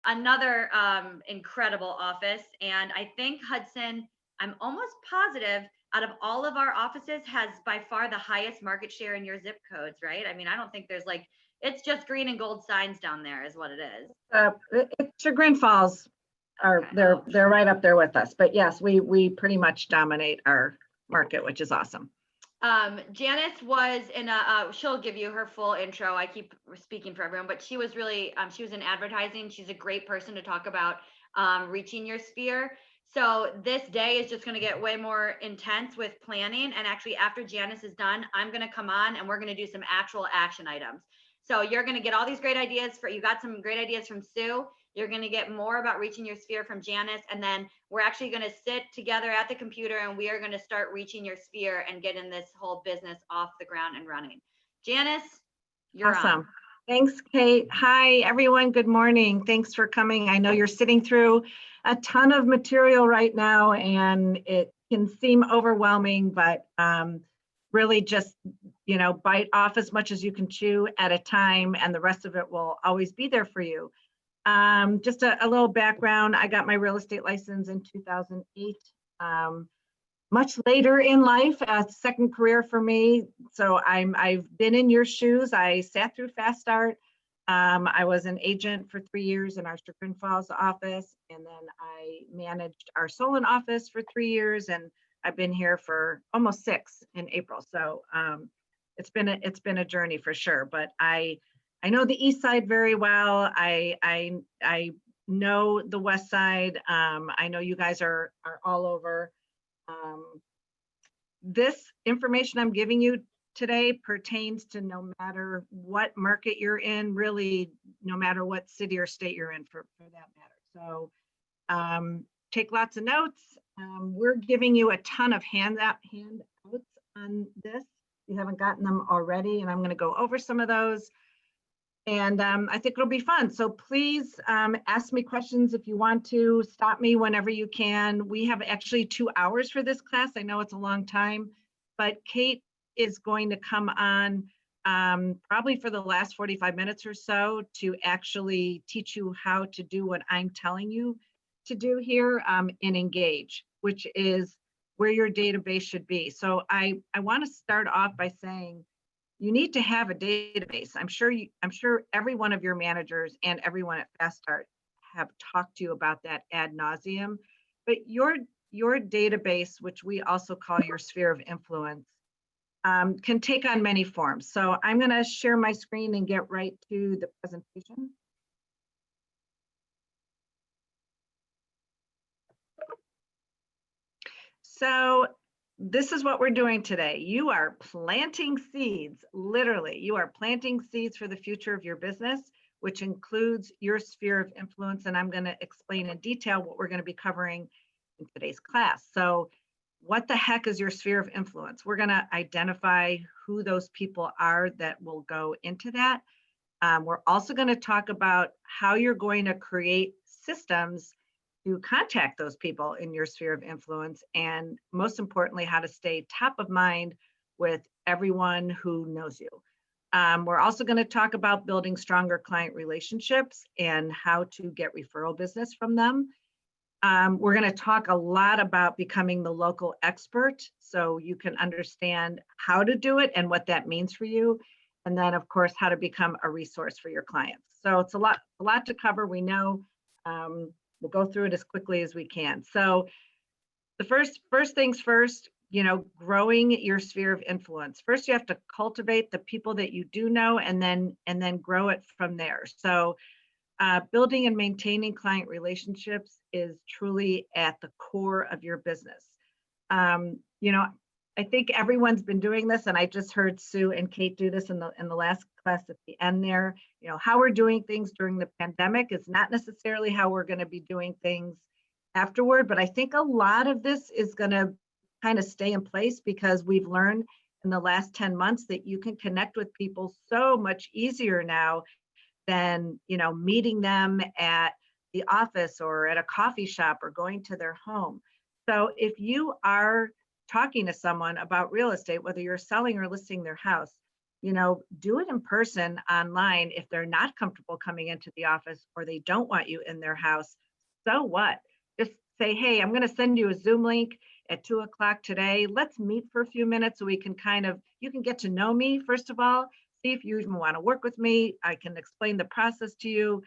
another incredible office. And I think Hudson, I'm almost positive, out of all of our offices, has by far the highest market share in your zip codes, right? I mean, I don't think there's like, it's just green and gold signs down there is what it is. It's Chagrin Falls are Okay. they're right up there with us. But yes, we pretty much dominate our market, which is awesome. Janice was in a, she'll give you her full intro. I keep speaking for everyone, but she was really, she was in advertising. She's a great person to talk about reaching your sphere. So this day is just going to get way more intense with planning. And actually, after Janice is done, I'm going to come on and we're going to do some actual action items. So you're going to get all these great ideas you got some great ideas from Sue. You're going to get more about reaching your sphere from Janice. And then we're actually going to sit together at the computer and we are going to start reaching your sphere and getting this whole business off the ground and running. Janice, you're awesome. on. Thanks, Kate. Hi, everyone. Good morning. Thanks for coming. I know you're sitting through a ton of material right now and it can seem overwhelming, but really just, bite off as much as you can chew at a time and the rest of it will always be there for you. Just a little background. I got my real estate license in 2008. Much later in life, a second career for me. So I've been in your shoes. I sat through Fast Start. I was an agent for 3 years in our Chagrin Falls office, and then I managed our Solon office for 3 years, and I've been here for almost 6 in April. So it's been a journey for sure. But I know the East Side very well. I know the West Side. I know you guys are all over. This information I'm giving you today pertains to no matter what market you're in, really, no matter what city or state you're in for that matter. So take lots of notes. We're giving you a ton of handouts on this. If you haven't gotten them already, and I'm going to go over some of those. And I think it'll be fun. So please ask me questions if you want to. Stop me whenever you can. We have actually 2 hours for this class. I know it's a long time, but Kate is going to come on probably for the last 45 minutes or so to actually teach you how to do what I'm telling you to do here and engage, which is where your database should be. So I want to start off by saying, you need to have a database. I'm sure every one of your managers and everyone at Fast Start have talked to you about that ad nauseum, but your database, which we also call your sphere of influence, can take on many forms. So I'm going to share my screen and get right to the presentation. So this is what we're doing today. You are planting seeds, literally. You are planting seeds for the future of your business, which includes your sphere of influence. And I'm going to explain in detail what we're going to be covering in today's class. So what the heck is your sphere of influence? We're going to identify who those people are that will go into that. We're also going to talk about how you're going to create systems to contact those people in your sphere of influence, and most importantly, how to stay top of mind with everyone who knows you. We're also going to talk about building stronger client relationships and how to get referral business from them. We're going to talk a lot about becoming the local expert so you can understand how to do it and what that means for you. And then, of course, how to become a resource for your clients. So it's a lot to cover. We know. We'll go through it as quickly as we can. So the first things first, growing your sphere of influence. First, you have to cultivate the people that you do know and then grow it from there. So building and maintaining client relationships is truly at the core of your business. I think everyone's been doing this, and I just heard Sue and Kate do this in the last class at the end there. How we're doing things during the pandemic is not necessarily how we're going to be doing things afterward, but I think a lot of this is going to kind of stay in place because we've learned in the last 10 months that you can connect with people so much easier now than, meeting them at the office or at a coffee shop or going to their home. So if you are talking to someone about real estate, whether you're selling or listing their house, do it in person online if they're not comfortable coming into the office or they don't want you in their house. So what? Just say, hey, I'm going to send you a Zoom link at 2 o'clock today. Let's meet for a few minutes so we can you can get to know me, first of all, see if you even want to work with me. I can explain the process to you.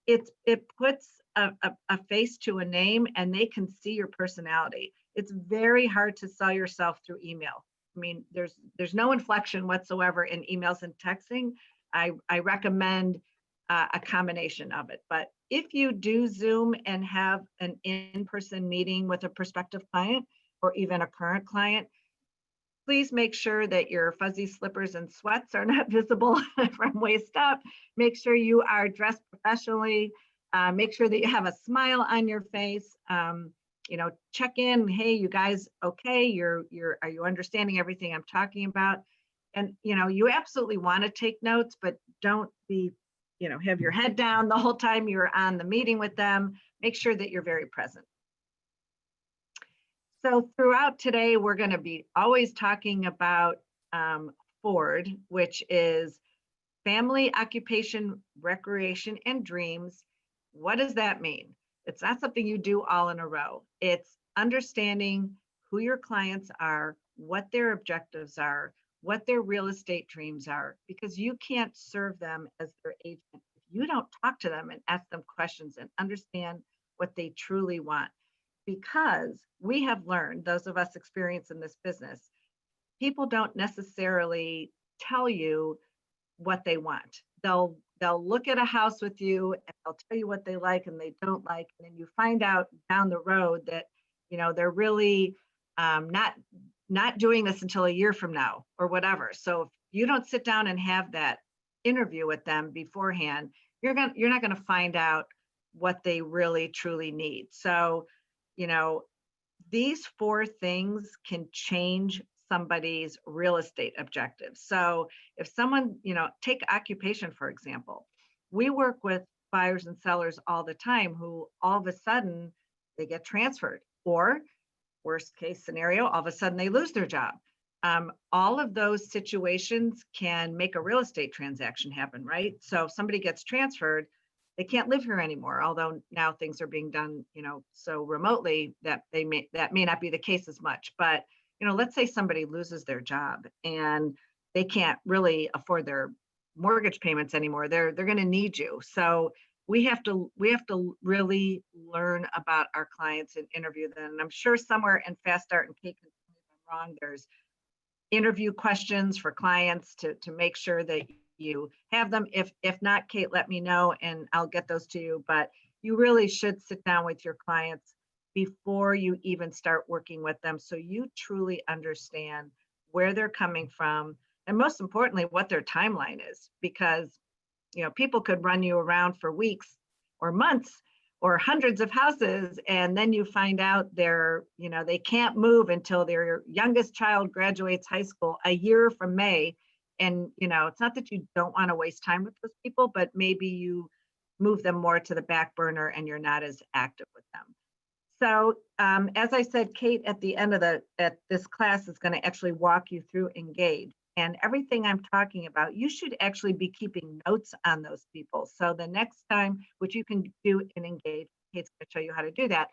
It puts a face to a name and they can see your personality. It's very hard to sell yourself through email. I mean, there's no inflection whatsoever in emails and texting. I recommend a combination of it. But if you do Zoom and have an in-person meeting with a prospective client or even a current client, please make sure that your fuzzy slippers and sweats are not visible from waist up. Make sure you are dressed professionally. Make sure that you have a smile on your face. Check in. Hey, you guys, okay? Are you understanding everything I'm talking about? And you absolutely want to take notes, but don't be, have your head down the whole time you're on the meeting with them. Make sure that you're very present. So throughout today, we're going to be always talking about FORD, which is family, occupation, recreation, and dreams. What does that mean? It's not something you do all in a row. It's understanding who your clients are, what their objectives are, what their real estate dreams are, because you can't serve them as their agent if you don't talk to them and ask them questions and understand what they truly want. Because we have learned, those of us experienced in this business, people don't necessarily tell you what they want. They'll look at a house with you and they'll tell you what they like and they don't like, and then you find out down the road that they're really not doing this until a year from now or whatever. So if you don't sit down and have that interview with them beforehand, you're not going to find out what they really truly need. So these four things can change somebody's real estate objectives. So if someone, take occupation, for example, we work with buyers and sellers all the time who all of a sudden they get transferred, or worst case scenario, all of a sudden they lose their job. All of those situations can make a real estate transaction happen, right? So if somebody gets transferred, they can't live here anymore, although now things are being done so remotely that that may not be the case as much. But let's say somebody loses their job and they can't really afford their mortgage payments anymore. They're going to need you. So we have to really learn about our clients and interview them. And I'm sure somewhere in Fast Start, and Kate can tell me if I'm wrong, there's interview questions for clients to make sure that you have them. If not, Kate, let me know and I'll get those to you. But you really should sit down with your clients before you even start working with them, so you truly understand where they're coming from, and most importantly, what their timeline is. Because people could run you around for weeks or months or hundreds of houses, and then you find out they can't move until their youngest child graduates high school a year from May. And it's not that you don't want to waste time with those people, but maybe you move them more to the back burner and you're not as active with them. So as I said, Kate at the end of this class is going to actually walk you through Engage. And everything I'm talking about, you should actually be keeping notes on those people. So the next time, which you can do in Engage, Kate's going to show you how to do that.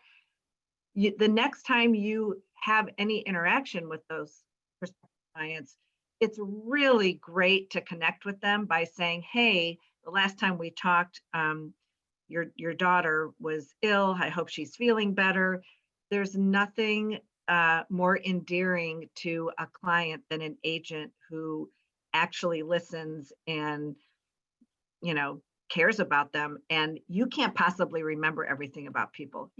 The next time you have any interaction with those prospective clients, it's really great to connect with them by saying, hey, the last time we talked, your daughter was ill. I hope she's feeling better. There's nothing more endearing to a client than an agent who actually listens and cares about them. And you can't possibly remember everything about people.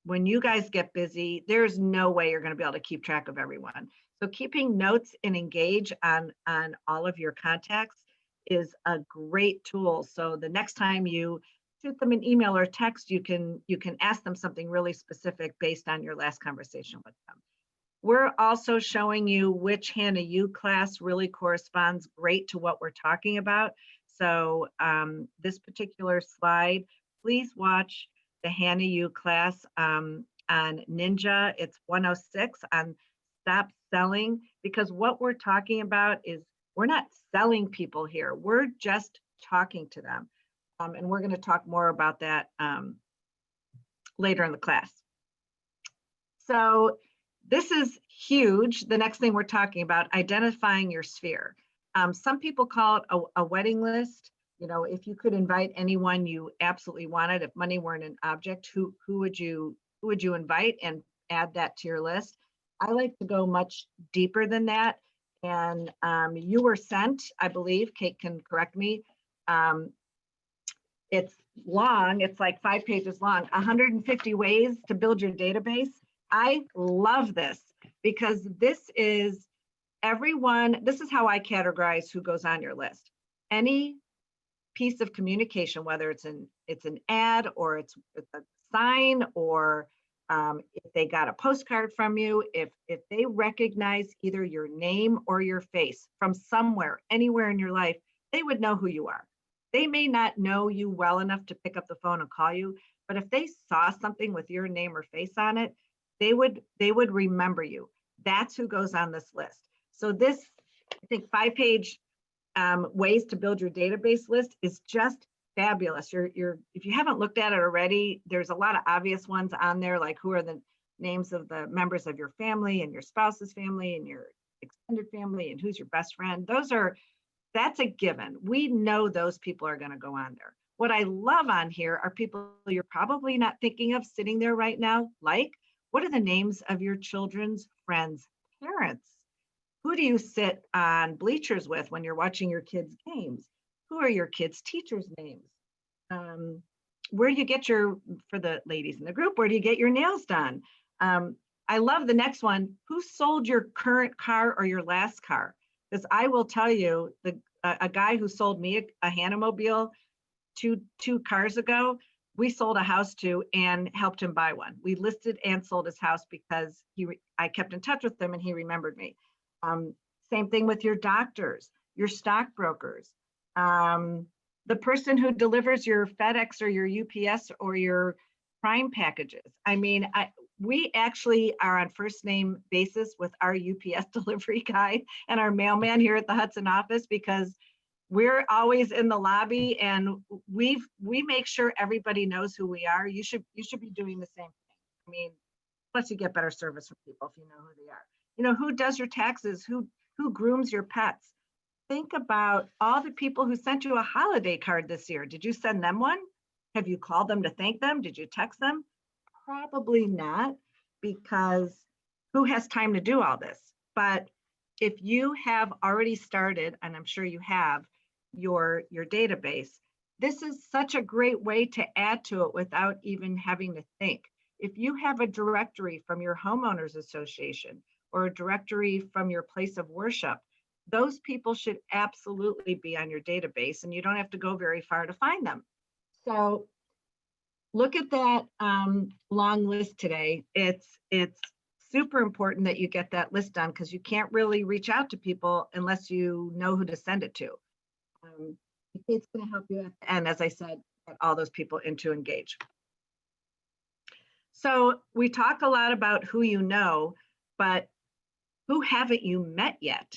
When you guys get busy, there's no way you're going to be able to keep track of everyone. So keeping notes and Engage on all of your contacts is a great tool. So the next time you shoot them an email or text, you can ask them something really specific based on your last conversation with them. We're also showing you which Hannah U class really corresponds great to what we're talking about. So this particular slide, please watch the Hannah U class on Ninja. It's 106 on stop selling, because what we're talking about is We're not selling people here. We're just talking to them. And we're going to talk more about that later in the class. So this is huge. The next thing we're talking about, identifying your sphere. Some people call it a wedding list. You know, if you could invite anyone you absolutely wanted, if money weren't an object, who would you invite and add that to your list? I like to go much deeper than that. And you were sent, I believe, Kate can correct me. It's long, it's like 5 pages long, 150 ways to build your database. I love this because this is everyone, this is how I categorize who goes on your list. Any piece of communication, whether it's an ad or it's a sign, or if they got a postcard from you, if they recognize either your name or your face from somewhere, anywhere in your life, they would know who you are. They may not know you well enough to pick up the phone and call you, but if they saw something with your name or face on it, they would remember you. That's who goes on this list. So this, I think, 5-page ways to build your database list is just fabulous. If you haven't looked at it already, there's a lot of obvious ones on there, like who are the names of the members of your family and your spouse's family and your extended family and who's your best friend. That's a given. We know those people are going to go on there. What I love on here are people you're probably not thinking of sitting there right now. Like, what are the names of your children's friends' parents? Who do you sit on bleachers with when you're watching your kids' games? Who are your kids' teachers' names? Where do you get for the ladies in the group, where do you get your nails done? I love the next one. Who sold your current car or your last car? Because I will tell you, a guy who sold me a Hanamobile two cars ago, we sold a house to and helped him buy one. We listed and sold his house because I kept in touch with him and he remembered me. Same thing with your doctors, your stockbrokers, the person who delivers your FedEx or your UPS or your Prime packages. I mean, we actually are on first name basis with our UPS delivery guy and our mailman here at the Hudson office, because we're always in the lobby and we make sure everybody knows who we are. You should be doing the same thing. I mean, plus you get better service from people if you know who they are. You know, who does your taxes, who grooms your pets. Think about all the people who sent you a holiday card this year. Did you send them one? Have you called them to thank them? Did you text them? Probably not, because who has time to do all this? But if you have already started, and I'm sure you have, your database, this is such a great way to add to it without even having to think. If you have a directory from your homeowners association or a directory from your place of worship, those people should absolutely be on your database, and you don't have to go very far to find them. So look at that long list today. It's super important that you get that list done, because you can't really reach out to people unless you know who to send it to. It's going to help you, and as I said, get all those people in to engage. So we talk a lot about who you know, but who haven't you met yet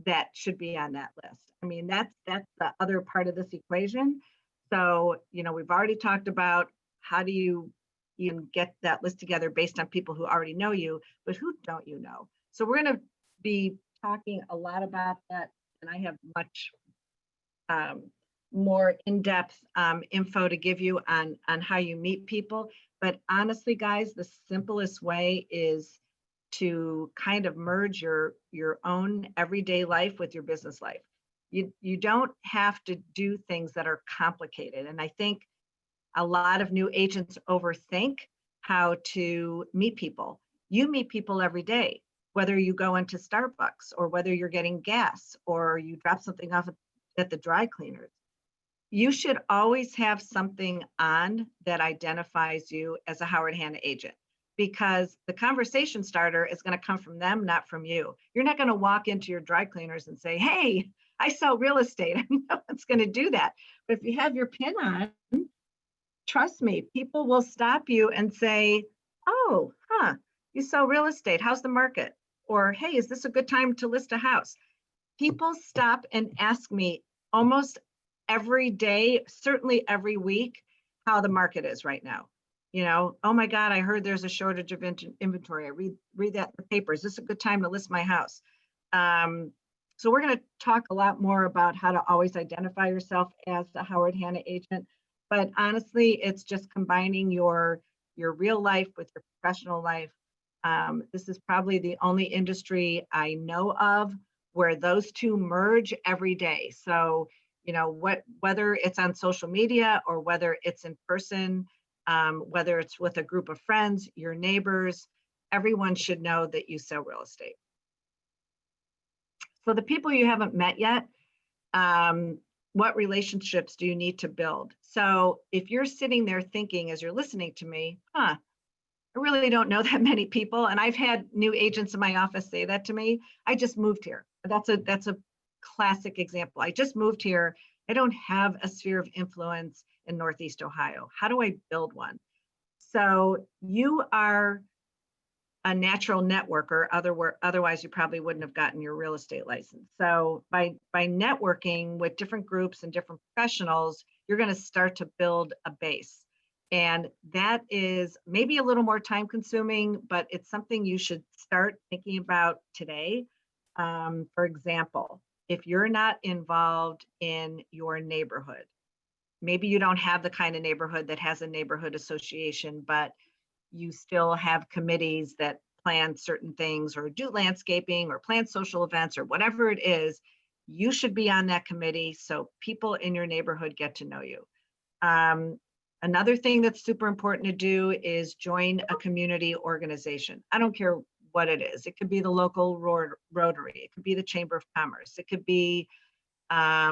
that should be on that list? I mean, that's the other part of this equation. So, you know, we've already talked about how do you even get that list together based on people who already know you, but who don't you know? So we're going to be talking a lot about that, and I have much more in-depth info to give you on how you meet people. But honestly, guys, the simplest way is to kind of merge your own everyday life with your business life. You don't have to do things that are complicated. And I think a lot of new agents overthink how to meet people. You meet people every day, whether you go into Starbucks or whether you're getting gas or you drop something off at the dry cleaners. You should always have something on that identifies you as a Howard Hanna agent, because the conversation starter is going to come from them, not from you. You're not going to walk into your dry cleaners and say, hey, I sell real estate. I mean, no one's going to do that. But if you have your pin on, trust me, people will stop you and say, oh, you sell real estate. How's the market? Or, hey, is this a good time to list a house? People stop and ask me almost every day, certainly every week, how the market is right now. Oh my God, I heard there's a shortage of inventory. I read that in the paper. Is this a good time to list my house? Um, so we're going to talk a lot more about how to always identify yourself as a Howard Hanna agent. But honestly, it's just combining your real life with your professional life. This is probably the only industry I know of where those two merge every day. So, whether it's on social media or whether it's in person, whether it's with a group of friends, your neighbors, everyone should know that you sell real estate. So the people you haven't met yet, what relationships do you need to build? So if you're sitting there thinking as you're listening to me, I really don't know that many people. And I've had new agents in my office say that to me. I just moved here. That's a classic example. I just moved here. I don't have a sphere of influence in Northeast Ohio. How do I build one? So you are a natural networker, otherwise you probably wouldn't have gotten your real estate license. So by networking with different groups and different professionals, you're going to start to build a base. And that is maybe a little more time consuming, but it's something you should start thinking about today. For example, if you're not involved in your neighborhood, maybe you don't have the kind of neighborhood that has a neighborhood association, but you still have committees that plan certain things or do landscaping or plan social events or whatever it is, you should be on that committee so people in your neighborhood get to know you. Another thing that's super important to do is join a community organization. I don't care what it is. It could be the local Rotary. It could be the Chamber of Commerce. It could be a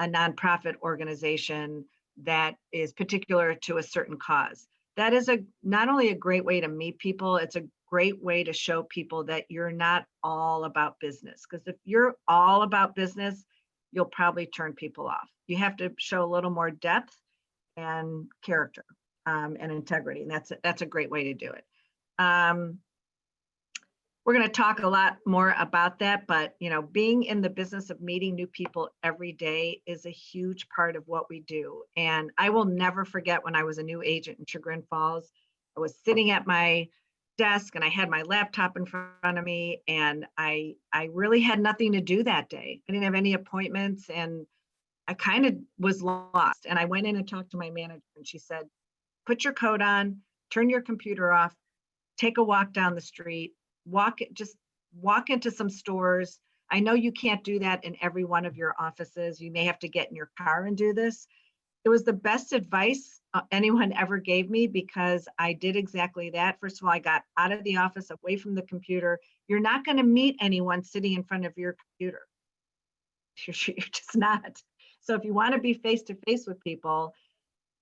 nonprofit organization that is particular to a certain cause. That is not only a great way to meet people, it's a great way to show people that you're not all about business. Because if you're all about business, you'll probably turn people off. You have to show a little more depth and character and integrity, and that's a great way to do it. We're going to talk a lot more about that, but being in the business of meeting new people every day is a huge part of what we do. And I will never forget when I was a new agent in Chagrin Falls. I was sitting at my desk and I had my laptop in front of me, and I really had nothing to do that day. I didn't have any appointments, and I kind of was lost. And I went in and talked to my manager, and she said, "Put your coat on, turn your computer off, take a walk down the street, just walk into some stores. I know you can't do that in every one of your offices. You may have to get in your car and do this." It was the best advice anyone ever gave me, because I did exactly that. First of all, I got out of the office, away from the computer. You're not going to meet anyone sitting in front of your computer. You're just not. So if you want to be face to face with people,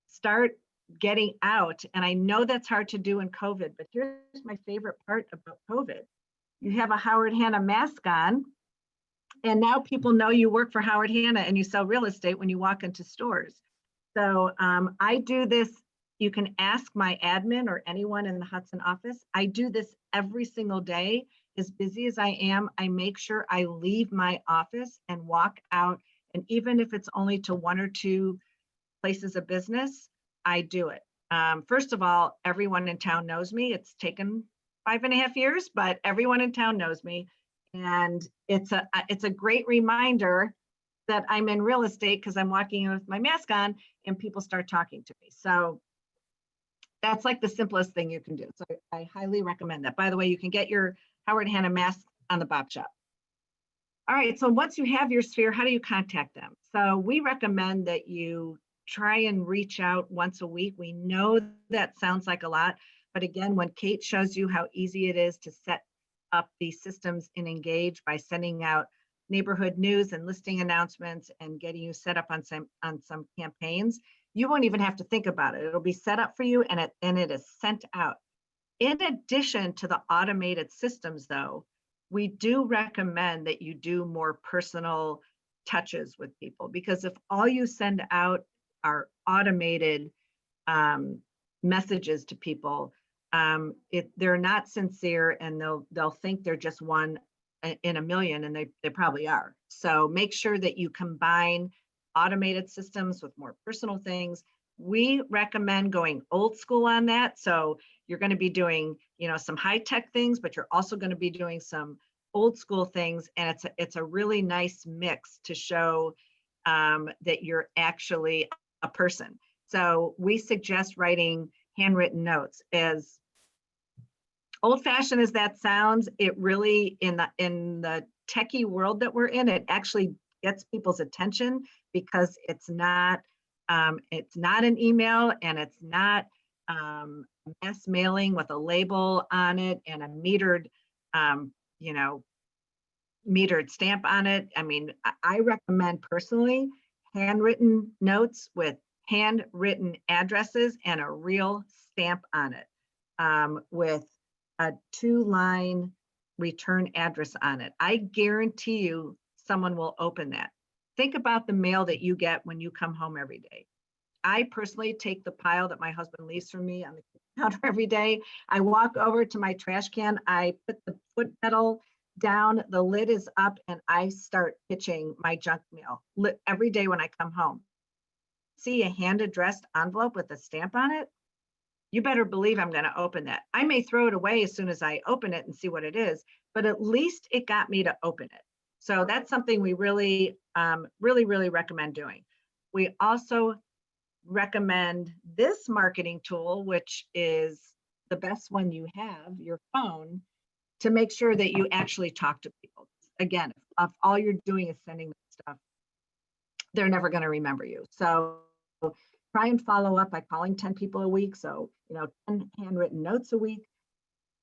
start getting out. And I know that's hard to do in COVID, but here's my favorite part about COVID. You have a Howard Hanna mask on, and now people know you work for Howard Hanna and you sell real estate when you walk into stores. So I do this. You can ask my admin or anyone in the Hudson office. I do this every single day. As busy as I am, I make sure I leave my office and walk out. And even if it's only to one or two places of business, I do it. First of all, everyone in town knows me. It's taken 5.5 years, but everyone in town knows me. And it's a great reminder that I'm in real estate, because I'm walking in with my mask on and people start talking to me. So that's like the simplest thing you can do. So I highly recommend that. By the way, you can get your Howard Hanna mask on the Bop Shop. All right, so once you have your sphere, how do you contact them? So we recommend that you try and reach out once a week. We know that sounds like a lot, but again, when Kate shows you how easy it is to set up these systems and engage by sending out neighborhood news and listing announcements and getting you set up on some campaigns, you won't even have to think about it. It'll be set up for you, and it is sent out. In addition to the automated systems, though, we do recommend that you do more personal touches with people, because if all you send out are automated messages to people, they're not sincere, and they'll think they're just one in a million, and they probably are. So make sure that you combine automated systems with more personal things. We recommend going old school on that. So you're going to be doing, some high tech things, but you're also going to be doing some old school things. And it's a really nice mix to show that you're actually a person. So we suggest writing handwritten notes. As old fashioned as that sounds, it really, in the techie world that we're in, it actually gets people's attention because it's not an email, and it's not mass mailing with a label on it and a um, you know, metered stamp on it. I mean, I recommend personally handwritten notes with handwritten addresses and a real stamp on it, with a 2-line return address on it. I guarantee you someone will open that. Think about the mail that you get when you come home every day. I personally take the pile that my husband leaves for me on the counter every day. I walk over to my trash can, I put the foot pedal down, the lid is up, and I start pitching my junk mail every day when I come home. See a hand addressed envelope with a stamp on it? You better believe I'm going to open that. I may throw it away as soon as I open it and see what it is, but at least it got me to open it. So that's something we really, really recommend doing. We also recommend this marketing tool, which is the best one you have, your phone, to make sure that you actually talk to people. Again, if all you're doing is sending them stuff, they're never going to remember you. So try and follow up by calling 10 people a week. So, 10 handwritten notes a week.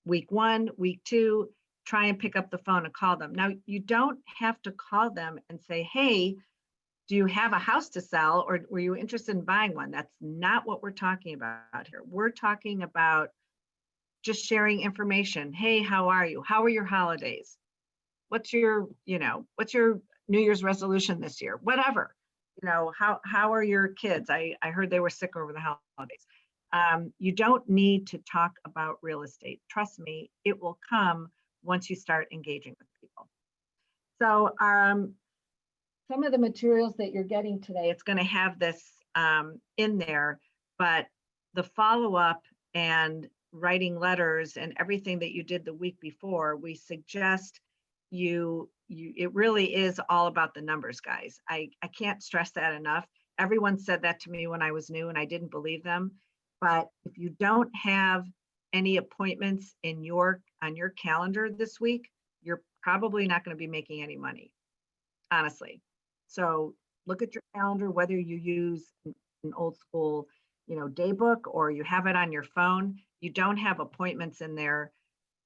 Week 1, week 2, try and pick up the phone and call them. Now, you don't have to call them and say, hey, do you have a house to sell, or were you interested in buying one? That's not what we're talking about here. We're talking about just sharing information. Hey, how are you? How are your holidays? What's your New Year's resolution this year? Whatever. How are your kids? I heard they were sick over the holidays. You don't need to talk about real estate. Trust me, it will come once you start engaging with people. So some of the materials that you're getting today, it's going to have this in there, but the follow-up and writing letters and everything that you did the week before, we suggest it really is all about the numbers, guys. I can't stress that enough. Everyone said that to me when I was new and I didn't believe them. But if you don't have any appointments on your calendar this week, you're probably not going to be making any money, honestly. So look at your calendar, whether you use an old school, day book, or you have it on your phone. You don't have appointments in there,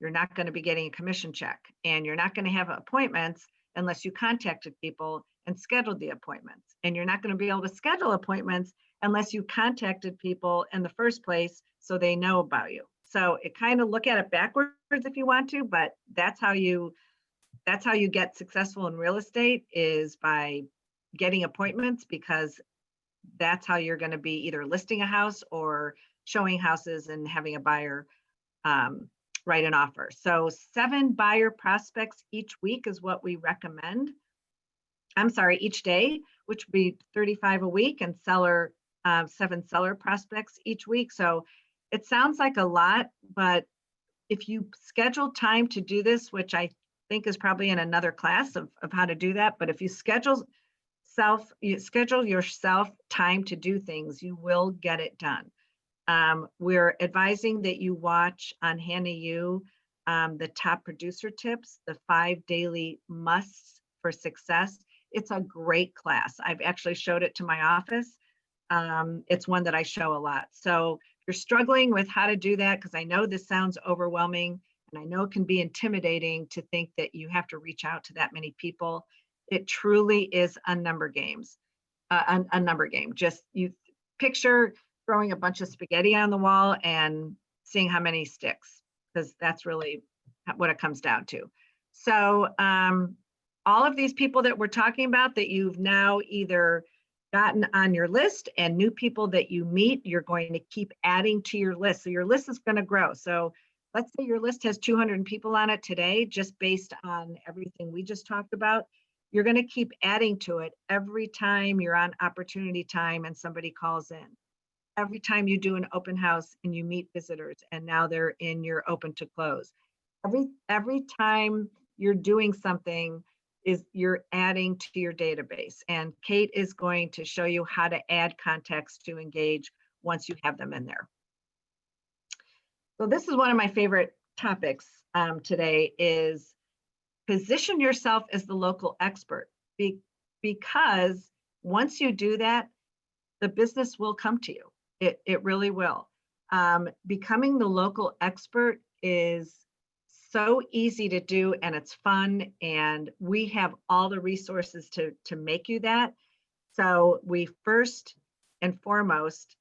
you're not going to be getting a commission check, and you're not going to have appointments unless you contacted people and scheduled the appointments. And you're not going to be able to schedule appointments unless you contacted people in the first place so they know about you. So it kind of look at it backwards if you want to, but that's how you get successful in real estate, is by getting appointments, because that's how you're going to be either listing a house or showing houses and having a buyer write an offer. So 7 buyer prospects each week is what we recommend. I'm sorry, each day, which would be 35 a week, and 7 seller prospects each week. So it sounds like a lot, but if you schedule time to do this, which I think is probably in another class of how to do that, but if you schedule yourself time to do things, you will get it done. We're advising that you watch on Hannah U the top producer tips, the 5 daily musts for success. It's a great class. I've actually showed it to my office. It's one that I show a lot. So if you're struggling with how to do that, because I know this sounds overwhelming and I know it can be intimidating to think that you have to reach out to that many people. It truly is a number game. Just you picture throwing a bunch of spaghetti on the wall and seeing how many sticks, because that's really what it comes down to. So all of these people that we're talking about that you've now either gotten on your list, and new people that you meet, you're going to keep adding to your list. So your list is going to grow. So let's say your list has 200 people on it today, just based on everything we just talked about, you're going to keep adding to it every time you're on opportunity time and somebody calls in. Every time you do an open house and you meet visitors and now they're in your open to close. Every time you're doing something is you're adding to your database. And Kate is going to show you how to add context to engage once you have them in there. So this is one of my favorite topics today is position yourself as the local expert because once you do that, the business will come to you. It really will. Becoming the local expert is so easy to do and it's fun and we have all the resources to make you that. So we first and foremost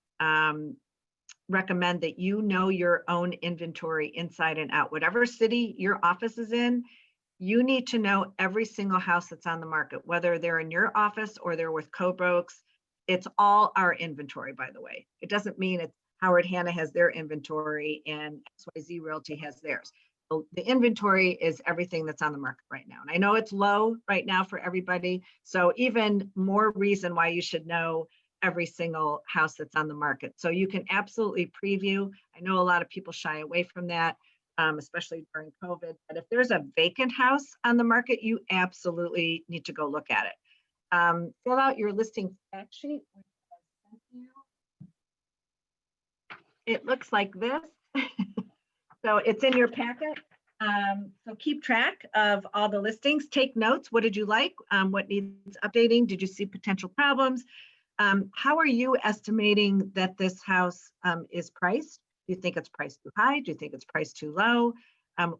recommend that you know your own inventory inside and out. Whatever city your office is in, you need to know every single house that's on the market, whether they're in your office or they're with co-brokes. It's all our inventory, by the way. It doesn't mean it's Howard Hanna has their inventory and XYZ Realty has theirs. The inventory is everything that's on the market right now. And I know it's low right now for everybody. So even more reason why you should know every single house that's on the market. So you can absolutely preview. I know a lot of people shy away from that, especially during COVID. But if there's a vacant house on the market, you absolutely need to go look at it. Fill out your listing fact sheet. It looks like this. So it's in your packet. So keep track of all the listings. Take notes. What did you like? What needs updating? Did you see potential problems? How are you estimating that this house is priced? Do you think it's priced too high? Do you think it's priced too low?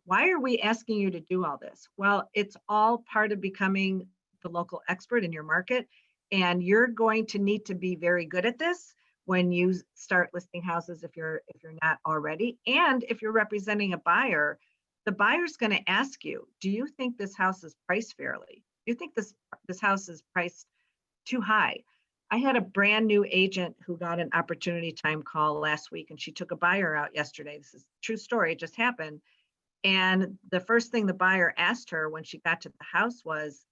Why are we asking you to do all this? Well, it's all part of becoming the local expert in your market. And you're going to need to be very good at this when you start listing houses if you're not already. And if you're representing a buyer, the buyer's going to ask you, do you think this house is priced fairly? Do you think this house is priced too high? I had a brand new agent who got an opportunity time call last week and she took a buyer out yesterday. This is a true story, it just happened. And the first thing the buyer asked her when she got to the house was,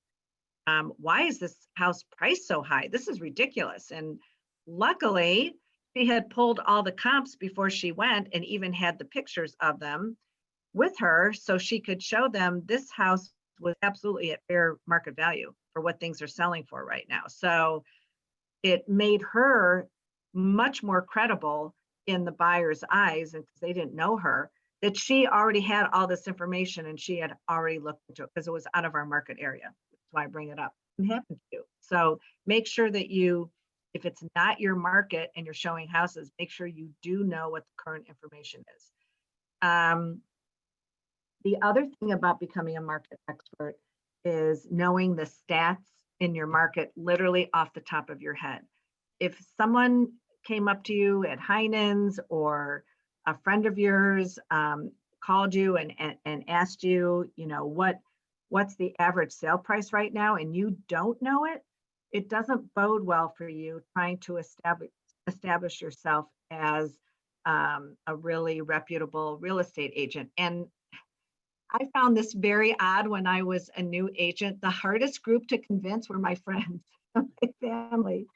why is this house priced so high? This is ridiculous. And luckily, she had pulled all the comps before she went and even had the pictures of them with her so she could show them this house was absolutely at fair market value for what things are selling for right now. So it made her much more credible in the buyer's eyes, and because they didn't know her, that she already had all this information and she had already looked into it because it was out of our market area. That's why I bring it up. It happened to you. So make sure that you, if it's not your market and you're showing houses, make sure you do know what the current information is. The other thing about becoming a market expert is knowing the stats in your market literally off the top of your head. If someone came up to you at Heinen's or a friend of yours called you and asked you, what's the average sale price right now, and you don't know it, it doesn't bode well for you trying to establish yourself as a really reputable real estate agent. And I found this very odd when I was a new agent. The hardest group to convince were my friends, my family.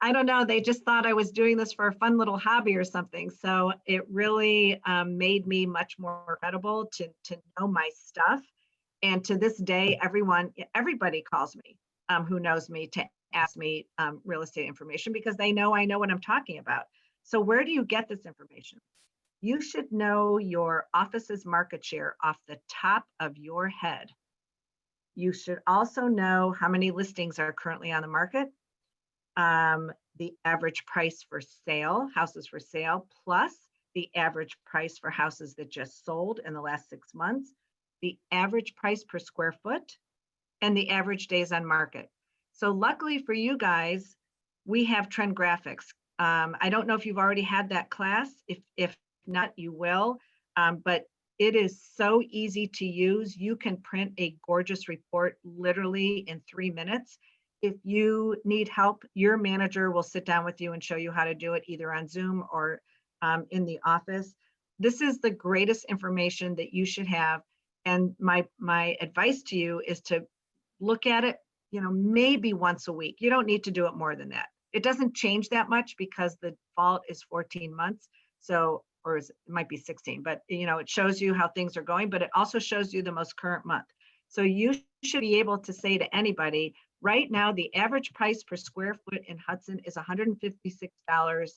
I don't know, they just thought I was doing this for a fun little hobby or something. So it really made me much more credible to know my stuff. And to this day, everybody calls me who knows me to ask me real estate information because they know I know what I'm talking about. So where do you get this information? You should know your office's market share off the top of your head. You should also know how many listings are currently on the market, the average price for sale, houses for sale, plus the average price for houses that just sold in the last 6 months, the average price per square foot, and the average days on market. So luckily for you guys, we have trend graphics. I don't know if you've already had that class. If not, you will, but it is so easy to use. You can print a gorgeous report literally in 3 minutes. If you need help, your manager will sit down with you and show you how to do it either on Zoom or in the office. this is the greatest information that you should have. And my advice to you is to look at it, maybe once a week. You don't need to do it more than that. It doesn't change that much because the default is 14 months. So, it might be 16, but it shows you how things are going, but it also shows you the most current month. So you should be able to say to anybody, right now, the average price per square foot in Hudson is $156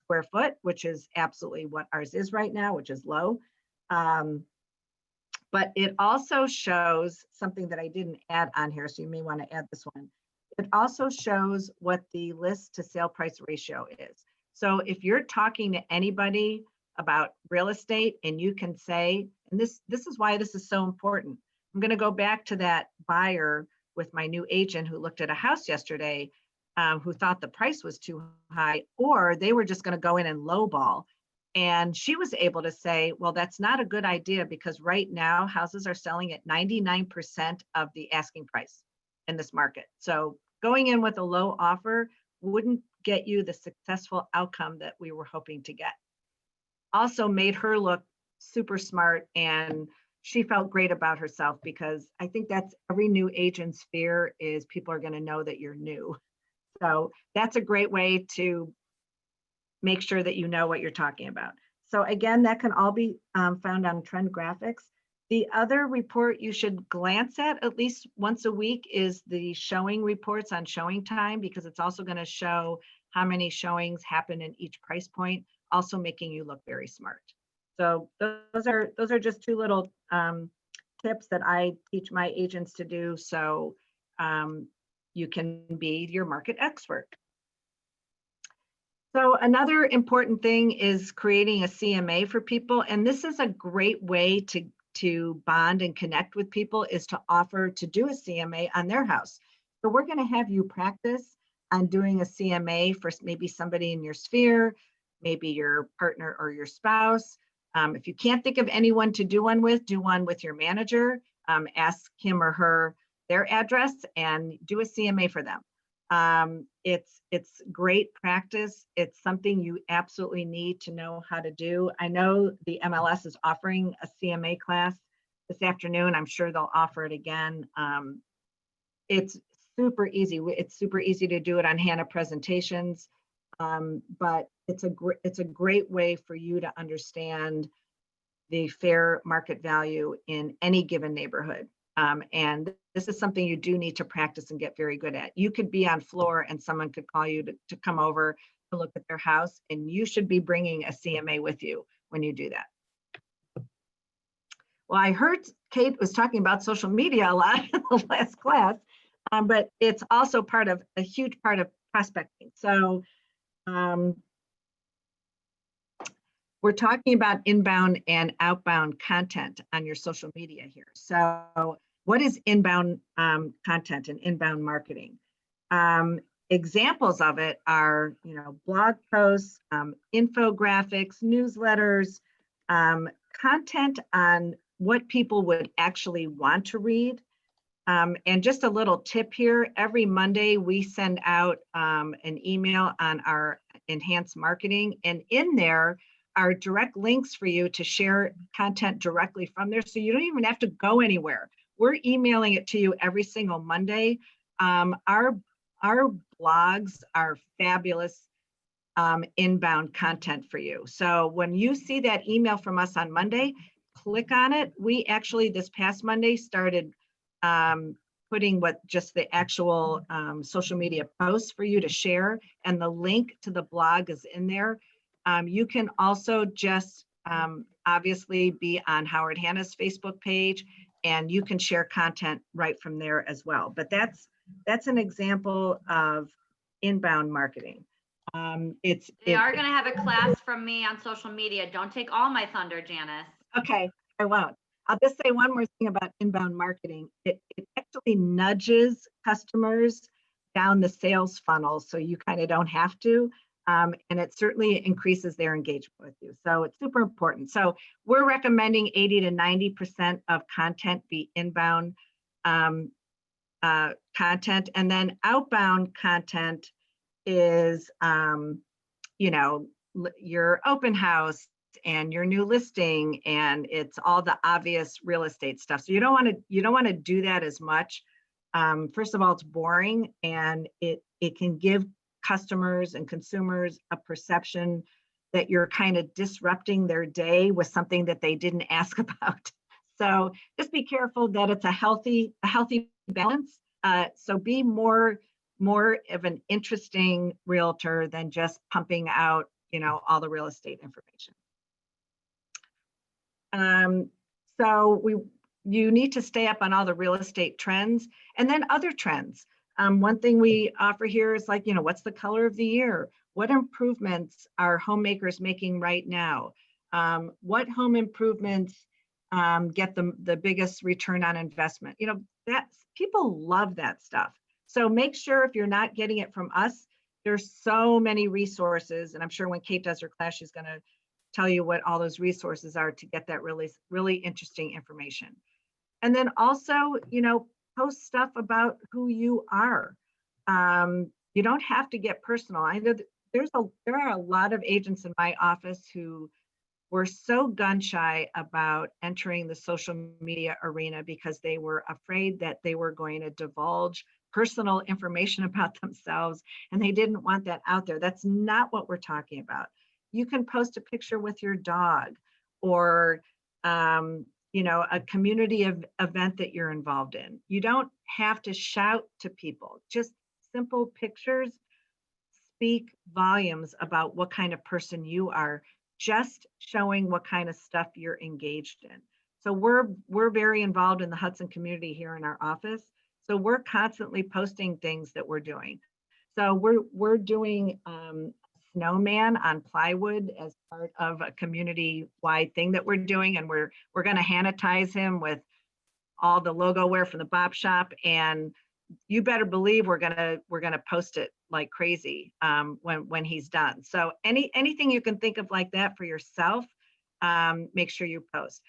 square foot, which is absolutely what ours is right now, which is low. But it also shows something that I didn't add on here, so you may want to add this one. It also shows what the list to sale price ratio is. So if you're talking to anybody about real estate and you can say, and this is why this is so important. I'm going to go back to that buyer with my new agent who looked at a house yesterday, who thought the price was too high, or they were just going to go in and lowball. And she was able to say, well, that's not a good idea because right now houses are selling at 99% of the asking price in this market. So going in with a low offer wouldn't get you the successful outcome that we were hoping to get. Also made her look super smart, and she felt great about herself, because I think that's every new agent's fear, is people are going to know that you're new. So that's a great way to make sure that you know what you're talking about. So again, that can all be found on Trend Graphics. The other report you should glance at least once a week is the showing reports on showing time, because it's also going to show how many showings happen in each price point, also making you look very smart. So those are just two little tips that I teach my agents to do, so you can be your market expert. So another important thing is creating a CMA for people. And this is a great way to bond and connect with people, is to offer to do a CMA on their house. So we're going to have you practice on doing a CMA for maybe somebody in your sphere, maybe your partner or your spouse. If you can't think of anyone to do one with your manager. Ask him or her their address and do a CMA for them. It's great practice. It's something you absolutely need to know how to do. I know the MLS is offering a CMA class this afternoon. I'm sure they'll offer it again. It's super easy. It's super easy to do it on Hannah presentations, but it's a great way for you to understand the fair market value in any given neighborhood. And this is something you do need to practice and get very good at. You could be on floor and someone could call you to come over to look at their house, and you should be bringing a CMA with you when you do that. Well, I heard Kate was talking about social media a lot in the last class, but it's also a huge part of prospecting. So we're talking about inbound and outbound content on your social media here. So what is inbound content and inbound marketing? Examples of it are, blog posts, infographics, newsletters, content on what people would actually want to read. And just a little tip here, every Monday we send out an email on our enhanced marketing, and in there are direct links for you to share content directly from there. So you don't even have to go anywhere. We're emailing it to you every single Monday. Our blogs are fabulous inbound content for you. So when you see that email from us on Monday, click on it. We actually, this past Monday, started putting just the actual social media posts for you to share, and the link to the blog is in there. You can also just obviously be on Howard Hanna's Facebook page, and you can share content right from there as well. But that's an example of inbound marketing. They are going to have a class from me on social media. Don't take all my thunder, Janice. Okay, I won't. I'll just say one more thing about inbound marketing. It actually nudges customers down the sales funnel, so you kind of don't have to. And it certainly increases their engagement with you. So it's super important. So we're recommending 80 to 90% of content be inbound content. And then outbound content is, your open house, and your new listing, and it's all the obvious real estate stuff. So you don't want to do that as much. First of all, it's boring, and it can give customers and consumers a perception that you're kind of disrupting their day with something that they didn't ask about. So just be careful that it's a healthy balance. So be more of an interesting realtor than just pumping out, all the real estate information. So you need to stay up on all the real estate trends and then other trends. One thing we offer here is like, what's the color of the year? What improvements are homemakers making right now? What home improvements get the biggest return on investment? That's, people love that stuff. So make sure if you're not getting it from us, there's so many resources. And I'm sure when Kate does her class, she's going to tell you what all those resources are to get that really, really interesting information. And then also, post stuff about who you are. You don't have to get personal. I know there are a lot of agents in my office who were so gun shy about entering the social media arena because they were afraid that they were going to divulge personal information about themselves, and they didn't want that out there. That's not what we're talking about. You can post a picture with your dog, or a community event that you're involved in. You don't have to shout to people. Just simple pictures speak volumes about what kind of person you are, just showing what kind of stuff you're engaged in. So we're very involved in the Hudson community here in our office. So we're constantly posting things that we're doing. So we're doing snowman on plywood as part of a community-wide thing that we're doing, and we're going to sanitize him with all the logo wear from the Bop Shop, and you better believe we're gonna post it like crazy when he's done. So anything you can think of like that for yourself, make sure you post.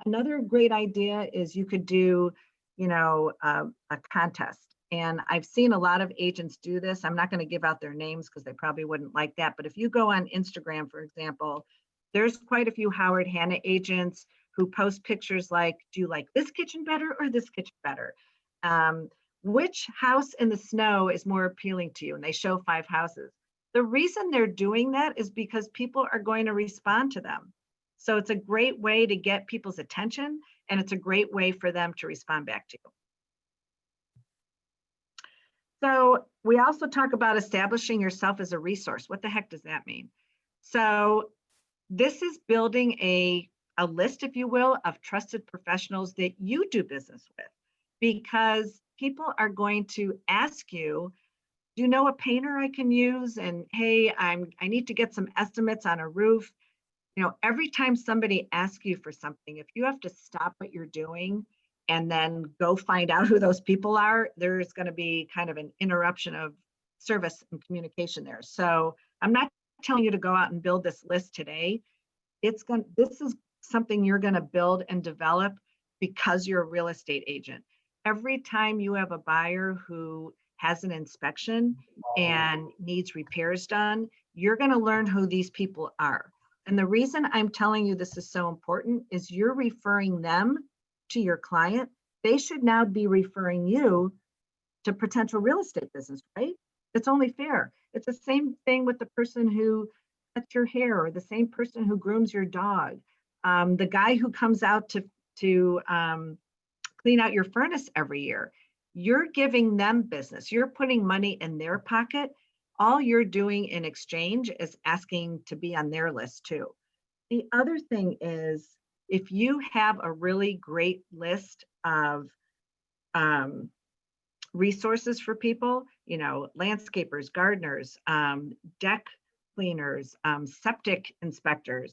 Another great idea is you could do a contest. And I've seen a lot of agents do this. I'm not going to give out their names because they probably wouldn't like that. But if you go on Instagram, for example, there's quite a few Howard Hanna agents who post pictures like, do you like this kitchen better or this kitchen better? Which house in the snow is more appealing to you? And they show 5 houses. The reason they're doing that is because people are going to respond to them. So it's a great way to get people's attention, and it's a great way for them to respond back to you. So we also talk about establishing yourself as a resource. What the heck does that mean? So this is building a list, if you will, of trusted professionals that you do business with, because people are going to ask you, do you know a painter I can use? And hey, I need to get some estimates on a roof. Every time somebody asks you for something, if you have to stop what you're doing and then go find out who those people are, there's going to be kind of an interruption of service and communication there. So I'm not telling you to go out and build this list today. This is something you're going to build and develop because you're a real estate agent. Every time you have a buyer who has an inspection and needs repairs done, you're going to learn who these people are. And the reason I'm telling you this is so important is you're referring them to your client. They should now be referring you to potential real estate business, right? It's only fair. It's the same thing with the person who cuts your hair, or the same person who grooms your dog, the guy who comes out to clean out your furnace every year. You're giving them business. You're putting money in their pocket. All you're doing in exchange is asking to be on their list too. The other thing is, if you have a really great list of resources for people, landscapers, gardeners, deck cleaners, septic inspectors,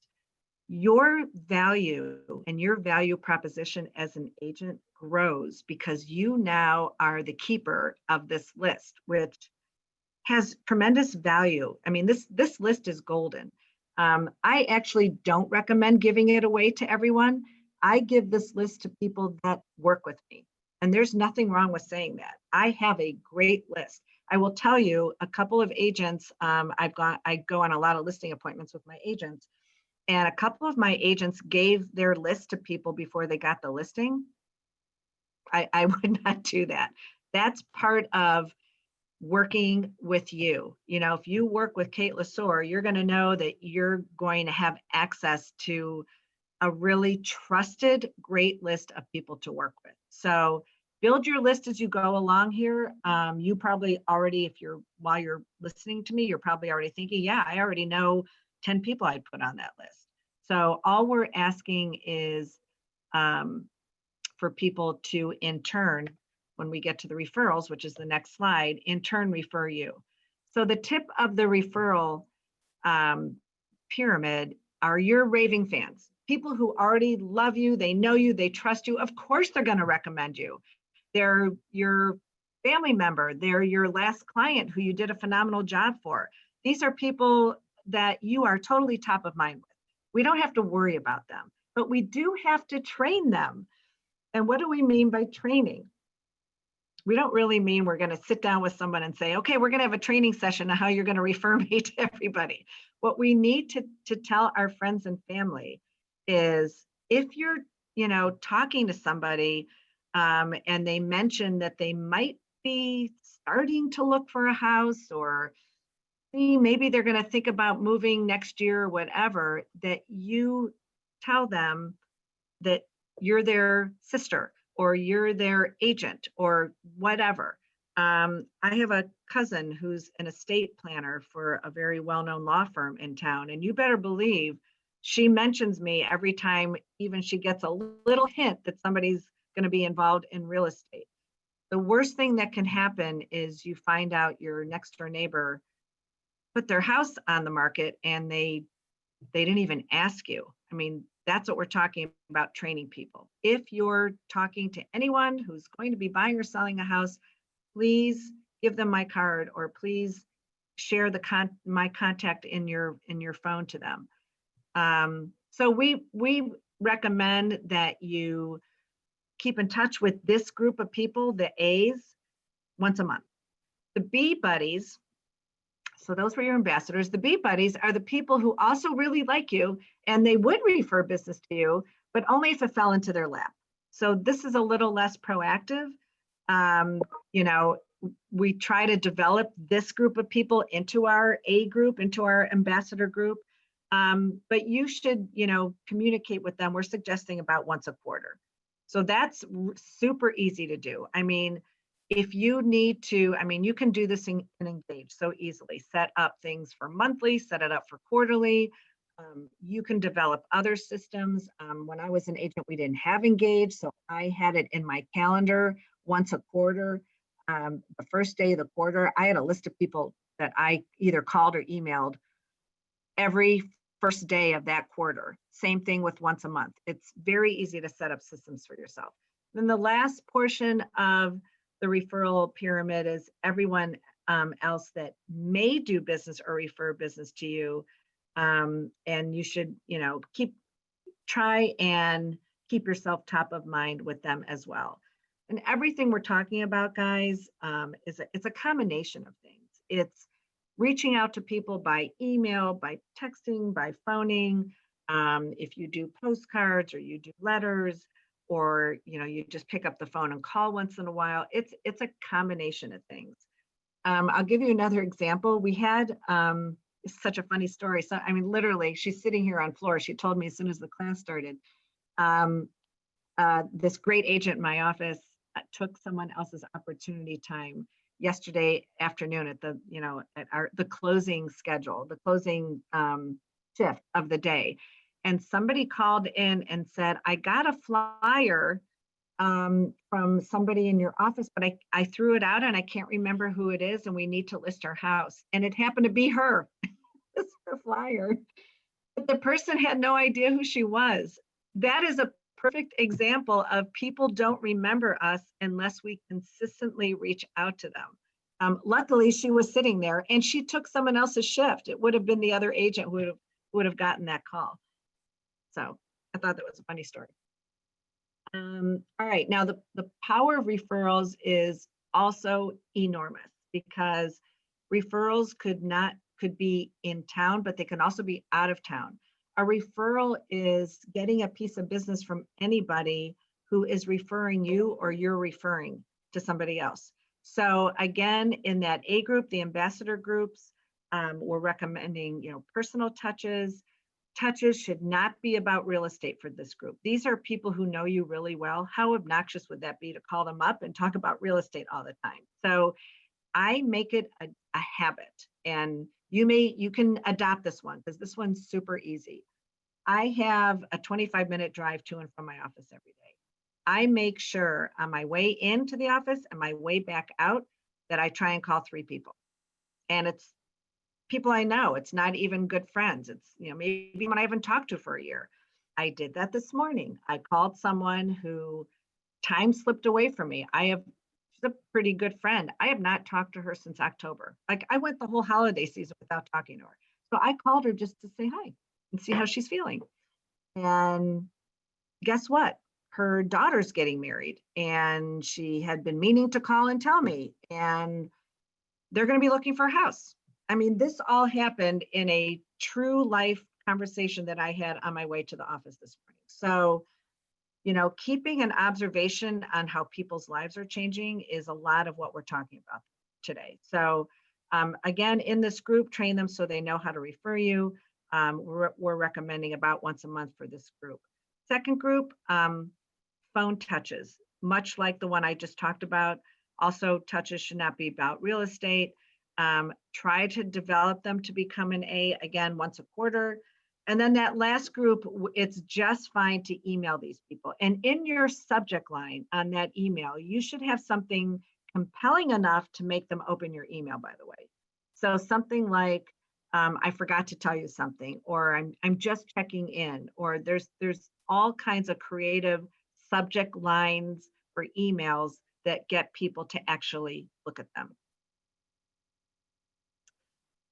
your value and your value proposition as an agent grows because you now are the keeper of this list, which has tremendous value. I mean, this list is golden. I actually don't recommend giving it away to everyone. I give this list to people that work with me. And there's nothing wrong with saying that. I have a great list. I will tell you, a couple of agents, I go on a lot of listing appointments with my agents, and a couple of my agents gave their list to people before they got the listing. I would not do that. That's part of working with you. You know, if you work with Kate Lesor, you're going to know that you're going to have access to a really trusted, great list of people to work with. So build your list as you go along here. You probably already, while you're listening to me, you're probably already thinking, yeah, I already know 10 people I'd put on that list. So all we're asking is for people to, in turn, when we get to the referrals, which is the next slide, in turn refer you. So the tip of the referral pyramid are your raving fans, people who already love you, they know you, they trust you. Of course, they're going to recommend you. They're your family member, they're your last client who you did a phenomenal job for. These are people that you are totally top of mind with. We don't have to worry about them, but we do have to train them. And what do we mean by training? We don't really mean we're going to sit down with someone and say, okay, we're going to have a training session on how you're going to refer me to everybody. What we need to tell our friends and family is, if you're, talking to somebody and they mention that they might be starting to look for a house, or maybe they're going to think about moving next year or whatever, that you tell them that you're their sister or you're their agent or whatever. I have a cousin who's an estate planner for a very well-known law firm in town, and you better believe she mentions me every time even she gets a little hint that somebody's going to be involved in real estate. The worst thing that can happen is you find out your next door neighbor put their house on the market and they didn't even ask you. I mean, that's what we're talking about, training people. If you're talking to anyone who's going to be buying or selling a house, please give them my card, or please share my contact in your phone to them. So we recommend that you keep in touch with this group of people, the A's, once a month. The B buddies, so those were your ambassadors. The B buddies are the people who also really like you, and they would refer business to you, but only if it fell into their lap. So this is a little less proactive. We try to develop this group of people into our A group, into our ambassador group. But you should, communicate with them. We're suggesting about once a quarter. So that's super easy to do. I mean, if you need to, you can do this in Engage so easily. Set up things for monthly, set it up for quarterly. You can develop other systems. When I was an agent, we didn't have Engage, so I had it in my calendar once a quarter. The first day of the quarter, I had a list of people that I either called or emailed every first day of that quarter. Same thing with once a month. It's very easy to set up systems for yourself. Then the last portion of the referral pyramid is everyone else that may do business or refer business to you. And you should, try and keep yourself top of mind with them as well. And everything we're talking about, guys, it's a combination of things. It's reaching out to people by email, by texting, by phoning. If you do postcards or you do letters, or you just pick up the phone and call once in a while, it's a combination of things. I'll give you another example. We had it's such a funny story. So literally, she's sitting here on floor. She told me as soon as the class started. This great agent in my office took someone else's opportunity time yesterday afternoon at the closing schedule, the closing shift of the day. And somebody called in and said, I got a flyer from somebody in your office, but I threw it out and I can't remember who it is, and we need to list our house. And it happened to be her. It's her flyer. But the person had no idea who she was. That is a perfect example of people don't remember us unless we consistently reach out to them. Luckily, she was sitting there and she took someone else's shift. It would have been the other agent who would have gotten that call. So I thought that was a funny story. All right, now the power of referrals is also enormous, because referrals could be in town, but they can also be out of town. A referral is getting a piece of business from anybody who is referring you or you're referring to somebody else. So again, in that A group, the ambassador groups, we're recommending, personal touches. Touches should not be about real estate for this group. These are people who know you really well. How obnoxious would that be to call them up and talk about real estate all the time? So I make it a habit, and you can adopt this one because this one's super easy. I have a 25-minute drive to and from my office every day. I make sure on my way into the office and my way back out that I try and call 3 people. And it's people I know. It's not even good friends. It's, maybe when I haven't talked to for a year. I did that this morning. I called someone who time slipped away from me. She's a pretty good friend. I have not talked to her since October. Like, I went the whole holiday season without talking to her. So I called her just to say hi and see how she's feeling. And guess what? Her daughter's getting married, and she had been meaning to call and tell me, and they're going to be looking for a house. I mean, this all happened in a true life conversation that I had on my way to the office this morning. So, keeping an observation on how people's lives are changing is a lot of what we're talking about today. So again, in this group, train them so they know how to refer you. We're recommending about once a month for this group. Second group, phone touches, much like the one I just talked about. Also, touches should not be about real estate. Try to develop them to become an A, again, once a quarter. And then that last group, it's just fine to email these people. And in your subject line on that email, you should have something compelling enough to make them open your email, by the way. So something like, I forgot to tell you something, or I'm just checking in, or there's all kinds of creative subject lines for emails that get people to actually look at them.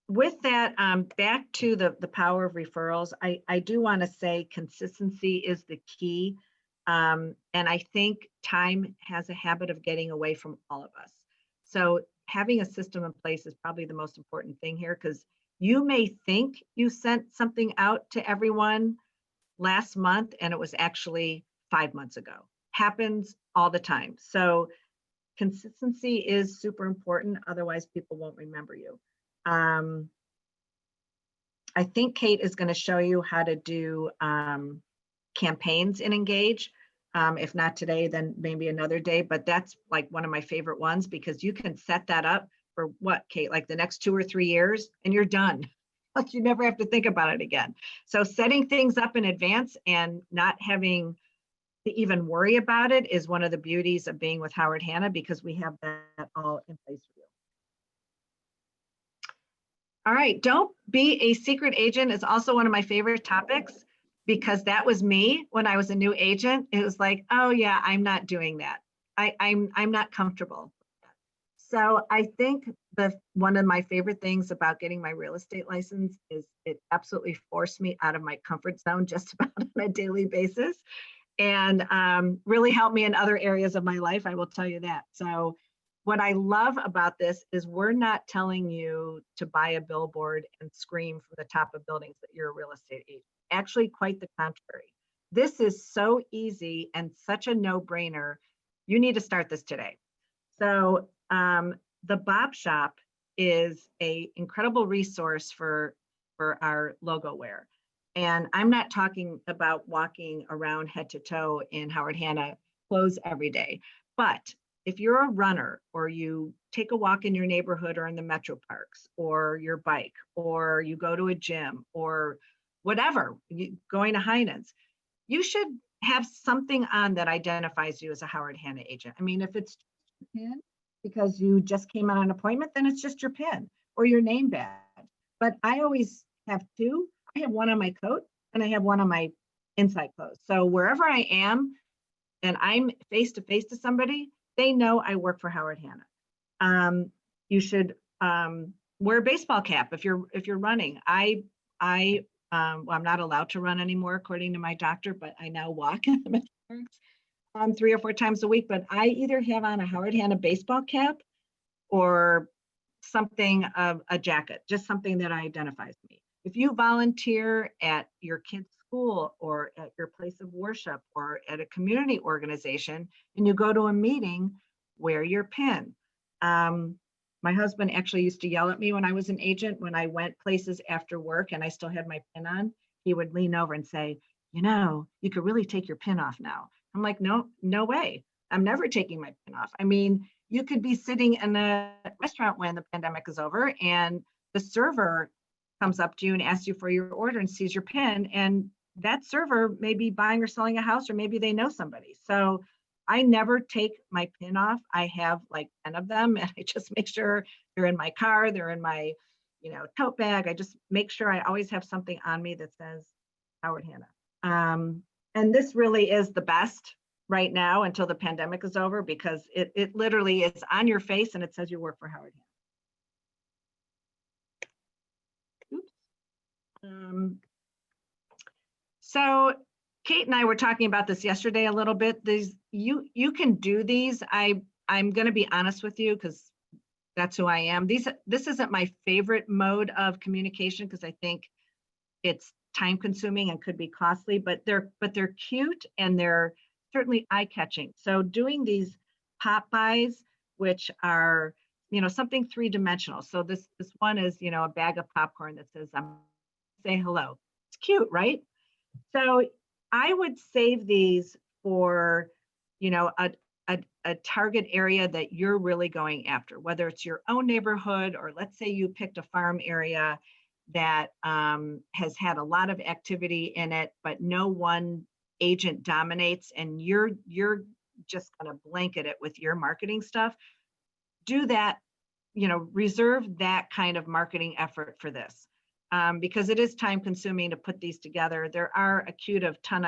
With that, back to the power of referrals, I do want to say consistency is the key. And I think time has a habit of getting away from all of us. So having a system in place is probably the most important thing here, because you may think you sent something out to everyone last month and it was actually 5 months ago. Happens all the time. So consistency is super important. Otherwise, people won't remember you. I think Kate is going to show you how to do campaigns in Engage. If not today, then maybe another day, but that's like one of my favorite ones because you can set that up for what, Kate, like the next 2 or 3 years and you're done. Like you never have to think about it again. So setting things up in advance and not having to even worry about it is one of the beauties of being with Howard Hanna, because we have that all in place for you. All right, don't be a secret agent is also one of my favorite topics, because that was me when I was a new agent. It was like, oh yeah, I'm not doing that. I'm not comfortable. So I think one of my favorite things about getting my real estate license is it absolutely forced me out of my comfort zone just about on a daily basis, and really helped me in other areas of my life, I will tell you that. So what I love about this is we're not telling you to buy a billboard and scream from the top of buildings that you're a real estate agent. Actually, quite the contrary. This is so easy and such a no-brainer. You need to start this today. So the Bob Shop is an incredible resource for our logo wear. And I'm not talking about walking around head to toe in Howard Hanna clothes every day, but if you're a runner or you take a walk in your neighborhood or in the metro parks or your bike, or you go to a gym or whatever, going to Heinen's, you should have something on that identifies you as a Howard Hanna agent. I mean, if it's a pin because you just came on an appointment, then it's just your pin or your name badge. But I always have two. I have one on my coat and I have one on my inside clothes. So wherever I am and I'm face to face to somebody, they know I work for Howard Hanna. You should wear a baseball cap if you're running. Well, I'm not allowed to run anymore according to my doctor, but I now walk 3 or 4 times a week. But I either have on a Howard Hanna baseball cap or something of a jacket, just something that identifies me. If you volunteer at your kid's school or at your place of worship or at a community organization and you go to a meeting, wear your pin. My husband actually used to yell at me when I was an agent, when I went places after work and I still had my pin on. He would lean over and say, you could really take your pin off now. I'm like, no, no way. I'm never taking my pin off. I mean, you could be sitting in a restaurant when the pandemic is over and the server comes up to you and asks you for your order and sees your pin, and that server may be buying or selling a house, or maybe they know somebody. So I never take my pin off. I have like 10 of them, and I just make sure they're in my car, they're in my, tote bag. I just make sure I always have something on me that says Howard Hanna. And this really is the best right now until the pandemic is over, because it literally is on your face and it says you work for Howard Hanna. Oops. So Kate and I were talking about this yesterday a little bit. You can do these. I'm going to be honest with you, because that's who I am. This isn't my favorite mode of communication, because I think it's time consuming and could be costly, but they're cute and they're certainly eye catching. So doing these pop buys, which are, something three-dimensional. So this one is, a bag of popcorn that says, say hello. It's cute, right? So I would save these for, a target area that you're really going after, whether it's your own neighborhood, or let's say you picked a farm area that has had a lot of activity in it, but no one agent dominates, and you're just going to blanket it with your marketing stuff. Do that, reserve that kind of marketing effort for this. Because it is time consuming to put these together. There are a ton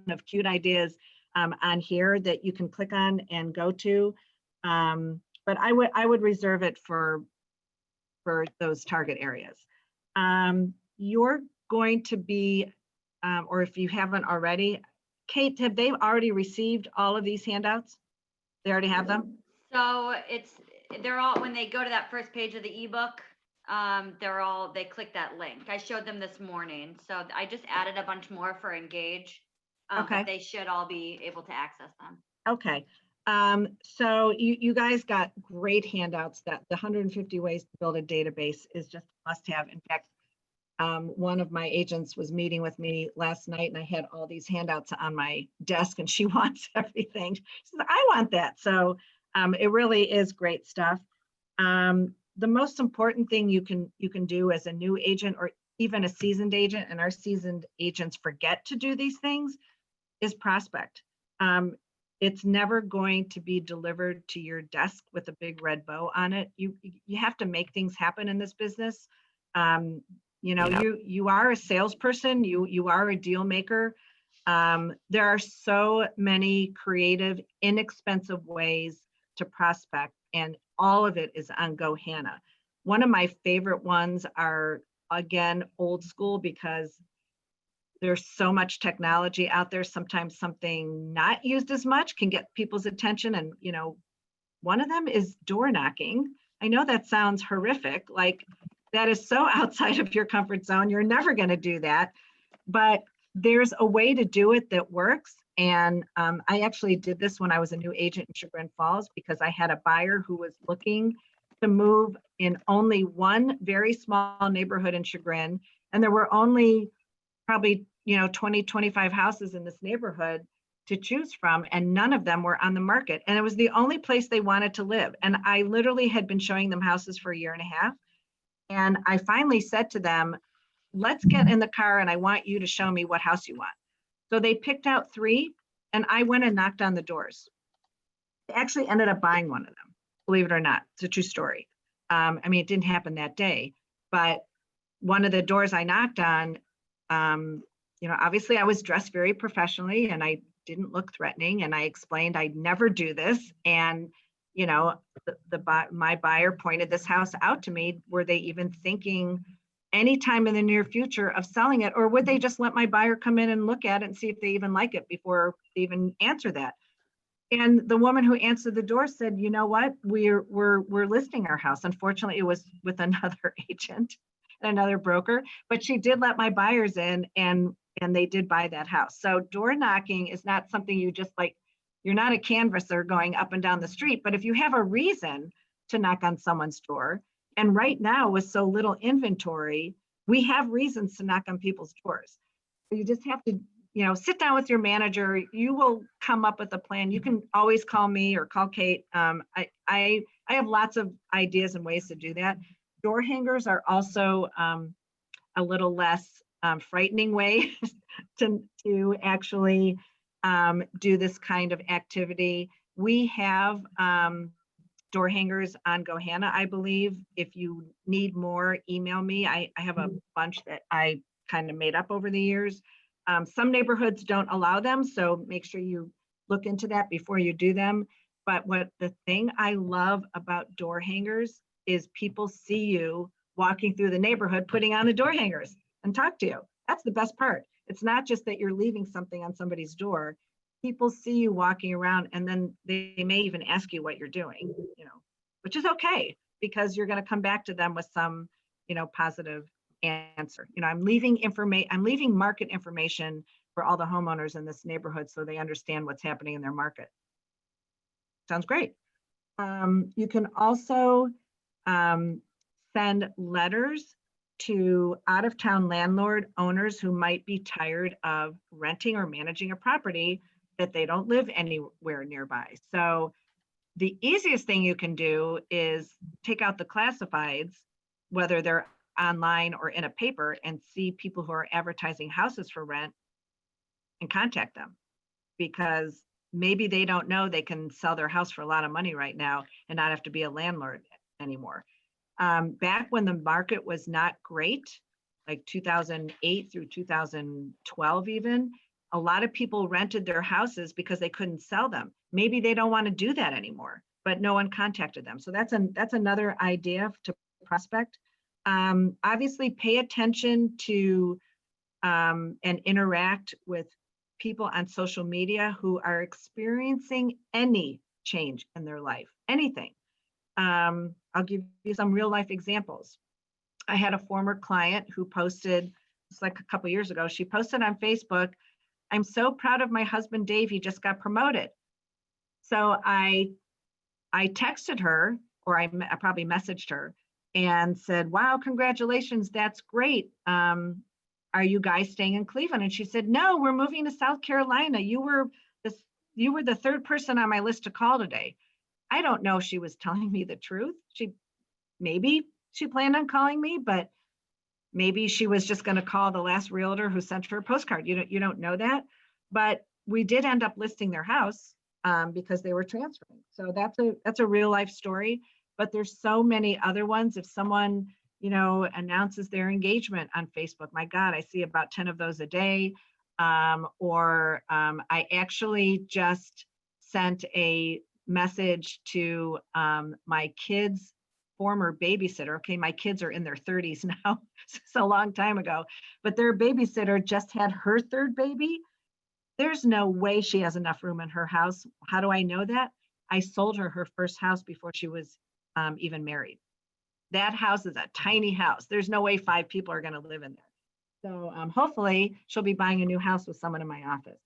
of cute ideas on here that you can click on and go to. But I would reserve it for those target areas. You're going to be, or if you haven't already, Kate, have they already received all of these handouts? They already have them? So they're all, when they go to that first page of the ebook, they click that link. I showed them this morning. So I just added a bunch more for Engage. Okay. But they should all be able to access them. Okay. So you guys got great handouts. That the 150 ways to build a database is just a must have. In fact, one of my agents was meeting with me last night and I had all these handouts on my desk and she wants everything. She says, I want that. So it really is great stuff. The most important thing you can do as a new agent, or even a seasoned agent, and our seasoned agents forget to do these things, is prospect. It's never going to be delivered to your desk with a big red bow on it. You have to make things happen in this business. You are a salesperson, you are a deal maker. There are so many creative, inexpensive ways to prospect, and all of it is on Go Hanna. One of my favorite ones are, again, old school, because there's so much technology out there. Sometimes something not used as much can get people's attention. And, one of them is door knocking. I know that sounds horrific. Like, that is so outside of your comfort zone. You're never going to do that. But there's a way to do it that works. And I actually did this when I was a new agent in Chagrin Falls, because I had a buyer who was looking to move in only one very small neighborhood in Chagrin. And there were only probably 20, 25 houses in this neighborhood to choose from, and none of them were on the market. And it was the only place they wanted to live. And I literally had been showing them houses for a year and a half. And I finally said to them, let's get in the car and I want you to show me what house you want. So they picked out 3 and I went and knocked on the doors. They actually ended up buying one of them, believe it or not. It's a true story. It didn't happen that day, but one of the doors I knocked on, obviously I was dressed very professionally and I didn't look threatening, and I explained I'd never do this. And, my buyer pointed this house out to me. Were they even thinking anytime in the near future of selling it, or would they just let my buyer come in and look at it and see if they even like it before they even answer that? And the woman who answered the door said, you know what, we're listing our house. Unfortunately, it was with another agent, another broker, but she did let my buyers in, and they did buy that house. So door knocking is not something you just like, you're not a canvasser going up and down the street, but if you have a reason to knock on someone's door, and right now with so little inventory, we have reasons to knock on people's doors. You just have to, sit down with your manager. You will come up with a plan. You can always call me or call Kate. I have lots of ideas and ways to do that. Door hangers are also a little less frightening way to actually do this kind of activity. We have door hangers on Gohanna, I believe. If you need more, email me. I have a bunch that I kind of made up over the years. Some neighborhoods don't allow them, so make sure you look into that before you do them. But the thing I love about door hangers is people see you walking through the neighborhood, putting on the door hangers and talk to you. That's the best part. It's not just that you're leaving something on somebody's door. People see you walking around, and then they may even ask you what you're doing, which is okay, because you're going to come back to them with some, positive answer. I'm leaving market information for all the homeowners in this neighborhood so they understand what's happening in their market. Sounds great. You can also send letters to out-of-town landlord owners who might be tired of renting or managing a property that they don't live anywhere nearby. So the easiest thing you can do is take out the classifieds, whether they're online or in a paper, and see people who are advertising houses for rent and contact them, because maybe they don't know they can sell their house for a lot of money right now and not have to be a landlord anymore. Back when the market was not great, like 2008 through 2012 even, a lot of people rented their houses because they couldn't sell them. Maybe they don't want to do that anymore, but no one contacted them. So that's another idea to prospect. Obviously, pay attention to and interact with people on social media who are experiencing any change in their life, anything. I'll give you some real life examples. I had a former client who posted, it's like a couple years ago, she posted on Facebook, "I'm so proud of my husband, Dave, he just got promoted." So I texted her, or I probably messaged her and said, "Wow, congratulations, that's great. Are you guys staying in Cleveland?" And she said, "No, we're moving to South Carolina. You were the third person on my list to call today." I don't know if she was telling me the truth. Maybe she planned on calling me, but maybe she was just going to call the last realtor who sent her a postcard. You don't know that, but we did end up listing their house because they were transferring. So that's a real life story. But there's so many other ones. If someone announces their engagement on Facebook, my God, I see about 10 of those a day. I actually just sent a message to my kids' former babysitter. Okay, my kids are in their 30s now. It's a long time ago, but their babysitter just had her third baby. There's no way she has enough room in her house. How do I know that? I sold her first house before she was even married. That house is a tiny house. There's no way 5 people are going to live in there. So hopefully she'll be buying a new house with someone in my office.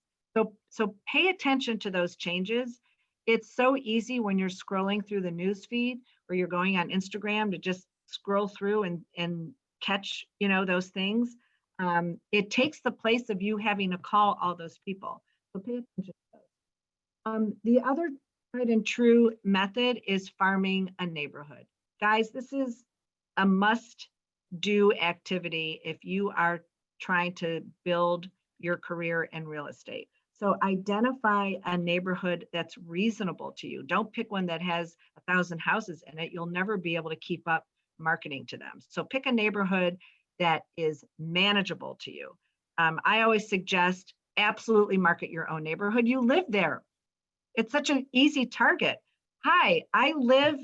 So pay attention to those changes. It's so easy when you're scrolling through the news feed or you're going on Instagram to just scroll through and catch, those things. It takes the place of you having to call all those people. So pay attention to those. The other tried and true method is farming a neighborhood. Guys, this is a must-do activity if you are trying to build your career in real estate. So identify a neighborhood that's reasonable to you. Don't pick one that has 1,000 houses in it. You'll never be able to keep up marketing to them. So pick a neighborhood that is manageable to you. I always suggest absolutely market your own neighborhood. You live there. It's such an easy target. Hi, I live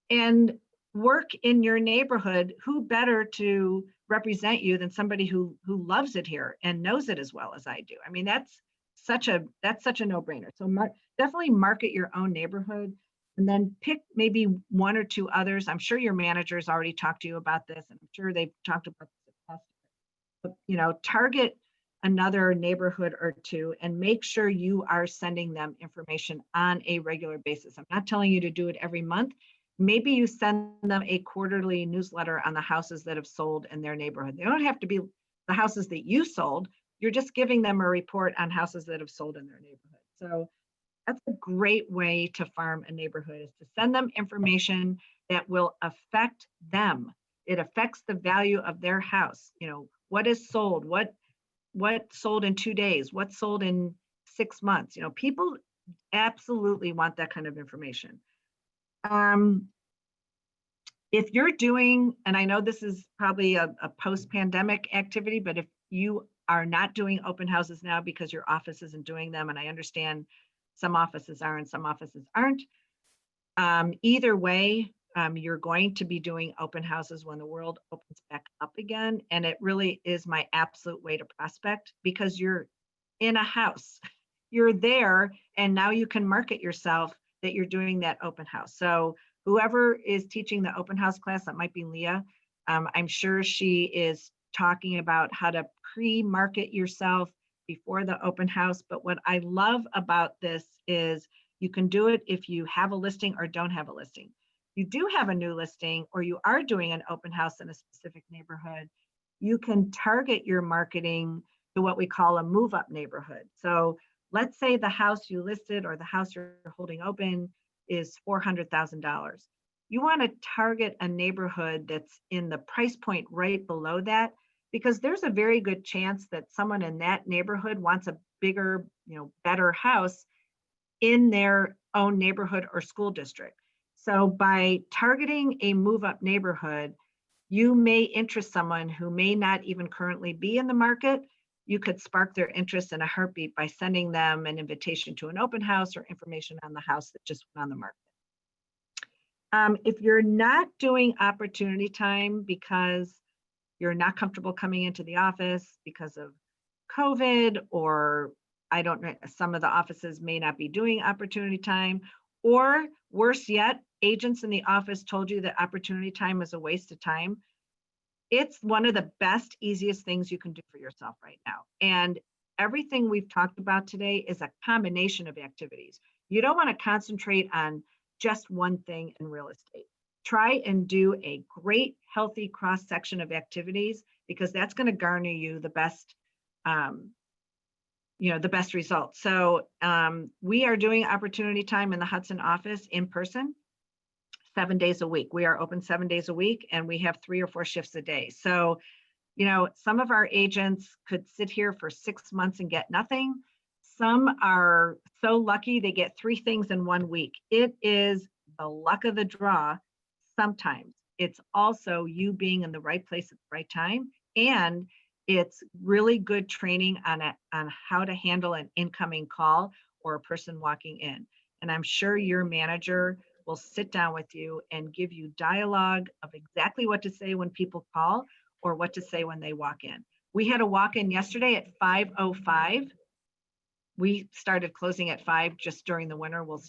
and work in your neighborhood. Who better to represent you than somebody who loves it here and knows it as well as I do? I mean, that's that's such a no-brainer. So definitely market your own neighborhood, and then pick maybe one or two others. I'm sure your managers already talked to you about this, and I'm sure they've talked about this. But, target another neighborhood or two and make sure you are sending them information on a regular basis. I'm not telling you to do it every month. Maybe you send them a quarterly newsletter on the houses that have sold in their neighborhood. They don't have to be the houses that you sold. You're just giving them a report on houses that have sold in their neighborhood. So that's a great way to farm a neighborhood, is to send them information that will affect them. It affects the value of their house. What is sold, what sold in 2 days, what sold in 6 months. People absolutely want that kind of information. If you're doing, and I know this is probably a post-pandemic activity, but if you are not doing open houses now because your office isn't doing them, and I understand some offices are and some offices aren't, either way, you're going to be doing open houses when the world opens back up again. And it really is my absolute way to prospect, because you're in a house, you're there, and now you can market yourself that you're doing that open house. So whoever is teaching the open house class, that might be Leah, I'm sure she is talking about how to pre-market yourself before the open house. But what I love about this is you can do it if you have a listing or don't have a listing. You do have a new listing, or you are doing an open house in a specific neighborhood, you can target your marketing to what we call a move-up neighborhood. So let's say the house you listed or the house you're holding open is $400,000. You want to target a neighborhood that's in the price point right below that, because there's a very good chance that someone in that neighborhood wants a bigger, better house in their own neighborhood or school district. So by targeting a move-up neighborhood, you may interest someone who may not even currently be in the market. You could spark their interest in a heartbeat by sending them an invitation to an open house or information on the house that just went on the market. If you're not doing opportunity time because you're not comfortable coming into the office because of COVID, or I don't know, some of the offices may not be doing opportunity time, or worse yet, agents in the office told you that opportunity time is a waste of time. It's one of the best, easiest things you can do for yourself right now. And everything we've talked about today is a combination of activities. You don't want to concentrate on just one thing in real estate. Try and do a great, healthy cross section of activities, because that's going to garner you the best, the best results. So we are doing opportunity time in the Hudson office in person 7 days a week. We are open 7 days a week, and we have 3 or 4 shifts a day. So, some of our agents could sit here for 6 months and get nothing. Some are so lucky they get 3 things in 1 week. It is the luck of the draw. Sometimes it's also you being in the right place at the right time, and it's really good training on how to handle an incoming call or a person walking in. And I'm sure your manager will sit down with you and give you dialogue of exactly what to say when people call or what to say when they walk in. We had a walk-in yesterday at 5:05. We started closing at 5 just during the winter. We'll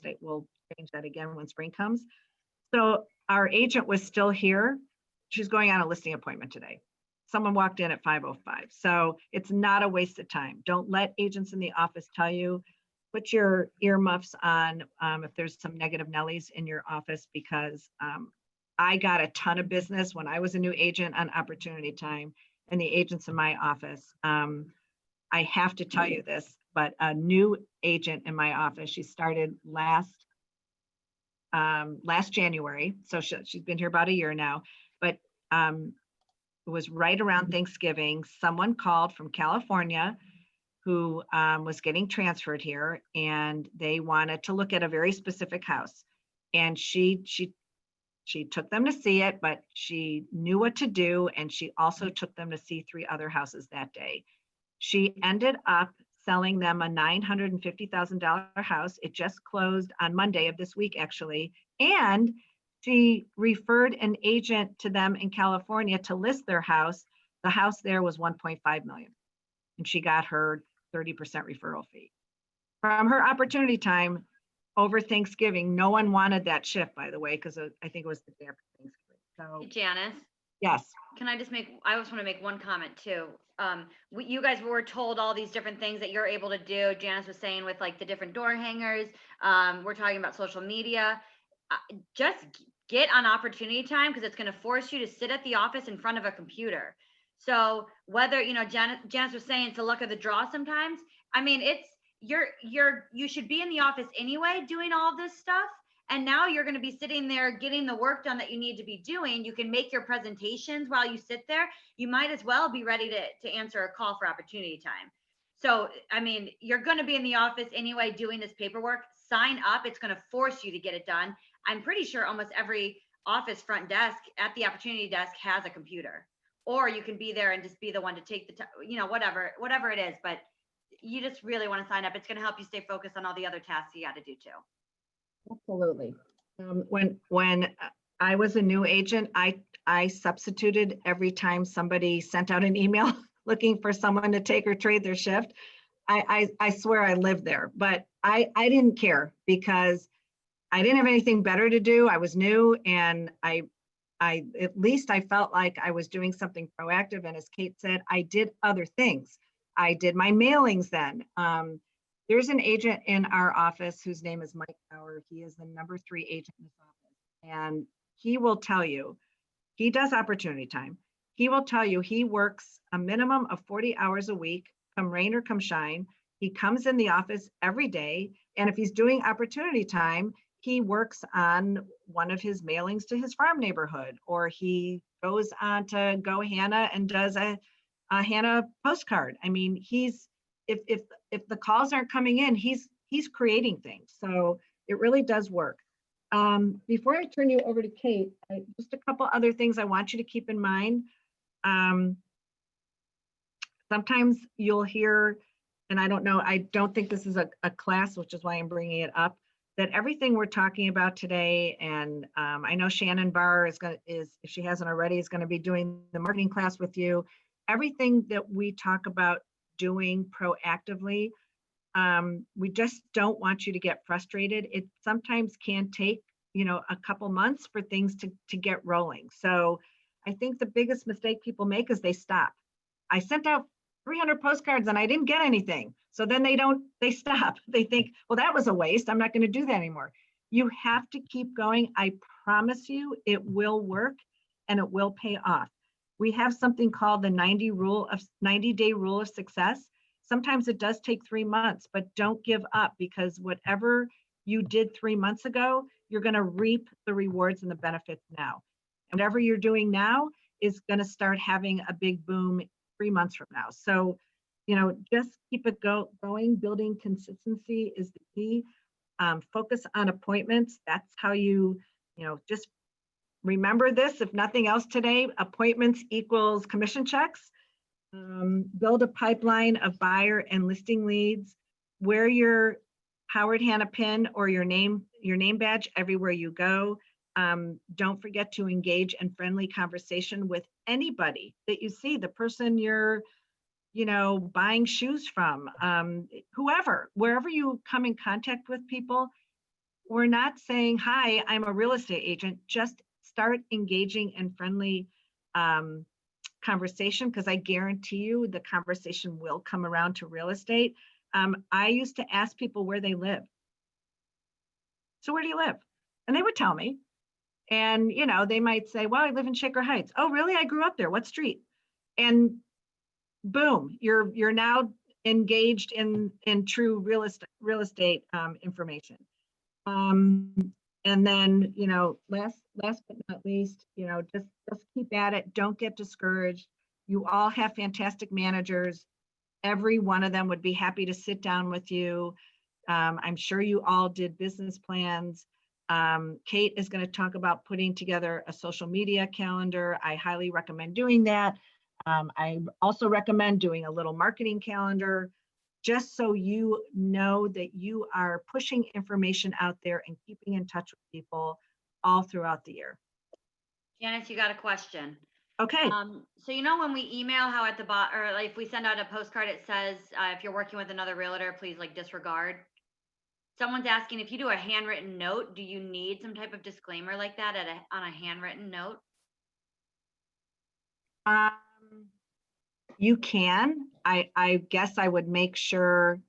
change that again when spring comes. So our agent was still here. She's going on a listing appointment today. Someone walked in at 5:05. So it's not a waste of time. Don't let agents in the office tell you. Put your earmuffs on if there's some negative Nellies in your office, because I got a ton of business when I was a new agent on opportunity time, and the agents in my office. I have to tell you this, but a new agent in my office, she started last January. So she's been here about a year now, but it was right around Thanksgiving. Someone called from California who was getting transferred here, and they wanted to look at a very specific house. And she took them to see it, but she knew what to do, and she also took them to see 3 other houses that day. She ended up selling them a $950,000 house. It just closed on Monday of this week, actually. And she referred an agent to them in California to list their house. The house there was $1.5 million, and she got her 30% referral fee. from her opportunity time over Thanksgiving. No one wanted that shift, by the way, because I think it was the day after Thanksgiving. Hey, So Janice, yes, can I just make, I just want to make one comment too. You guys were told all these different things that you're able to do. Janice was saying with like the different door hangers. We're talking about social media. Just get on opportunity time because it's going to force you to sit at the office in front of a computer. So whether, Janice was saying it's the luck of the draw sometimes. I mean, it's you should be in the office anyway doing all this stuff. And now you're going to be sitting there getting the work done that you need to be doing. You can make your presentations while you sit there. You might as well be ready to answer a call for opportunity time. So, I mean, you're going to be in the office anyway doing this paperwork. Sign up. It's going to force you to get it done. I'm pretty sure almost every office front desk at the opportunity desk has a computer, or you can be there and just be the one to take the, whatever it is. But you just really want to sign up. It's going to help you stay focused on all the other tasks you got to do too. absolutely. When I was a new agent, I substituted every time somebody sent out an email looking for someone to take or trade their shift. I swear I lived there, but I didn't care because I didn't have anything better to do. I was new, and I at least I felt like I was doing something proactive. And as Kate said, I did other things. I did my mailings then. There's an agent in our office whose name is Mike Bauer. He is the #3 agent in this office. And he will tell you, he does opportunity time. He will tell you he works a minimum of 40 hours a week, come rain or come shine. He comes in the office every day. And if he's doing opportunity time, he works on one of his mailings to his farm neighborhood, or he goes on to Go Hannah and does a Hannah postcard. I mean, if the calls aren't coming in, he's creating things. So it really does work. Before I turn you over to Kate, just a couple other things I want you to keep in mind. Sometimes you'll hear, and I don't know, I don't think this is a class, which is why I'm bringing it up, that everything we're talking about today, and I know Shannon Barr is, if she hasn't already, is going to be doing the marketing class with you. Everything that we talk about doing proactively, we just don't want you to get frustrated. It sometimes can take, a couple months for things to get rolling. So I think the biggest mistake people make is they stop. I sent out 300 postcards and I didn't get anything. So then they stop. They think, well, that was a waste. I'm not going to do that anymore. You have to keep going. I promise you it will work and it will pay off. We have something called the 90-day rule of success. Sometimes it does take 3 months, but don't give up, because whatever you did 3 months ago, you're going to reap the rewards and the benefits now. And whatever you're doing now is going to start having a big boom 3 months from now. So, just keep it going. Building consistency is the key. Focus on appointments. That's how just remember this, if nothing else today: appointments equals commission checks. Build a pipeline of buyer and listing leads. Wear your Howard Hanna pin or your name badge everywhere you go. Don't forget to engage in friendly conversation with anybody that you see, the person you're buying shoes from, whoever, wherever you come in contact with people. We're not saying, hi, I'm a real estate agent. Just start engaging in friendly conversation, because I guarantee you the conversation will come around to real estate. I used to ask people where they live. So where do you live? And they would tell me. And, they might say, well, I live in Shaker Heights. Oh, really? I grew up there. What street? And boom, you're now engaged in true real estate information. And then, last but not least, just keep at it. Don't get discouraged. You all have fantastic managers. Every one of them would be happy to sit down with you. I'm sure you all did business plans. Kate is going to talk about putting together a social media calendar. I highly recommend doing that. I also recommend doing a little marketing calendar, just so you know that you are pushing information out there and keeping in touch with people all throughout the year. Janice, you got a question. Okay. So when we email, how at the bottom, or like if we send out a postcard, it says if you're working with another realtor, please disregard. Someone's asking if you do a handwritten note, do you need some type of disclaimer like that on a handwritten note? Um, you can. I guess I would make sure.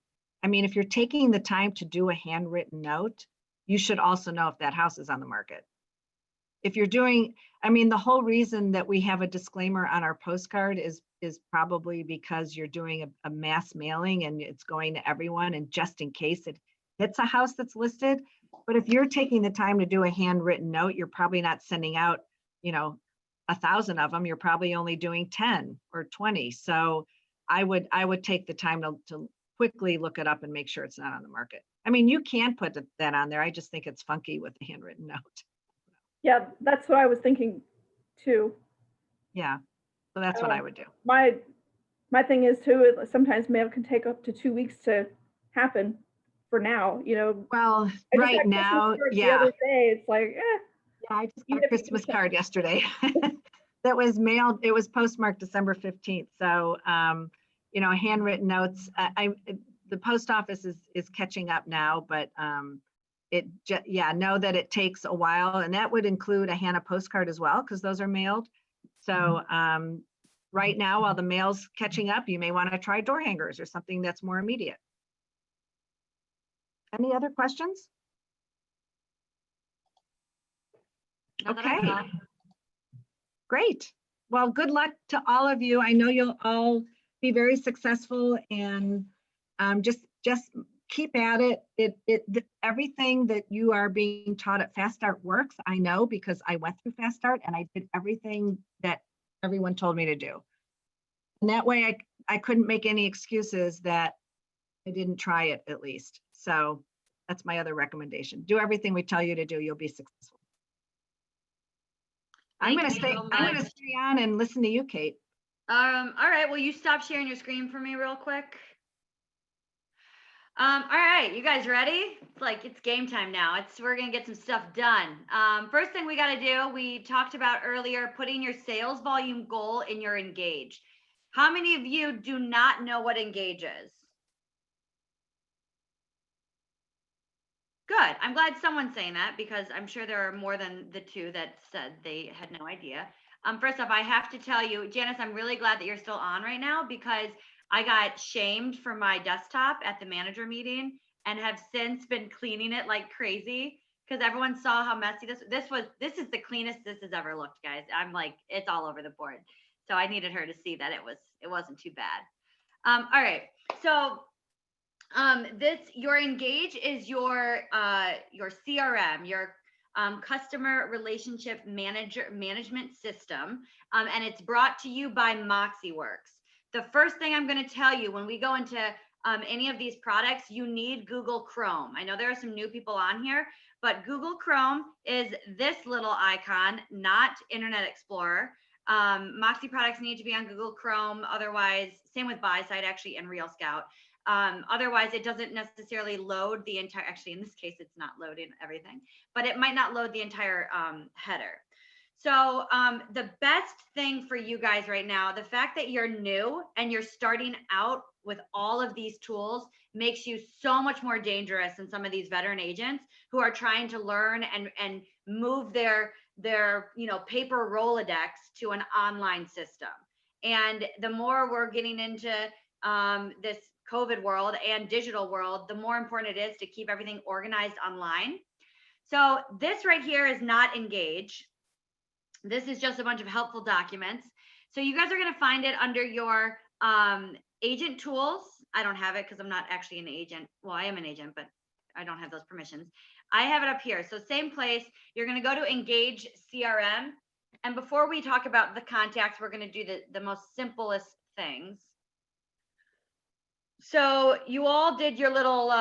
I mean, if you're taking the time to do a handwritten note, you should also know if that house is on the market. If you're doing, I mean, the whole reason that we have a disclaimer on our postcard is probably because you're doing a mass mailing and it's going to everyone, and just in case it hits a house that's listed. But if you're taking the time to do a handwritten note, you're probably not sending out, you know, 1,000 of them. You're probably only doing 10 or 20. So I would take the time to quickly look it up and make sure it's not on the market. I mean, you can put that on there. I just think it's funky with the handwritten note. Yeah, that's what I was thinking too. Yeah, so that's what I would do. My my thing is too, sometimes mail can take up to 2 weeks to happen for now, you know. Well, I just right got Christmas now, cards the yeah. other day. It's like, Yeah, I just got even a if you Christmas can card yesterday. That was mailed, it was postmarked December 15th. So, handwritten notes, the post office is catching up now, but know that it takes a while, and that would include a Hannah postcard as well, because those are mailed. So, right now, while the mail's catching up, you may want to try door hangers or something that's more immediate. Any other questions? Not that I Okay. saw. Great. Well, good luck to all of you. I know you'll all be very successful, and just keep at it. Everything that you are being taught at Fast Start works. I know, because I went through Fast Start and I did everything that everyone told me to do. And that way I couldn't make any excuses that I didn't try it at least. So that's my other recommendation. Do everything we tell you to do. You'll be successful. I'm going to stay on and listen to you, Kate. All right. Will you stop sharing your screen for me real quick? All right, you guys ready? It's game time now. We're gonna get some stuff done. First thing we gotta do, we talked about earlier, putting your sales volume goal in your Engage. How many of you do not know what Engage is? Good. I'm glad someone's saying that, because I'm sure there are more than the two that said they had no idea. First off, I have to tell you, Janice, I'm really glad that you're still on right now, because I got shamed for my desktop at the manager meeting and have since been cleaning it like crazy, because everyone saw how messy this is the cleanest this has ever looked, guys. I'm like, it's all over the board. So I needed her to see that it wasn't too bad. All right. So your Engage is your CRM, your customer relationship management system, and it's brought to you by MoxieWorks. The first thing I'm going to tell you, when we go into any of these products, you need Google Chrome. I know there are some new people on here, but Google Chrome is this little icon, not Internet Explorer. Moxie products need to be on Google Chrome. Otherwise, same with BuySide actually and Real Scout. Otherwise, it doesn't necessarily load the entire, actually in this case, it's not loading everything, but it might not load the entire header. So the best thing for you guys right now, the fact that you're new and you're starting out with all of these tools makes you so much more dangerous than some of these veteran agents who are trying to learn and move their paper Rolodex to an online system. And the more we're getting into this COVID world and digital world, the more important it is to keep everything organized online. So this right here is not Engage. This is just a bunch of helpful documents. So you guys are going to find it under your agent tools. I don't have it because I'm not actually an agent. Well, I am an agent, but I don't have those permissions. I have it up here. So same place, you're going to go to Engage CRM. And before we talk about the contacts, we're going to do the most simplest things. So you all did your little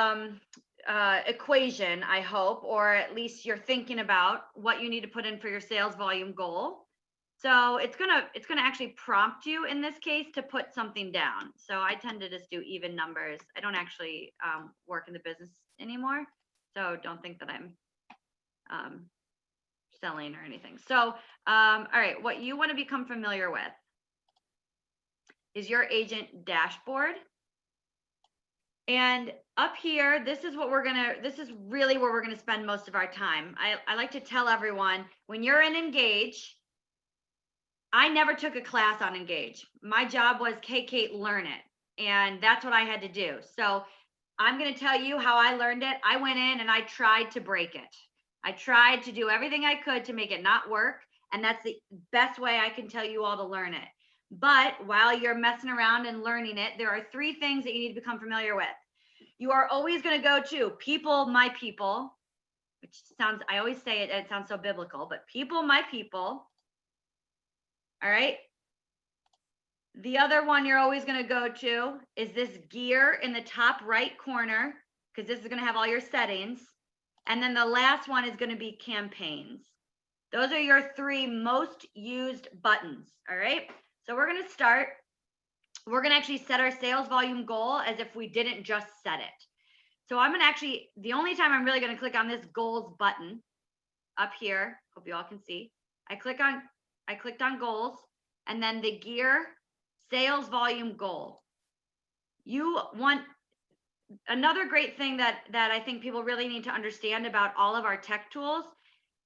equation, I hope, or at least you're thinking about what you need to put in for your sales volume goal. So it's gonna actually prompt you in this case to put something down. So I tend to just do even numbers. I don't actually work in the business anymore, so don't think that I'm selling or anything. So all right, what you want to become familiar with is your agent dashboard. And up here, this is really where we're gonna spend most of our time. I like to tell everyone, when you're in Engage, I never took a class on Engage. My job was, Kate, learn it. And that's what I had to do. So I'm going to tell you how I learned it. I went in and I tried to break it. I tried to do everything I could to make it not work. And that's the best way I can tell you all to learn it. But while you're messing around and learning it, there are 3 things that you need to become familiar with. You are always going to go to people, my people, which sounds, I always say it, it sounds so biblical, but people, my people. All right. The other one you're always going to go to is this gear in the top right corner, because this is going to have all your settings. And then the last one is going to be campaigns. Those are your 3 most used buttons. All right. So we're going to start. We're going to actually set our sales volume goal as if we didn't just set it. So I'm going to actually, the only time I'm really going to click on this goals button up here, hope you all can see. I clicked on goals, and then the gear sales volume goal. You want, another great thing that I think people really need to understand about all of our tech tools,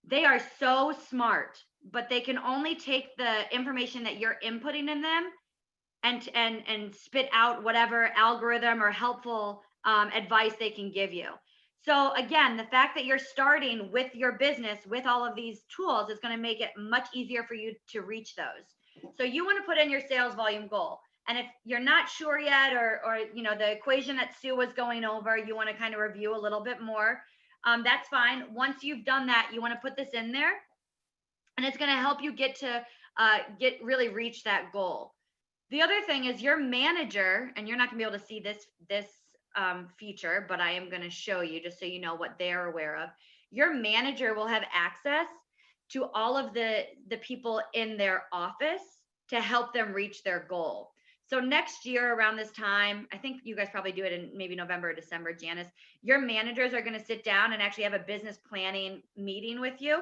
they are so smart, but they can only take the information that you're inputting in them and spit out whatever algorithm or helpful advice they can give you. So again, the fact that you're starting with your business with all of these tools is going to make it much easier for you to reach those. So you want to put in your sales volume goal. And if you're not sure yet, or you know, the equation that Sue was going over, you want to kind of review a little bit more, that's fine. Once you've done that, you want to put this in there, and it's going to help you get really reach that goal. The other thing is your manager, and you're not going to be able to see this feature, but I am going to show you just so you know what they're aware of. Your manager will have access to all of the people in their office to help them reach their goal. So next year around this time, I think you guys probably do it in maybe November or December, Janice, your managers are going to sit down and actually have a business planning meeting with you.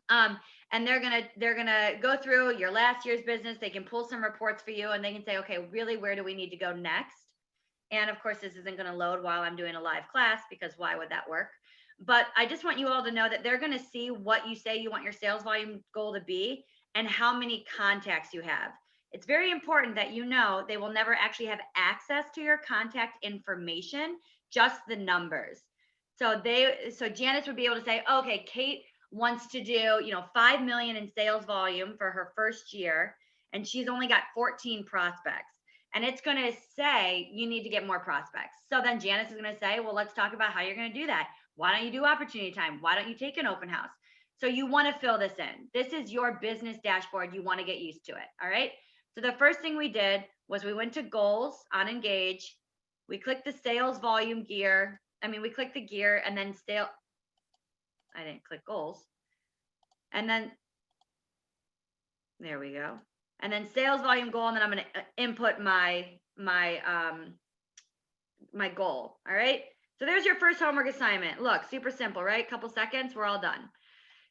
And they're gonna go through your last year's business. They can pull some reports for you, and they can say, okay, really, where do we need to go next? And of course, this isn't going to load while I'm doing a live class, because why would that work? But I just want you all to know that they're going to see what you say you want your sales volume goal to be and how many contacts you have. It's very important that you know they will never actually have access to your contact information, just the numbers. So Janice would be able to say, okay, Kate wants to do, 5 million in sales volume for her first year, and she's only got 14 prospects. And it's going to say you need to get more prospects. So then Janice is going to say, well, let's talk about how you're going to do that. Why don't you do opportunity time? Why don't you take an open house? So you want to fill this in. This is your business dashboard. You want to get used to it. All right. So the first thing we did was we went to goals on Engage. We clicked the sales volume gear. We clicked the gear, and then I didn't click goals. And then there we go. And then sales volume goal, and then I'm going to input my goal. All right. So there's your first homework assignment. Look, super simple, right? Couple seconds, we're all done.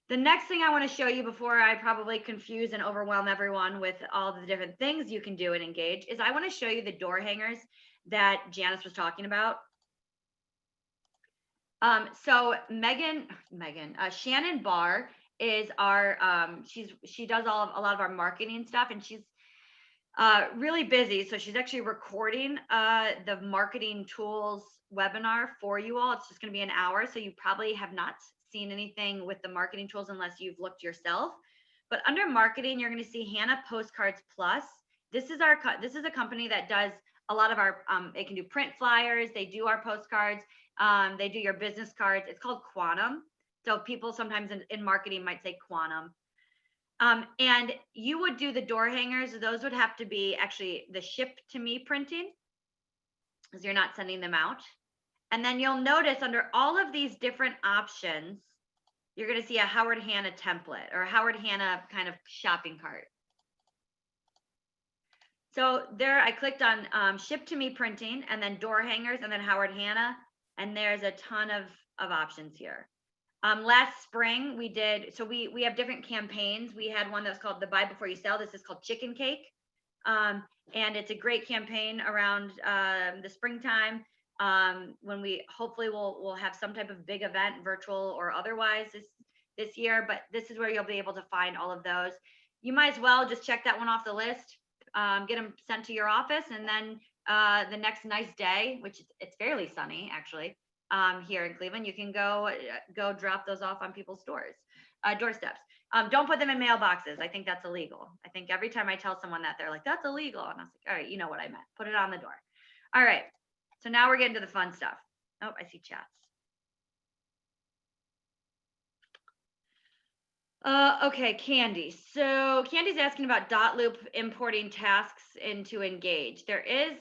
The next thing I want to show you before I probably confuse and overwhelm everyone with all the different things you can do in Engage is I want to show you the door hangers that Janice was talking about. So Shannon Barr is our she does a lot of our marketing stuff, and she's really busy. So she's actually recording the marketing tools webinar for you all. It's just going to be an hour, so you probably have not seen anything with the marketing tools unless you've looked yourself. But under marketing, you're going to see Hannah Postcards Plus. This is a company that does a lot of our they can do print flyers, they do our postcards, they do your business cards. It's called Quantum. So people sometimes in marketing might say Quantum. And you would do the door hangers. Those would have to be actually the ship to me printing, because you're not sending them out. And then you'll notice under all of these different options, you're going to see a Howard Hanna template or a Howard Hanna kind of shopping cart. So there I clicked on ship to me printing, and then door hangers, and then Howard Hanna. And there's a ton of options here. Last spring we did, so we have different campaigns. We had one that was called the Buy Before You Sell. This is called Chicken Cake. And it's a great campaign around the springtime. when we hopefully we'll have some type of big event, virtual or otherwise, this year. But this is where you'll be able to find all of those. You might as well just check that one off the list, get them sent to your office, and then the next nice day, which it's fairly sunny actually, here in Cleveland, you can go drop those off on people's doorsteps. Don't put them in mailboxes. I think that's illegal. I think every time I tell someone that, they're like, that's illegal. And I was like, all right, you know what I meant. Put it on the door. All right. So now we're getting to the fun stuff. Oh, I see chats. Okay, Candy. So Candy's asking about Dotloop importing tasks into Engage. There is,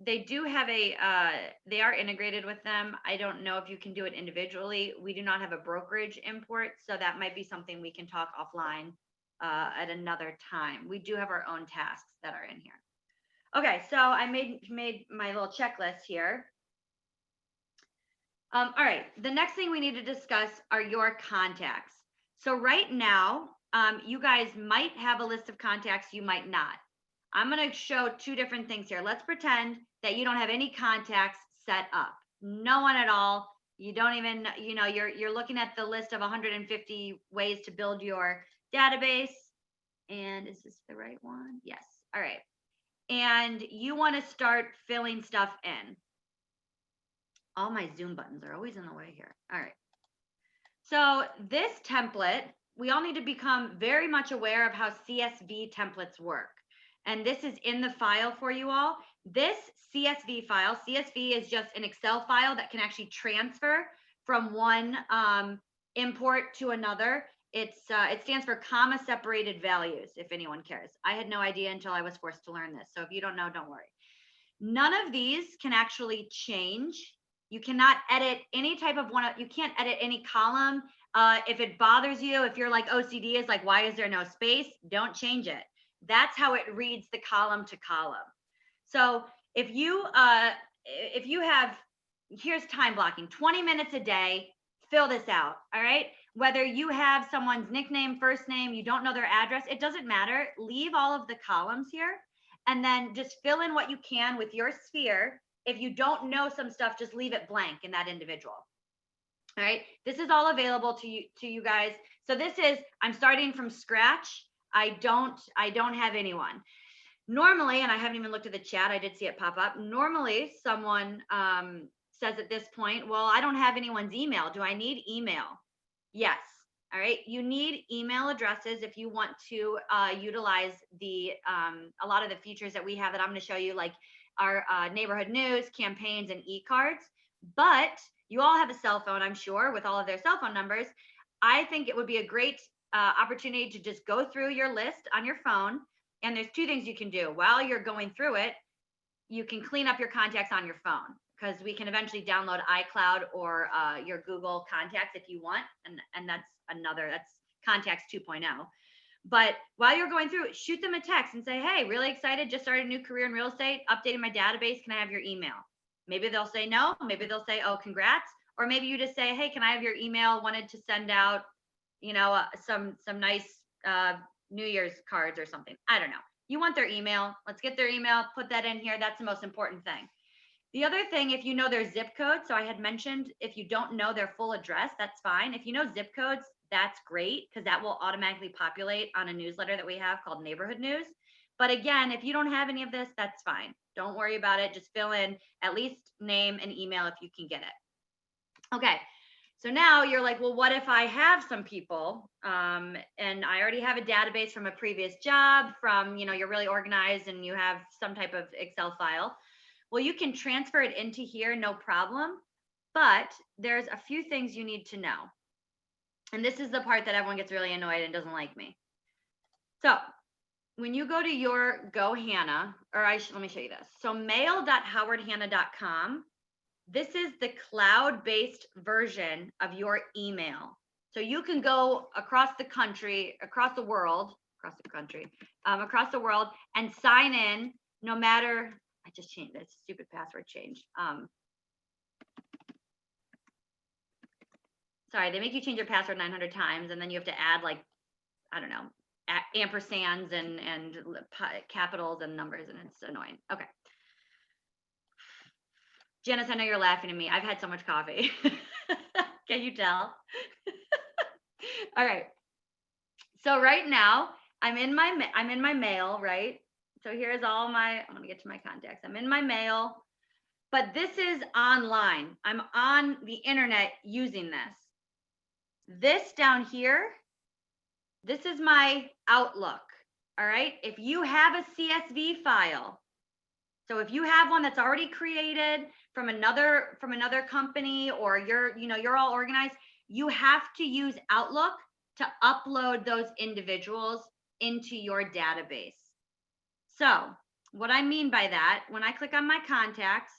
they do have they are integrated with them. I don't know if you can do it individually. We do not have a brokerage import, so that might be something we can talk offline at another time. We do have our own tasks that are in here. Okay, so I made my little checklist here. All right, the next thing we need to discuss are your contacts. So right now, you guys might have a list of contacts, you might not. I'm gonna show two different things here. Let's pretend that you don't have any contacts set up. No one at all. You don't even, you're looking at the list of 150 ways to build your database. And is this the right one? Yes, all right. And you wanna start filling stuff in. All my Zoom buttons are always in the way here. All right. So this template, we all need to become very much aware of how CSV templates work. And this is in the file for you all. This CSV file, CSV is just an Excel file that can actually transfer from one import to another. It stands for comma separated values, if anyone cares. I had no idea until I was forced to learn this. So if you don't know, don't worry. None of these can actually change. You cannot edit any type of one. You can't edit any column. If it bothers you, if you're like OCD is like, why is there no space? Don't change it. That's how it reads the column to column. So if you have, here's time blocking, 20 minutes a day, fill this out, all right? Whether you have someone's nickname, first name, you don't know their address, it doesn't matter. Leave all of the columns here and then just fill in what you can with your sphere. If you don't know some stuff, just leave it blank in that individual. All right, this is all available to you guys. So this is, I'm starting from scratch. I don't have anyone. Normally, and I haven't even looked at the chat, I did see it pop up. Normally someone says at this point, well, I don't have anyone's email. Do I need email? Yes. All right, you need email addresses if you want to utilize the a lot of the features that we have that I'm going to show you, like our neighborhood news, campaigns, and e-cards. But you all have a cell phone, I'm sure, with all of their cell phone numbers. I think it would be a great opportunity to just go through your list on your phone. And there's two things you can do. While you're going through it, you can clean up your contacts on your phone, because we can eventually download iCloud or your Google Contacts if you want. And that's Contacts 2.0. But while you're going through it, shoot them a text and say, hey, really excited, just started a new career in real estate, updating my database, can I have your email? Maybe they'll say no, maybe they'll say, oh, congrats. Or maybe you just say, hey, can I have your email? Wanted to send out, some nice New Year's cards or something. I don't know. You want their email. Let's get their email, put that in here. That's the most important thing. The other thing, if you know their zip code, so I had mentioned if you don't know their full address, that's fine. If you know zip codes, that's great, because that will automatically populate on a newsletter that we have called Neighborhood News. But again, if you don't have any of this, that's fine. Don't worry about it. Just fill in at least name and email if you can get it. Okay. So now you're like, well, what if I have some people and I already have a database from a previous job, from, you're really organized and you have some type of Excel file. Well, you can transfer it into here, no problem. But there's a few things you need to know. And this is the part that everyone gets really annoyed and doesn't like me. So when you go to your GoHanna, let me show you this. So mail.howardhanna.com. This is the cloud-based version of your email. So you can go across the world, and sign in no matter, I just changed this stupid password change. Sorry, they make you change your password 900 times, and then you have to add, like, I don't know, ampersands and capitals and numbers, and it's annoying. Okay. Janice, I know you're laughing at me. I've had so much coffee. Can you tell? All right. So right now I'm in my mail, right? So here's all my, I'm gonna get to my contacts. I'm in my mail, but this is online. I'm on the internet using this. This down here, this is my Outlook. All right. If you have a CSV file, so if you have one that's already created from another company, or you're all organized, you have to use Outlook to upload those individuals into your database. So what I mean by that, when I click on my contacts,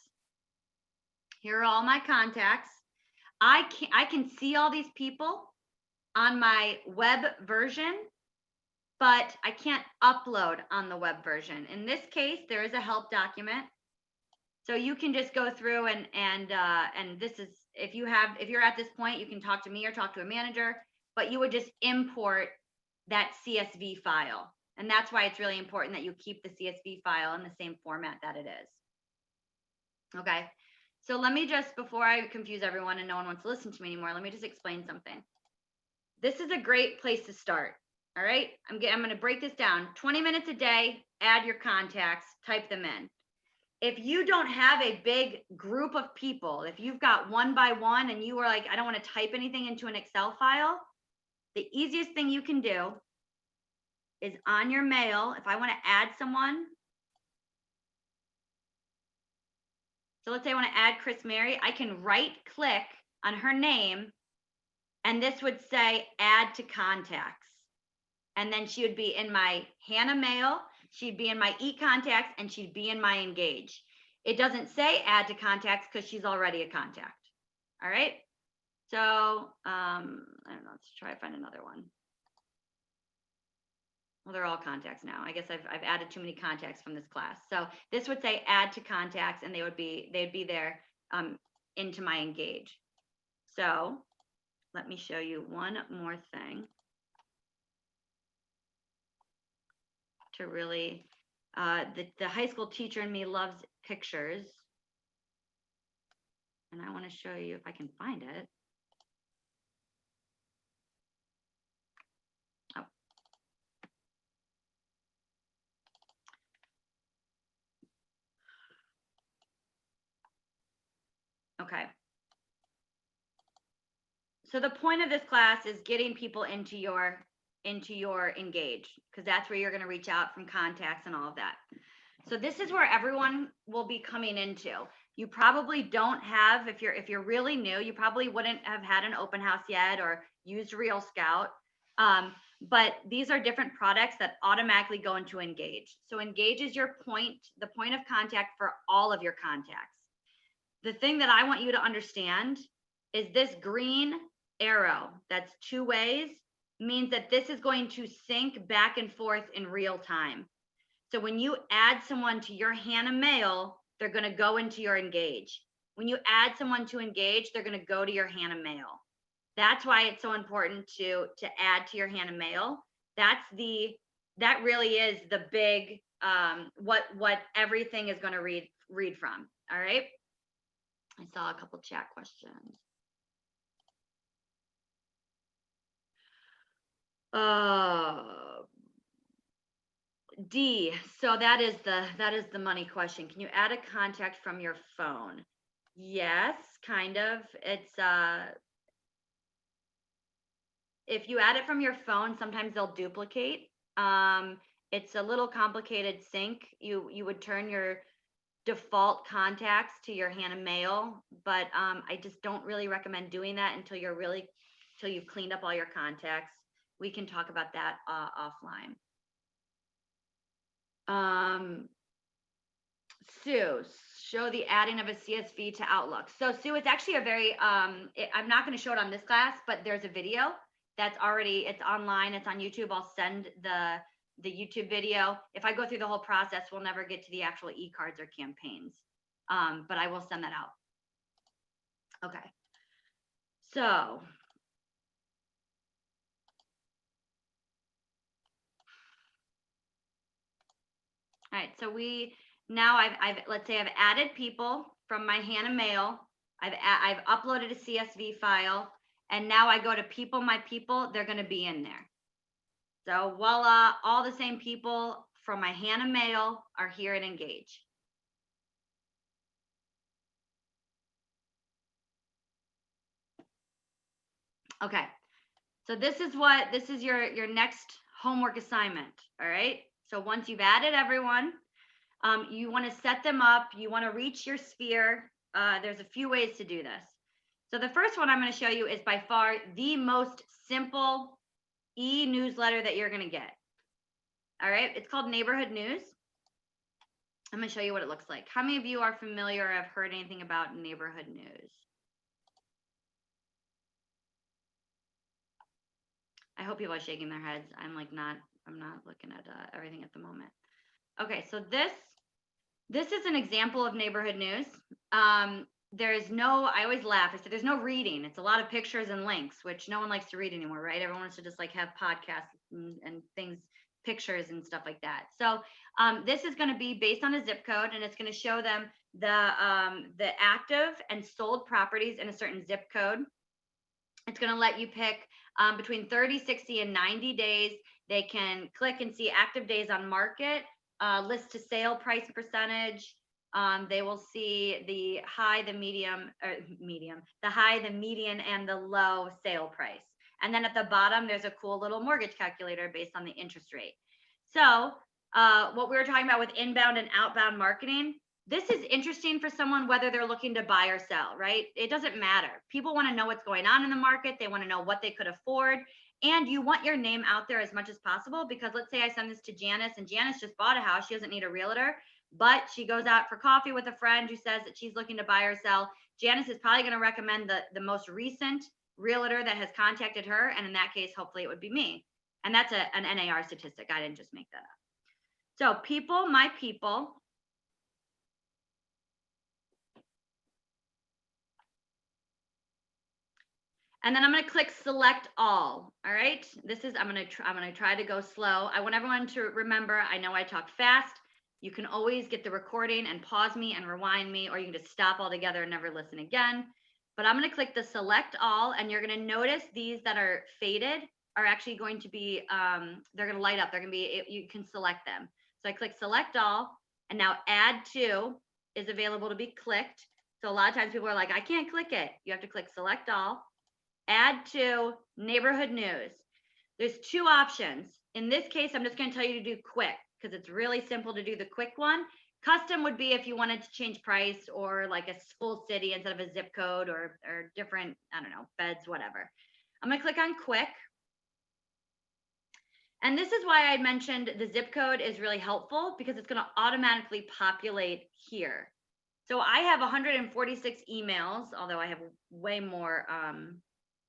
here are all my contacts. I can see all these people on my web version, but I can't upload on the web version. In this case, there is a help document. So you can just go through and this is, if you're at this point, you can talk to me or talk to a manager, but you would just import that CSV file. And that's why it's really important that you keep the CSV file in the same format that it is. Okay. So let me just, before I confuse everyone and no one wants to listen to me anymore, let me just explain something. This is a great place to start. All right. I'm going to break this down. 20 minutes a day, add your contacts, type them in. If you don't have a big group of people, if you've got one by one and you are like, I don't want to type anything into an Excel file, the easiest thing you can do is on your mail, if I want to add someone, so let's say I want to add Chris Mary, I can right click on her name and this would say add to contacts. And then she would be in my Hannah mail, she'd be in my e-contacts, and she'd be in my engage. It doesn't say add to contacts because she's already a contact. All right. So I don't know, let's try to find another one. Well, they're all contacts now. I guess I've added too many contacts from this class. So this would say add to contacts, and they'd be there into my engage. So let me show you one more thing to really, the high school teacher in me loves pictures. And I want to show you if I can find it. Oh. Okay. So the point of this class is getting people into your engage, because that's where you're going to reach out from contacts and all of that. So this is where everyone will be coming into. You probably don't have, if you're really new, you probably wouldn't have had an open house yet or used Real Scout. But these are different products that automatically go into engage. So engage is your point, the point of contact for all of your contacts. The thing that I want you to understand is this green arrow that's two ways means that this is going to sync back and forth in real time. So when you add someone to your Hannah mail, they're going to go into your engage. When you add someone to engage, they're going to go to your Hannah mail. That's why it's so important to add to your Hannah mail. That really is the big what everything is going to read from. All right. I saw a couple chat questions. D, so that is the money question. Can you add a contact from your phone? Yes, kind of. It's if you add it from your phone, sometimes they'll duplicate. It's a little complicated sync. You would turn your default contacts to your Hannah mail, but I just don't really recommend doing that until you've cleaned up all your contacts. We can talk about that offline. Sue, show the adding of a CSV to Outlook. So Sue, it's actually a very, I'm not going to show it on this class, but there's a video that's already, it's online, it's on YouTube. I'll send the YouTube video. If I go through the whole process, we'll never get to the actual e-cards or campaigns, but I will send that out. Okay. So. All right, so now let's say I've added people from my Hannah mail. I've uploaded a CSV file, and now I go to people, my people, they're going to be in there. So voila, all the same people from my Hannah mail are here at Engage. Okay, so this is your next homework assignment. All right, so once you've added everyone, you want to set them up, you want to reach your sphere. There's a few ways to do this. So the first one I'm going to show you is by far the most simple e-newsletter that you're going to get. All right, it's called Neighborhood News. I'm going to show you what it looks like. How many of you are familiar or have heard anything about Neighborhood News? I hope people are shaking their heads. I'm not looking at everything at the moment. Okay, so this is an example of Neighborhood News. I always laugh. I said there's no reading. It's a lot of pictures and links, which no one likes to read anymore, right? Everyone wants to just like have podcasts and things, pictures and stuff like that. So this is going to be based on a zip code, and it's going to show them the active and sold properties in a certain zip code. It's going to let you pick between 30, 60, and 90 days. They can click and see active days on market, list to sale price percentage. They will see the high, the medium, the high, the median, and the low sale price. And then at the bottom, there's a cool little mortgage calculator based on the interest rate. So what we were talking about with inbound and outbound marketing, this is interesting for someone whether they're looking to buy or sell, right? It doesn't matter. People want to know what's going on in the market. They want to know what they could afford. And you want your name out there as much as possible, because let's say I send this to Janice, and Janice just bought a house. She doesn't need a realtor, but she goes out for coffee with a friend who says that she's looking to buy or sell. Janice is probably going to recommend the most recent realtor that has contacted her. And in that case, hopefully it would be me. And that's an NAR statistic. I didn't just make that up. So people, my people. And then I'm going to click select all. All right. I'm going to try to go slow. I want everyone to remember, I know I talk fast. You can always get the recording and pause me and rewind me, or you can just stop altogether and never listen again. But I'm going to click the select all, and you're going to notice these that are faded are actually going to be, they're going to light up. They're going to be, you can select them. So I click select all, and now add to is available to be clicked. So a lot of times people are like, I can't click it. You have to click select all. Add to Neighborhood News. There's two options. In this case, I'm just going to tell you to do quick because it's really simple to do the quick one. Custom would be if you wanted to change price or like a full city instead of a zip code or different, I don't know, beds, whatever. I'm going to click on quick. And this is why I mentioned the zip code is really helpful, because it's going to automatically populate here. So I have 146 emails, although I have way more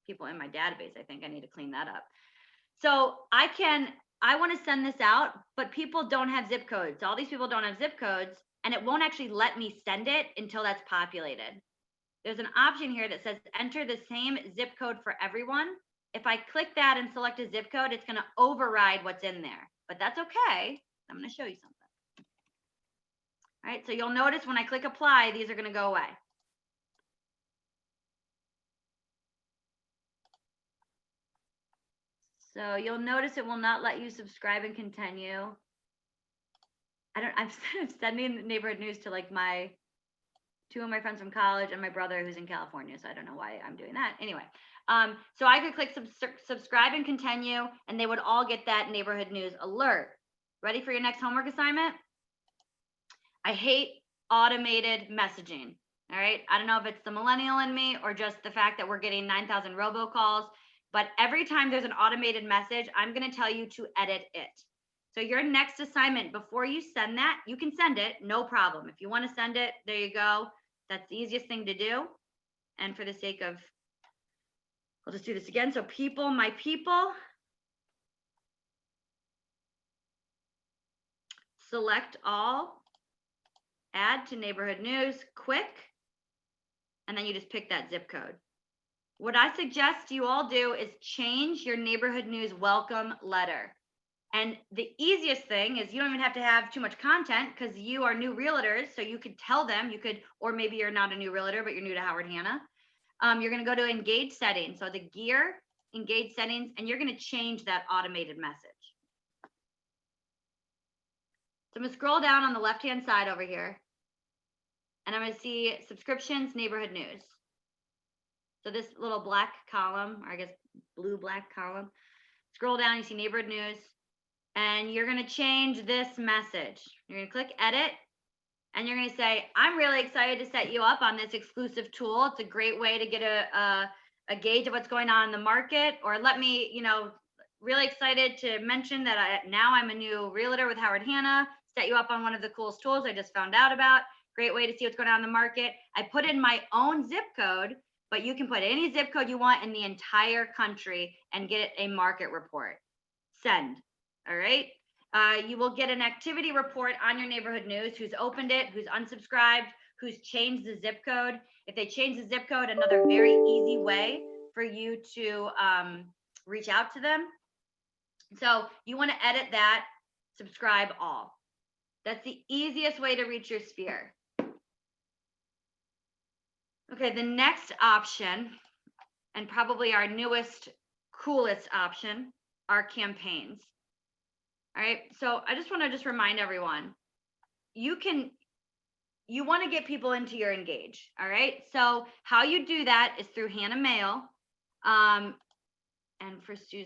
people in my database. I think I need to clean that up. So I want to send this out, but people don't have zip codes. All these people don't have zip codes, and it won't actually let me send it until that's populated. There's an option here that says enter the same zip code for everyone. If I click that and select a zip code, it's going to override what's in there, but that's okay. I'm going to show you something. All right, so you'll notice when I click apply, these are going to go away. So you'll notice it will not let you subscribe and continue. I'm sending Neighborhood News to like two of my friends from college and my brother who's in California. So I don't know why I'm doing that. Anyway, so I could click subscribe and continue, and they would all get that Neighborhood News alert. Ready for your next homework assignment? I hate automated messaging. All right. I don't know if it's the millennial in me or just the fact that we're getting 9,000 robocalls. But every time there's an automated message, I'm going to tell you to edit it. So your next assignment, before you send that, you can send it, no problem. If you want to send it, there you go. That's the easiest thing to do. And for the sake of, I'll just do this again. So people, my people, select all, add to Neighborhood News, quick, and then you just pick that zip code. What I suggest you all do is change your Neighborhood News welcome letter. And the easiest thing is you don't even have to have too much content because you are new realtors. So you could tell them, or maybe you're not a new realtor, but you're new to Howard Hanna. You're going to go to engage settings. So the gear, engage settings, and you're going to change that automated message. So I'm going to scroll down on the left-hand side over here. And I'm going to see subscriptions, neighborhood news. So this little black column, or I guess blue black column, scroll down, you see neighborhood news. And you're going to change this message. You're going to click edit, and you're going to say, I'm really excited to set you up on this exclusive tool. It's a great way to get a gauge of what's going on in the market. Or let me, really excited to mention that now I'm a new realtor with Howard Hanna, set you up on one of the coolest tools I just found out about. Great way to see what's going on in the market. I put in my own zip code, but you can put any zip code you want in the entire country and get a market report. Send. All right. You will get an activity report on your neighborhood news, who's opened it, who's unsubscribed, who's changed the zip code. If they change the zip code, another very easy way for you to reach out to them. So you want to edit that, subscribe all. That's the easiest way to reach your sphere. Okay, the next option, and probably our newest, coolest option, are campaigns. All right, so I just want to remind everyone, you want to get people into your engage. All right, so how you do that is through Hanna Mail. And for Sue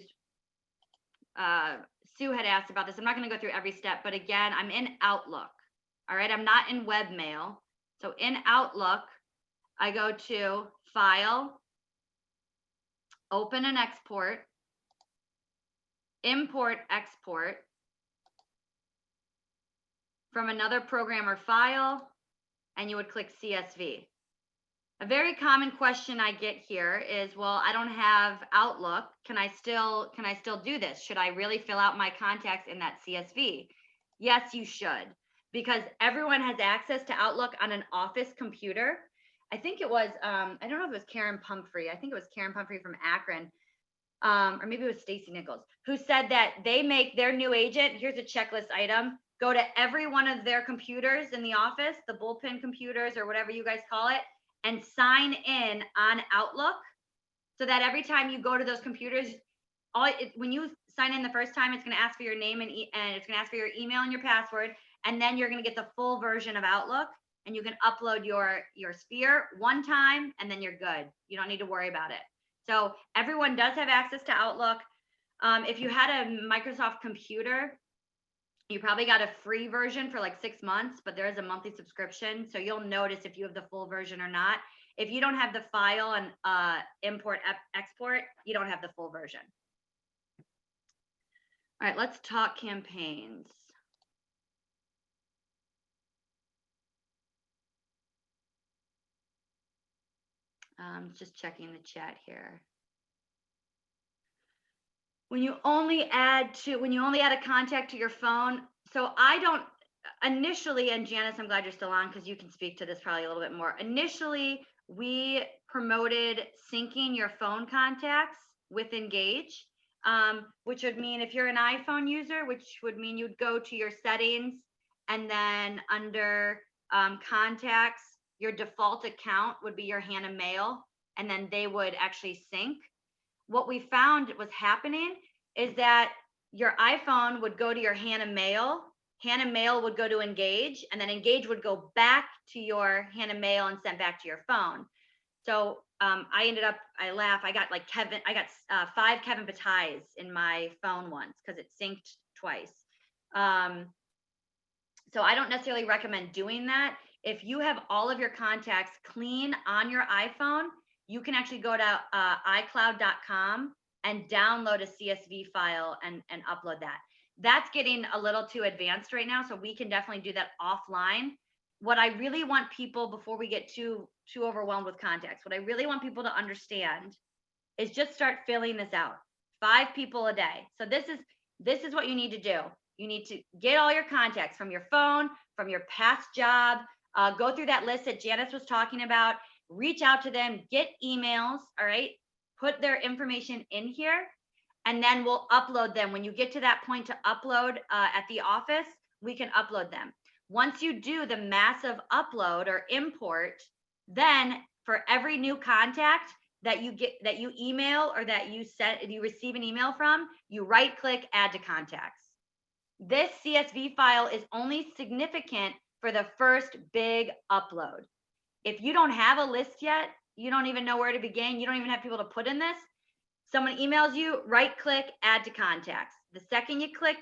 had asked about this. I'm not going to go through every step, but again, I'm in Outlook. All right, I'm not in webmail. So in Outlook, I go to File, Open and Export, Import, Export from another program or file, and you would click CSV. A very common question I get here is, well, I don't have Outlook. Can I still do this? Should I really fill out my contacts in that CSV? Yes, you should, because everyone has access to Outlook on an office computer. I think it was, I don't know if it was Karen Pumphrey. I think it was Karen Pumphrey from Akron. Or maybe it was Stacy Nichols, who said that they make their new agent, here's a checklist item, go to every one of their computers in the office, the bullpen computers or whatever you guys call it, and sign in on Outlook, so that every time you go to those computers, when you sign in the first time, it's going to ask for your name and it's going to ask for your email and your password, and then you're going to get the full version of Outlook, and you can upload your sphere one time, and then you're good. You don't need to worry about it. So everyone does have access to Outlook. If you had a Microsoft computer, you probably got a free version for like 6 months, but there is a monthly subscription. So you'll notice if you have the full version or not. If you don't have the file and import, export, you don't have the full version. All right, let's talk campaigns. Just checking the chat here. When you only add a contact to your phone, so I don't initially, and Janice, I'm glad you're still on because you can speak to this probably a little bit more. Initially, we promoted syncing your phone contacts with Engage, which would mean if you're an iPhone user, which would mean you'd go to your settings, and then under contacts, your default account would be your Hanna Mail, and then they would actually sync. What we found was happening is that your iPhone would go to your Hanna Mail would go to Engage, and then Engage would go back to your Hanna Mail and sent back to your phone. So I laugh, I got 5 Kevin Batailles in my phone once because it synced twice. So I don't necessarily recommend doing that. If you have all of your contacts clean on your iPhone, you can actually go to iCloud.com and download a CSV file and upload that. That's getting a little too advanced right now, so we can definitely do that offline. What I really want people, before we get too overwhelmed with contacts, what I really want people to understand is just start filling this out. 5 people a day. So this is what you need to do. You need to get all your contacts from your phone, from your past job, go through that list that Janice was talking about, reach out to them, get emails, all right? Put their information in here, and then we'll upload them. When you get to that point to upload at the office, we can upload them. Once you do the massive upload or import, then for every new contact that you get, that you email or that you receive an email from, you right click add to contacts. This CSV file is only significant for the first big upload. If you don't have a list yet, you don't even know where to begin, you don't even have people to put in this, someone emails you, right click add to contacts. The second you click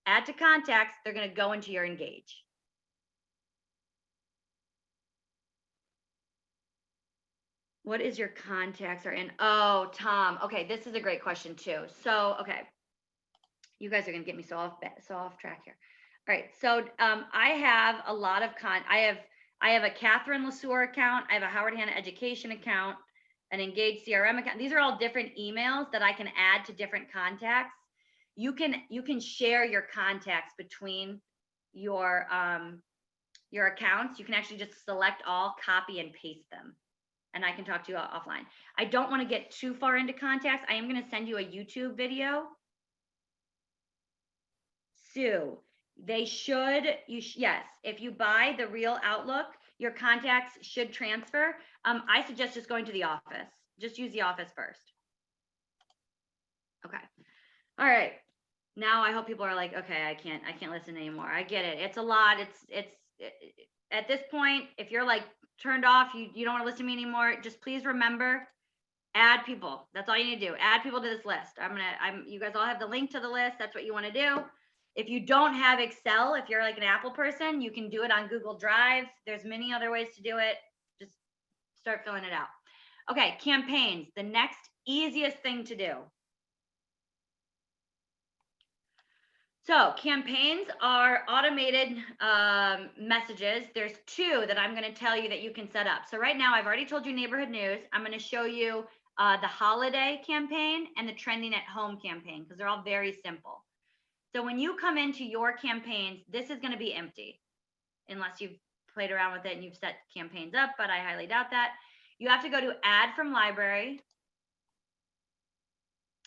add to contacts, they're going to go into your Engage. What is your contacts are in? Oh, Tom. Okay, this is a great question too. So, okay, you guys are gonna get me so off track here. All right, so I have a lot of I have a Catherine LeSueur account. I have a Howard Hanna Education account, an Engage CRM account. These are all different emails that I can add to different contacts. You can share your contacts between your accounts. You can actually just select all, copy and paste them, and I can talk to you offline. I don't want to get too far into contacts. I am going to send you a YouTube video. Sue, they should, yes, if you buy the real Outlook, your contacts should transfer. I suggest just going to the office. Just use the office first. Okay. All right. Now I hope people are like, okay, I can't listen anymore. I get it. It's a lot. It's at this point, if you're like turned off, you don't want to listen to me anymore, just please remember, add people. That's all you need to do. Add people to this list. You guys all have the link to the list. That's what you want to do. If you don't have Excel, if you're like an Apple person, you can do it on Google Drive. There's many other ways to do it. Just start filling it out. Okay, campaigns, the next easiest thing to do. So campaigns are automated messages. There's two that I'm going to tell you that you can set up. So right now, I've already told you neighborhood news. I'm going to show you the holiday campaign and the trending at home campaign, because they're all very simple. So when you come into your campaigns, this is going to be empty unless you've played around with it and you've set campaigns up, but I highly doubt that. You have to go to add from library,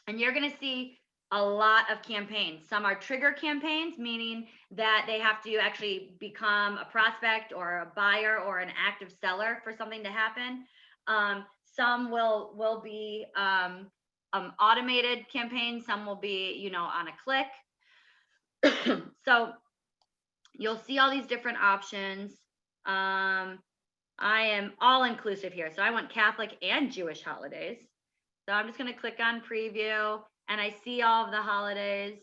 and you're going to see a lot of campaigns. Some are trigger campaigns, meaning that they have to actually become a prospect or a buyer or an active seller for something to happen. Some will be automated campaigns. Some will be, on a click. So you'll see all these different options. I am all inclusive here. So I want Catholic and Jewish holidays. So I'm just going to click on preview, and I see all of the holidays.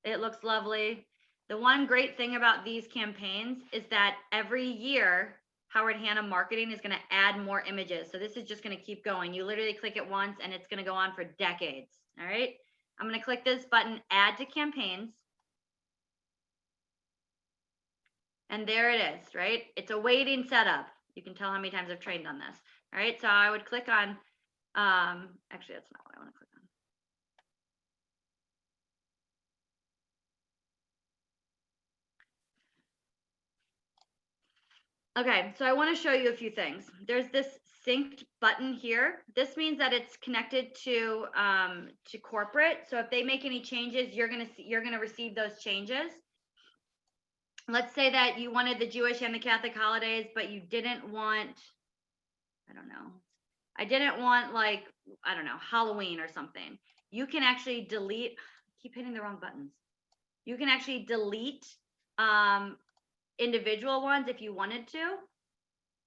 It looks lovely. The one great thing about these campaigns is that every year, Howard Hanna Marketing is going to add more images. So this is just going to keep going. You literally click it once and it's going to go on for decades. All right. I'm going to click this button, add to campaigns. And there it is, right? It's a waiting setup. You can tell how many times I've trained on this. All right. So I would click on, actually, that's not what I want to click on. Okay, so I want to show you a few things. There's this synced button here. This means that it's connected to corporate. So if they make any changes, you're gonna receive those changes. Let's say that you wanted the Jewish and the Catholic holidays, but you didn't want, I didn't want like, Halloween or something. You can actually delete, I keep hitting the wrong buttons. You can actually delete individual ones if you wanted to,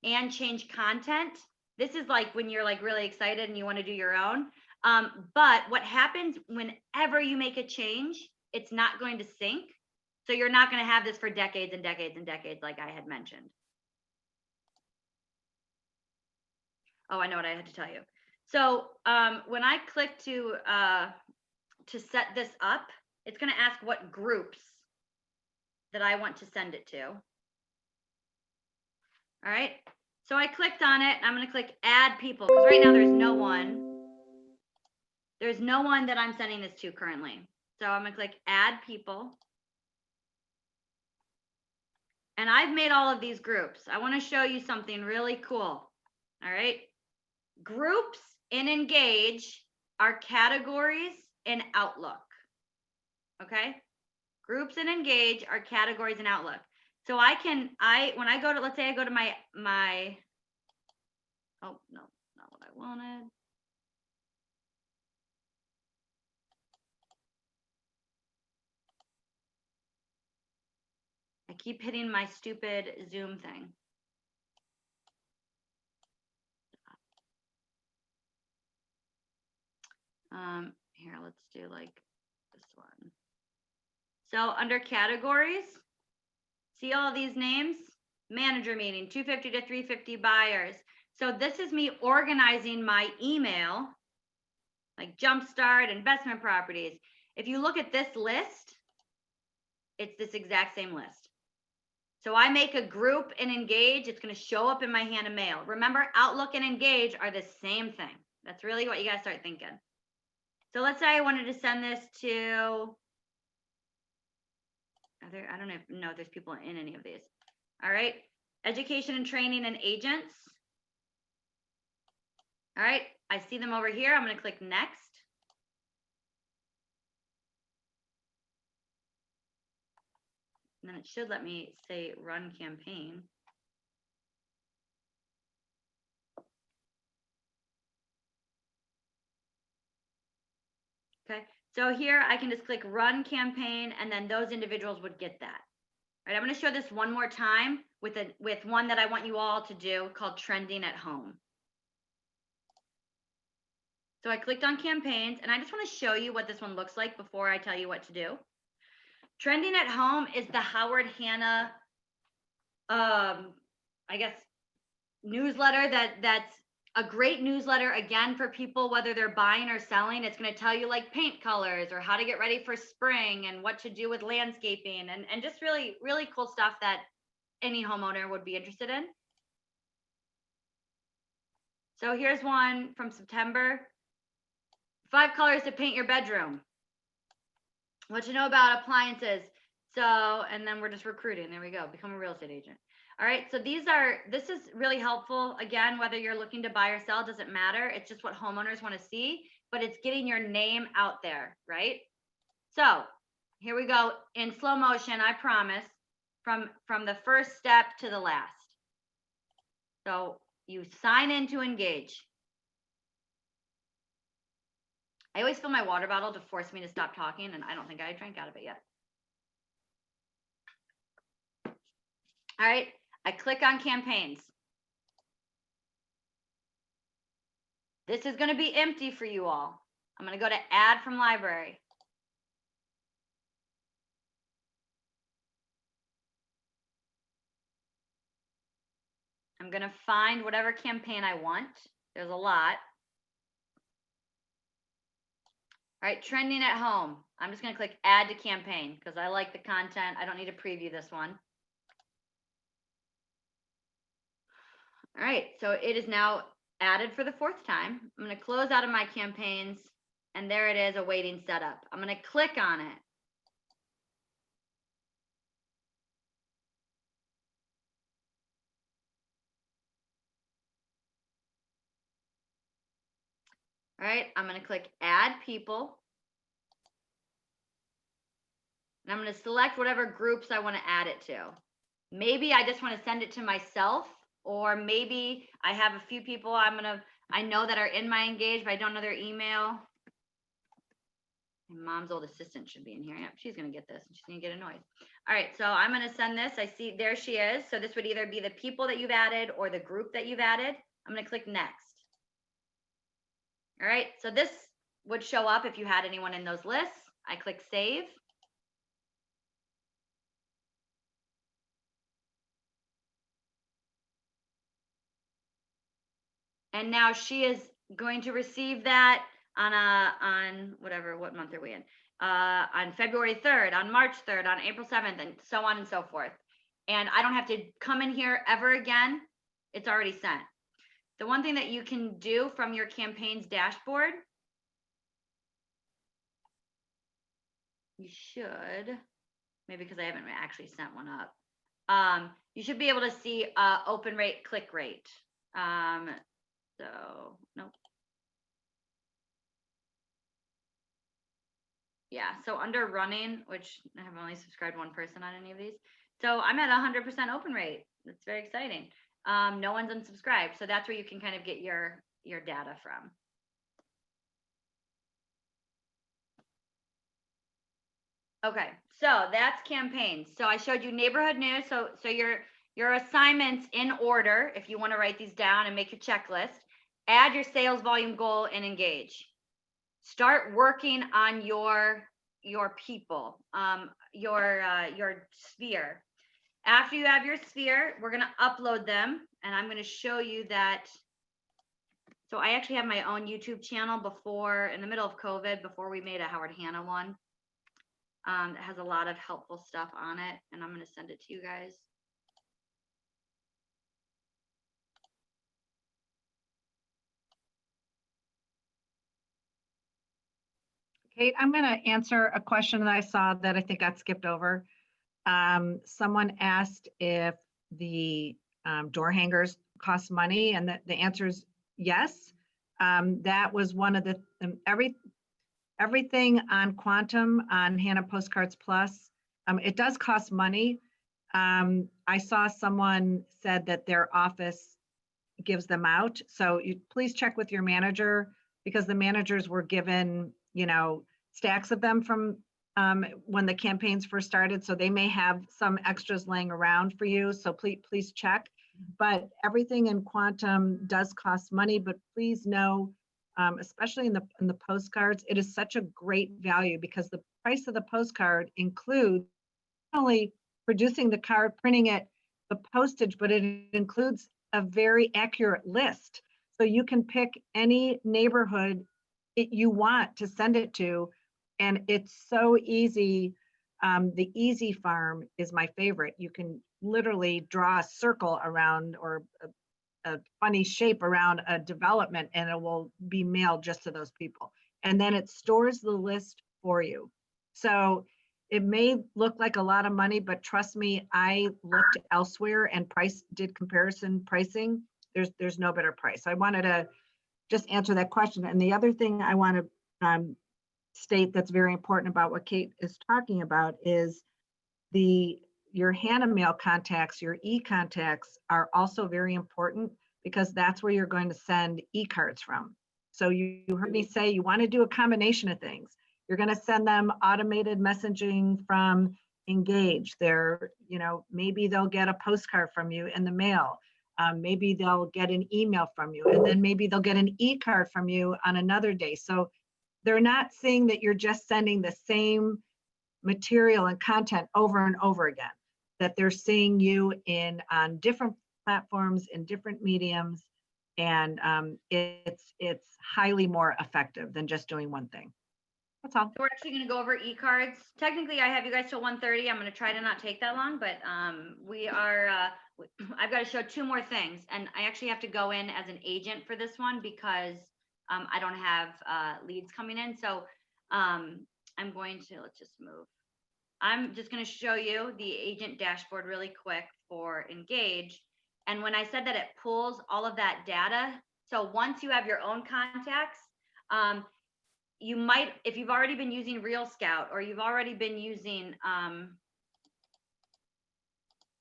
and change content. This is like when you're like really excited and you want to do your own. But what happens whenever you make a change, it's not going to sync. So you're not going to have this for decades and decades and decades, like I had mentioned. Oh, I know what I had to tell you. So when I click to set this up, it's going to ask what groups that I want to send it to. All right. So I clicked on it. I'm going to click add people, because right now there's no one. There's no one that I'm sending this to currently. So I'm going to click add people. And I've made all of these groups. I want to show you something really cool. All right. Groups in Engage are categories in Outlook. Okay? Groups in Engage are categories in Outlook. So when I go to, let's say I go to my, oh, no, not what I wanted. I keep hitting my stupid Zoom thing. Here, let's do like this one. So under categories, see all these names? Manager meeting, 250 to 350 buyers. So this is me organizing my email, like Jumpstart, investment properties. If you look at this list, it's this exact same list. So I make a group and Engage, it's going to show up in my hand of mail. Remember, Outlook and Engage are the same thing. That's really what you got to start thinking. So let's say I wanted to send this to, I don't know if there's people in any of these. All right, education and training and agents. All right, I see them over here. I'm going to click next. And then it should let me say run campaign. Okay, so here I can just click run campaign and then those individuals would get that. All right, I'm going to show this one more time with one that I want you all to do called trending at home. So I clicked on campaigns and I just want to show you what this one looks like before I tell you what to do. Trending at home is the Howard Hanna, I guess, newsletter that's a great newsletter, again, for people, whether they're buying or selling. It's going to tell you like paint colors or how to get ready for spring and what to do with landscaping and just really, really cool stuff that any homeowner would be interested in. So here's one from September. 5 colors to paint your bedroom. What you know about appliances. So, and then we're just recruiting. There we go. Become a real estate agent. All right. So this is really helpful. Again, whether you're looking to buy or sell, doesn't matter. It's just what homeowners want to see, but it's getting your name out there, right? So here we go in slow motion, I promise, from the first step to the last. So you sign in to Engage. I always fill my water bottle to force me to stop talking, and I don't think I drank out of it yet. All right, I click on campaigns. This is going to be empty for you all. I'm going to go to add from library. I'm going to find whatever campaign I want. There's a lot. All right, trending at home. I'm just going to click add to campaign because I like the content. I don't need to preview this one. All right, so it is now added for the 4th time. I'm going to close out of my campaigns, and there it is, awaiting setup. I'm going to click on it. All right, I'm going to click add people. And I'm going to select whatever groups I want to add it to. Maybe I just want to send it to myself, or maybe I have a few people I know that are in my Engage, but I don't know their email. My mom's old assistant should be in here. Yep, she's going to get this. She's going to get annoyed. All right, so I'm going to send this. I see there she is. So this would either be the people that you've added or the group that you've added. I'm going to click next. All right, so this would show up if you had anyone in those lists. I click save. And now she is going to receive that on whatever, what month are we in? On February 3rd, on March 3rd, on April 7th, and so on and so forth. And I don't have to come in here ever again. It's already sent. The one thing that you can do from your campaign's dashboard, you should, maybe because I haven't actually sent one up. You should be able to see open rate, click rate. So, nope. Yeah, so under running, which I have only subscribed one person on any of these. So I'm at 100% open rate. That's very exciting. No one's unsubscribed. So that's where you can kind of get your data from. Okay, so that's campaigns. So I showed you neighborhood news. So your assignments in order, if you want to write these down and make your checklist, add your sales volume goal and engage. Start working on your people, your sphere. After you have your sphere, we're going to upload them, and I'm going to show you that. So I actually have my own YouTube channel before, in the middle of COVID, before we made a Howard Hanna one. It has a lot of helpful stuff on it, and I'm going to send it to you guys. Kate, I'm going to answer a question that I saw that I think got skipped over. Someone asked if the door hangers cost money, and the answer is yes. That was one of the everything on Quantum on Hannah Postcards Plus. It does cost money. I saw someone said that their office gives them out. So you please check with your manager, because the managers were given, stacks of them from when the campaigns first started. So they may have some extras laying around for you. So please check. But everything in Quantum does cost money, but please know, especially in the postcards, it is such a great value, because the price of the postcard includes not only producing the card, printing it, the postage, but it includes a very accurate list. So you can pick any neighborhood you want to send it to, and it's so easy. The Easy Farm is my favorite. You can literally draw a circle around, or a funny shape around a development, and it will be mailed just to those people. And then it stores the list for you. So it may look like a lot of money, but trust me, I looked elsewhere and did comparison pricing. There's no better price. I wanted to just answer that question. And the other thing I want to state that's very important about what Kate is talking about is your Hannah mail contacts, your e-contacts are also very important, because that's where you're going to send e-cards from. So you heard me say you want to do a combination of things. You're going to send them automated messaging from Engage. Maybe they'll get a postcard from you in the mail. Maybe they'll get an email from you, and then maybe they'll get an e-card from you on another day. So they're not seeing that you're just sending the same material and content over and over again, that they're seeing you on different platforms, in different mediums, and it's highly more effective than just doing one thing. That's all. So we're actually going to go over e-cards. Technically, I have you guys till 1:30. I'm going to try to not take that long, but we are. I've got to show two more things, and I actually have to go in as an agent for this one, because I don't have leads coming in. So I'm going to, let's just move. I'm just going to show you the agent dashboard really quick for Engage. And when I said that it pulls all of that data, so once you have your own contacts, you might, if you've already been using Real Scout, or you've already been using,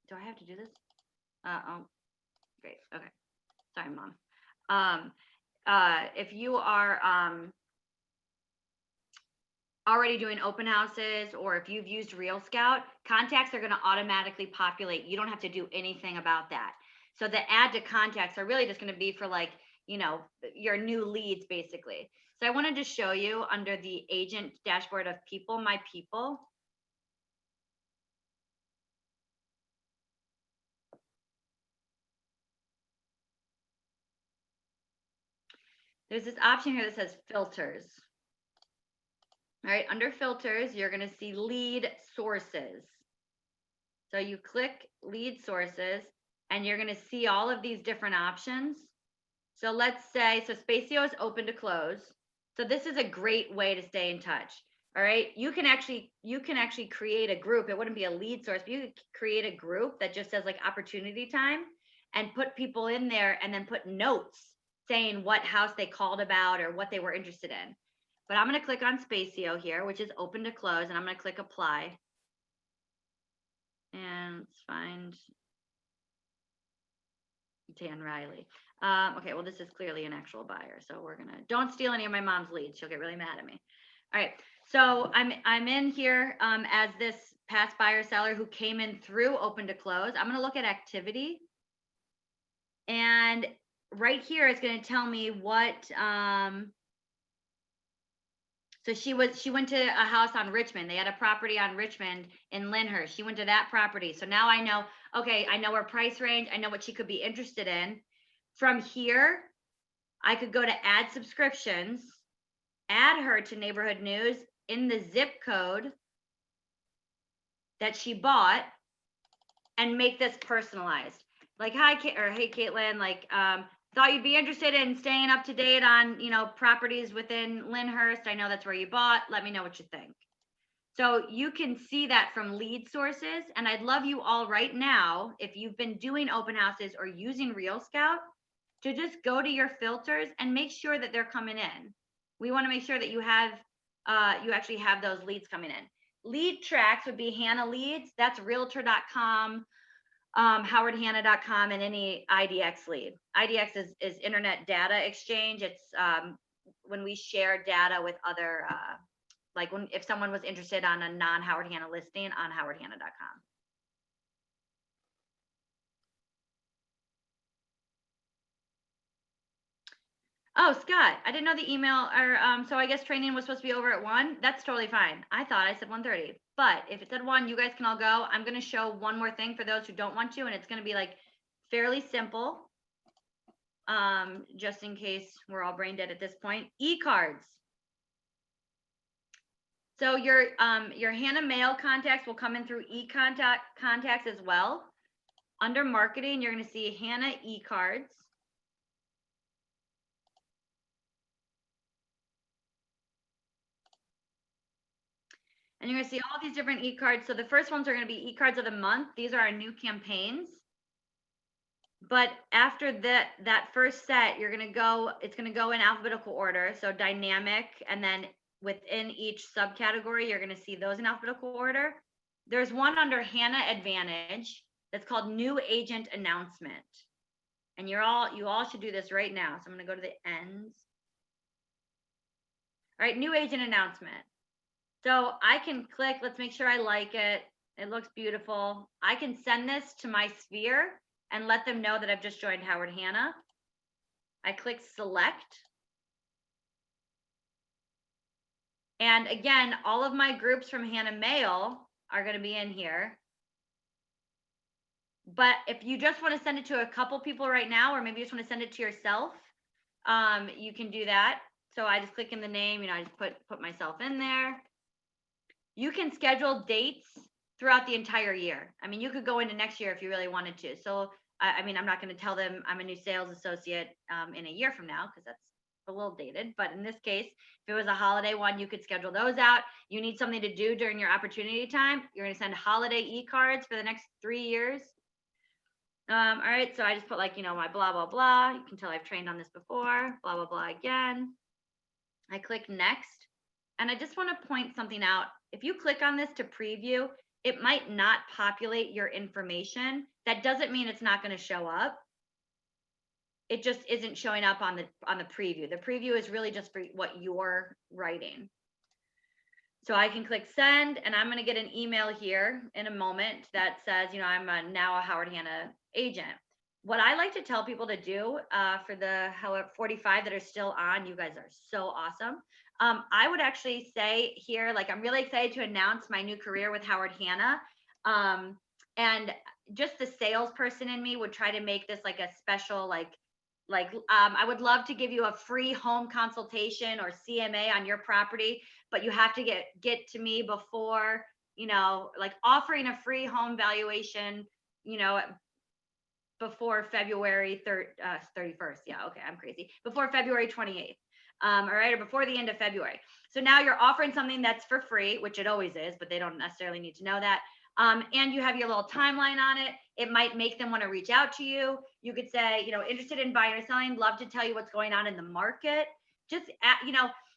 do I have to do this? Oh, great. Okay. Sorry, Mom. If you are already doing open houses, or if you've used Real Scout, contacts are going to automatically populate. You don't have to do anything about that. So the add to contacts are really just going to be for, like, your new leads, basically. So I wanted to show you under the agent dashboard of people, my people. There's this option here that says filters. All right, under filters, you're going to see lead sources. So you click lead sources, and you're going to see all of these different options. So let's say, so Spacio is open to close. So this is a great way to stay in touch. All right, you can actually create a group. It wouldn't be a lead source, but you could create a group that just says like opportunity time, and put people in there, and then put notes saying what house they called about or what they were interested in. but I'm going to click on Spacio here, which is open to close, and I'm going to click apply. And let's find Dan Riley. Okay, well, this is clearly an actual buyer, so we're gonna, don't steal any of my mom's leads. She'll get really mad at me. All right, so I'm in here as this past buyer seller who came in through open to close. I'm gonna look at activity, and right here it's gonna tell me what. So she went to a house on Richmond. They had a property on Richmond in Lyndhurst. She went to that property. So now I know, okay, I know her price range. I know what she could be interested in. From here, I could go to add subscriptions, add her to neighborhood news in the zip code that she bought, and make this personalized. Like, hi, hey, Caitlin, like, thought you'd be interested in staying up to date on, properties within Lyndhurst. I know that's where you bought. Let me know what you think. So you can see that from lead sources. And I'd love you all right now, if you've been doing open houses or using Real Scout, to just go to your filters and make sure that they're coming in. We want to make sure that you have, you actually have those leads coming in. Lead tracks would be Hannah Leads. That's realtor.com. howardhanna.com, and any IDX lead. IDX is Internet Data Exchange. It's when we share data with other, like if someone was interested on a non-Howard Hanna listing on howardhanna.com. Oh, Scott, I didn't know the email, or so I guess training was supposed to be over at 1. That's totally fine. I thought I said 1:30, but if it said 1, you guys can all go. I'm going to show one more thing for those who don't want to, and it's going to be like fairly simple, just in case we're all brain dead at this point. E-cards. So your Hannah mail contacts will come in through contacts as well. Under marketing, you're going to see Hannah e-cards. And you're going to see all these different e-cards. So the first ones are going to be e-cards of the month. These are our new campaigns. But after that first set, you're going to go, it's going to go in alphabetical order. So dynamic, and then within each subcategory, you're going to see those in alphabetical order. There's one under Hannah Advantage that's called New Agent Announcement. And you all should do this right now. So I'm going to go to the ends. All right, New Agent Announcement. So I can click, let's make sure I like it. It looks beautiful. I can send this to my sphere and let them know that I've just joined Howard Hanna. I click select. And again, all of my groups from Hannah Mail are going to be in here. But if you just want to send it to a couple people right now, or maybe you just want to send it to yourself, you can do that. So I just click in the name, I just put myself in there. You can schedule dates throughout the entire year. I mean, you could go into next year if you really wanted to. So, I mean, I'm not going to tell them I'm a new sales associate in a year from now, because that's a little dated. But in this case, if it was a holiday one, you could schedule those out. You need something to do during your opportunity time. You're going to send holiday e-cards for the next 3 years. All right, so I just put like, my blah, blah, blah. You can tell I've trained on this before, blah, blah, blah again. I click next. And I just want to point something out. If you click on this to preview, it might not populate your information. That doesn't mean it's not going to show up. It just isn't showing up on the preview. The preview is really just for what you're writing. So I can click send, and I'm going to get an email here in a moment that says, I'm now a Howard Hanna agent. What I like to tell people to do for the 45 that are still on, you guys are so awesome. I would actually say here, like, I'm really excited to announce my new career with Howard Hanna. And just the salesperson in me would try to make this like a special, I would love to give you a free home consultation or CMA on your property, but you have to get to me before, like offering a free home valuation, before February 31st. Yeah, okay, I'm crazy. Before February 28th. All right, or before the end of February. So now you're offering something that's for free, which it always is, but they don't necessarily need to know that. And you have your little timeline on it. It might make them want to reach out to you. You could say, interested in buying or selling, love to tell you what's going on in the market. Just,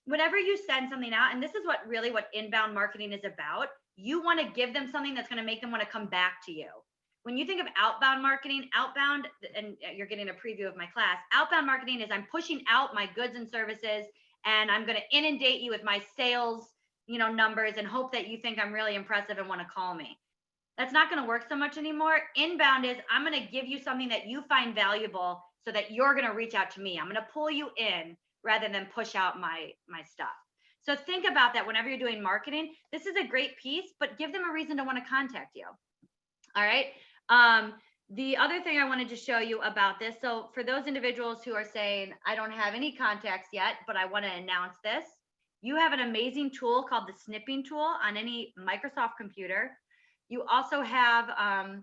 whenever you send something out, and this is what inbound marketing is about, you want to give them something that's going to make them want to come back to you. When you think of outbound marketing, and you're getting a preview of my class, outbound marketing is I'm pushing out my goods and services, and I'm going to inundate you with my sales, numbers, and hope that you think I'm really impressive and want to call me. That's not going to work so much anymore. Inbound is I'm going to give you something that you find valuable so that you're going to reach out to me. I'm going to pull you in rather than push out my stuff. So think about that whenever you're doing marketing. This is a great piece, but give them a reason to want to contact you. All right. The other thing I wanted to show you about this. So for those individuals who are saying, I don't have any contacts yet, but I want to announce this, you have an amazing tool called the snipping tool on any Microsoft computer. You also have a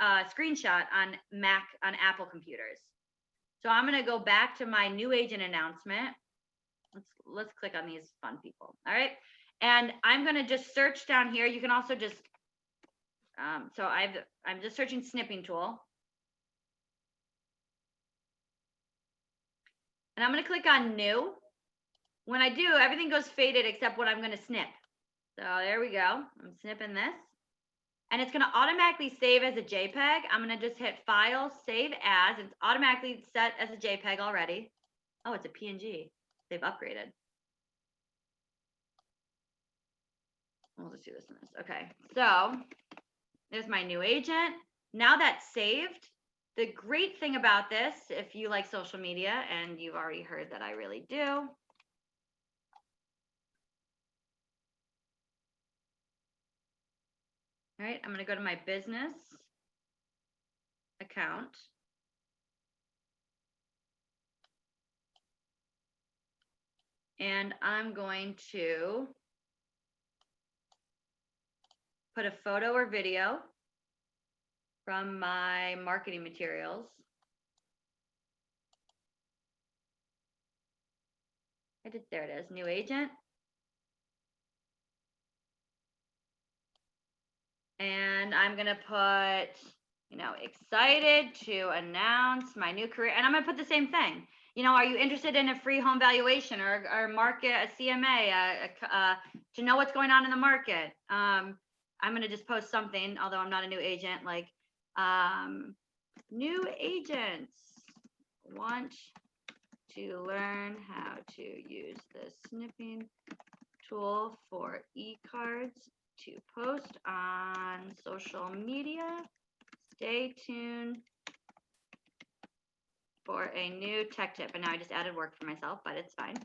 screenshot on Apple computers. So I'm going to go back to my new agent announcement. Let's click on these fun people. All right. And I'm going to just search down here. You can also just, so I'm just searching snipping tool. And I'm going to click on new. When I do, everything goes faded except what I'm going to snip. So there we go. I'm snipping this. And it's going to automatically save as a JPEG. I'm going to just hit File, Save As. It's automatically set as a JPEG already. Oh, it's a PNG. They've upgraded. We'll just do this in this. Okay, so there's my new agent. Now that's saved. The great thing about this, if you like social media, and you've already heard that I really do, all right, I'm going to go to my business account. And I'm going to put a photo or video from my marketing materials. There it is, new agent. And I'm going to put, excited to announce my new career. And I'm going to put the same thing. Are you interested in a free home valuation or market a CMA to know what's going on in the market? I'm going to just post something, although I'm not a new agent, like new agents want to learn how to use the snipping tool for e-cards to post on social media. Stay tuned for a new tech tip. And now I just added work for myself, but it's fine.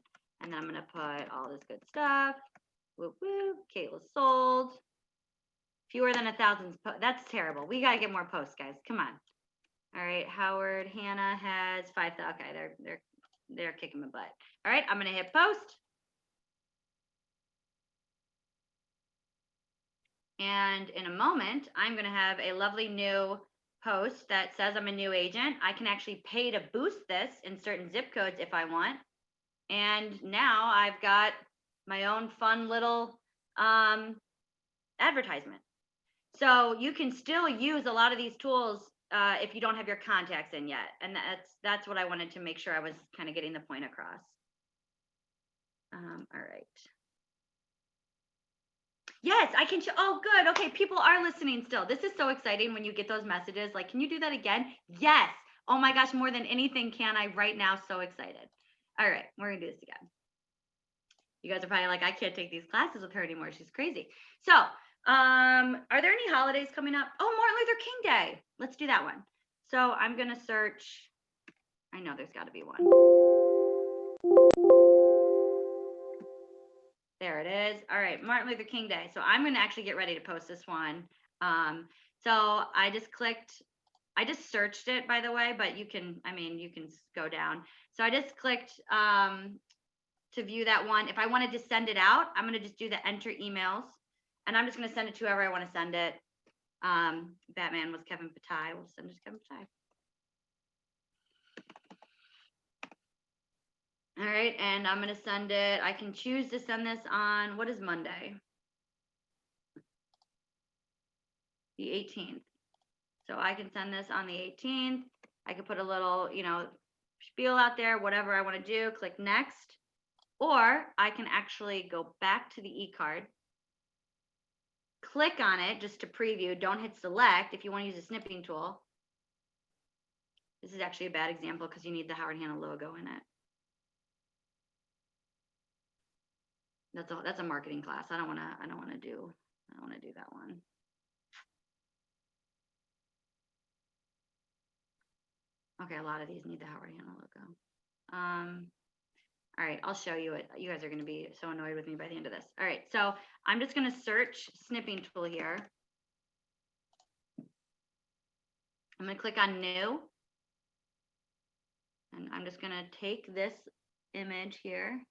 And then I'm going to put all this good stuff. Whoop, whoop. Kayla sold. Fewer than 1,000. That's terrible. We got to get more posts, guys. Come on. All right. Howard, Hannah has 5,000. Okay. They're kicking my butt. All right. I'm going to hit post. And in a moment, I'm going to have a lovely new post that says I'm a new agent. I can actually pay to boost this in certain zip codes if I want. And now I've got my own fun little advertisement. So you can still use a lot of these tools if you don't have your contacts in yet. And that's what I wanted to make sure I was kind of getting the point across. All right. Yes, I can. Oh, good. Okay, people are listening still. This is so exciting when you get those messages. Like, can you do that again? Yes. Oh my gosh, more than anything can I right now. So excited. All right, we're going to do this again. You guys are probably like, I can't take these classes with her anymore. She's crazy. So, are there any holidays coming up? Oh, Martin Luther King Day. Let's do that one. So I'm going to search. I know there's got to be one. There it is. All right, Martin Luther King Day. So I'm going to actually get ready to post this one. So I just searched it, by the way, but you can go down. So I just clicked to view that one. If I wanted to send it out, I'm going to just do the enter emails, and I'm just going to send it to whoever I want to send it. Batman was Kevin Patai. We'll send it to Kevin Patai. All right, and I'm going to send it. I can choose to send this on, what is Monday? The 18th. So I can send this on the 18th. I could put a little, spiel out there, whatever I want to do. Click next. Or I can actually go back to the e-card, click on it just to preview. Don't hit select if you want to use a snipping tool. This is actually a bad example because you need the Howard Hanna logo in it. That's a marketing class. I don't want to do that one. Okay, a lot of these need the Howard Hanna logo. All right, I'll show you it. You guys are going to be so annoyed with me by the end of this. All right, so I'm just going to search snipping tool here. I'm going to click on new. And I'm just going to take this image here.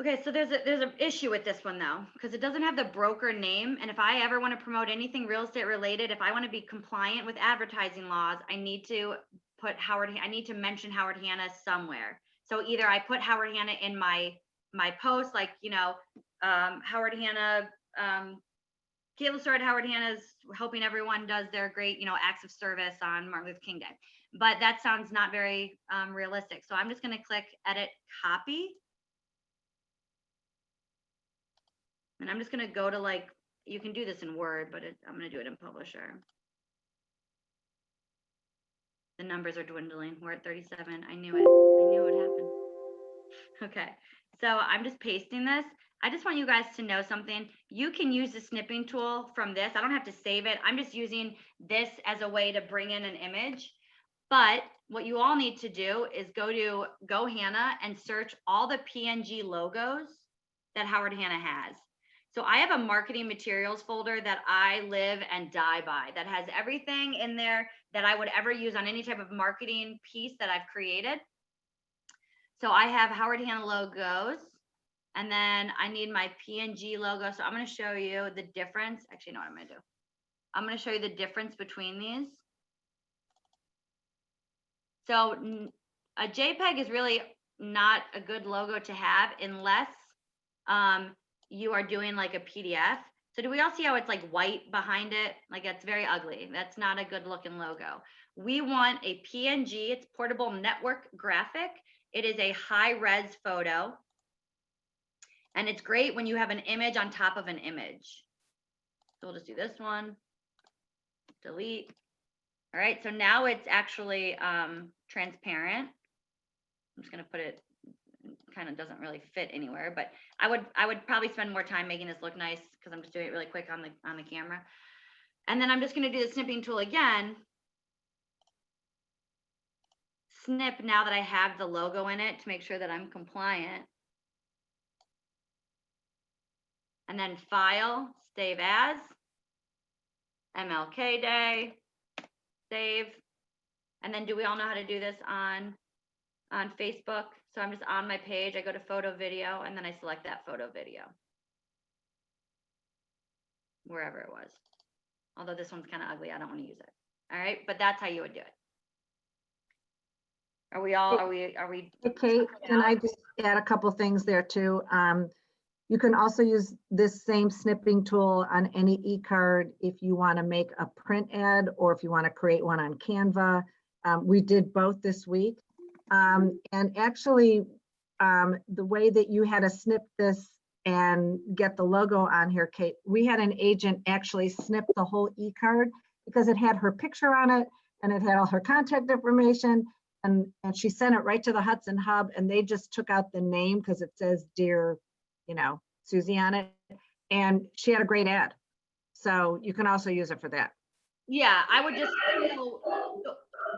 Okay, so there's an issue with this one though, because it doesn't have the broker name. And if I ever want to promote anything real estate related, if I want to be compliant with advertising laws, I need to put I need to mention Howard Hanna somewhere. So either I put Howard Hanna in my post, like, you know, Howard Hanna, Cable Store at Howard Hanna's helping everyone does their great, you know, acts of service on Martin Luther King Day. But that sounds not very realistic. So I'm just going to click edit copy. And I'm just going to go to, like, you can do this in Word, but I'm going to do it in Publisher. The numbers are dwindling. We're at 37. I knew it. I knew it would happen. Okay. So I'm just pasting this. I just want you guys to know something. You can use the snipping tool from this. I don't have to save it. I'm just using this as a way to bring in an image. But what you all need to do is go to GoHanna and search all the PNG logos that Howard Hanna has. So I have a marketing materials folder that I live and die by, that has everything in there that I would ever use on any type of marketing piece that I've created. So I have Howard Hanna logos, and then I need my PNG logo. So I'm going to show you the difference. Actually, you know what I'm going to do? I'm going to show you the difference between these. So a JPEG is really not a good logo to have unless you are doing like a PDF. So do we all see how it's like white behind it? Like, it's very ugly. That's not a good looking logo. We want a PNG. It's portable network graphic. It is a high res photo. And it's great when you have an image on top of an image. So we'll just do this one. Delete. All right, so now it's actually transparent. I'm just gonna put it, kind of doesn't really fit anywhere, but I would probably spend more time making this look nice because I'm just doing it really quick on the camera. And then I'm just gonna do the snipping tool again. Snip now that I have the logo in it to make sure that I'm compliant. And then file, save as, MLK Day, save. And then do we all know how to do this on Facebook? So I'm just on my page, I go to photo video, and then I select that photo video. Wherever it was. Although this one's kind of ugly, I don't want to use it. All right, but that's how you would do it. Are we all, are we? Okay, can I just add a couple things there too? You can also use this same snipping tool on any e-card if you want to make a print ad or if you want to create one on Canva. We did both this week. And actually, the way that you had to snip this and get the logo on here, Kate, we had an agent actually snip the whole e-card because it had her picture on it and it had all her contact information. And she sent it right to the Hudson Hub, and they just took out the name because it says Dear, you know, Susie on it. And she had a great ad. So you can also use it for that. Yeah, I would just, you know,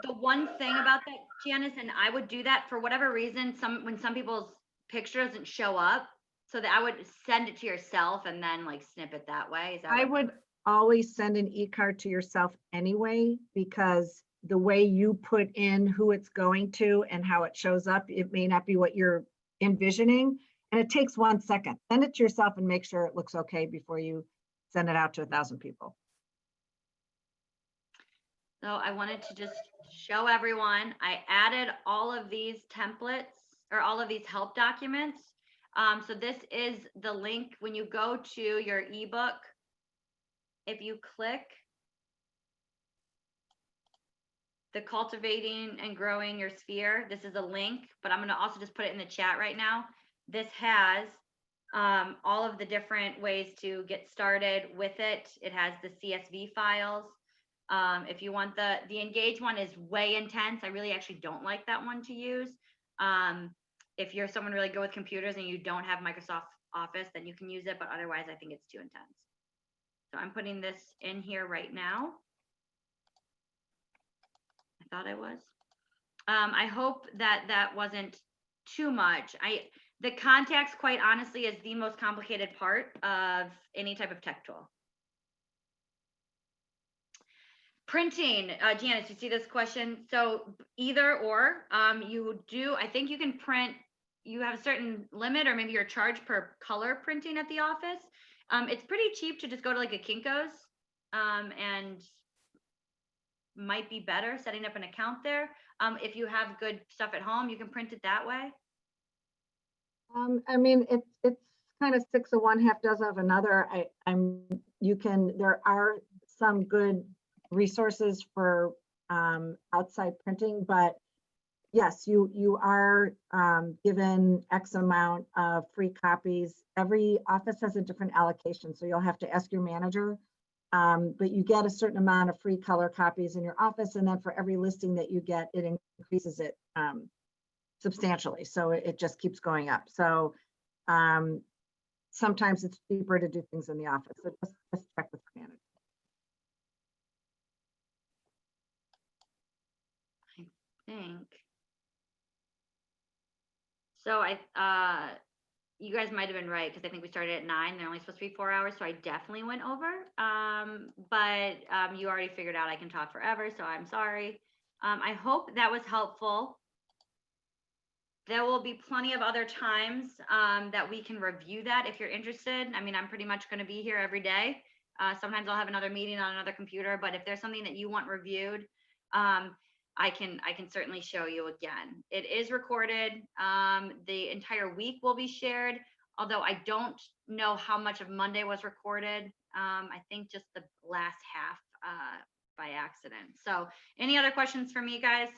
the one thing about that, Janice, and I would do that for whatever reason, when some people's picture doesn't show up, so that I would send it to yourself and then like snip it that way. Is that I would always send an e-card to yourself anyway, because the way you put in who it's going to and how it shows up, it may not be what you're envisioning. And it takes 1 second. Send it to yourself and make sure it looks okay before you send it out to 1,000 people. So I wanted to just show everyone, I added all of these templates or all of these help documents. So this is the link when you go to your ebook. If you click the Cultivating and Growing Your Sphere. This is a link, but I'm going to also just put it in the chat right now. This has all of the different ways to get started with it. It has the CSV files. If you want the Engage one is way intense. I really actually don't like that one to use. If you're someone really good with computers and you don't have Microsoft Office, then you can use it, but otherwise I think it's too intense. So I'm putting this in here right now. I thought I was. I hope that that wasn't too much. The contacts, quite honestly, is the most complicated part of any type of tech tool. Printing, Janice, you see this question? So either or, I think you can print, you have a certain limit or maybe you're charged per color printing at the office. It's pretty cheap to just go to like a Kinko's and might be better setting up an account there. If you have good stuff at home, you can print it that way. I mean, it's kind of six of one, half dozen of another. There are some good resources for outside printing, but yes, you are given X amount of free copies. Every office has a different allocation, so you'll have to ask your manager. But you get a certain amount of free color copies in your office, and then for every listing that you get, it increases it substantially. So it just keeps going up. So sometimes it's cheaper to do things in the office. So just check with your manager. I think. So you guys might have been right because I think we started at 9. They're only supposed to be 4 hours, so I definitely went over. But you already figured out I can talk forever, so I'm sorry. I hope that was helpful. There will be plenty of other times that we can review that if you're interested. I mean, I'm pretty much going to be here every day. Sometimes I'll have another meeting on another computer, but if there's something that you want reviewed, I can certainly show you again. It is recorded. The entire week will be shared, although I don't know how much of Monday was recorded. I think just the last half by accident. So any other questions for me, guys?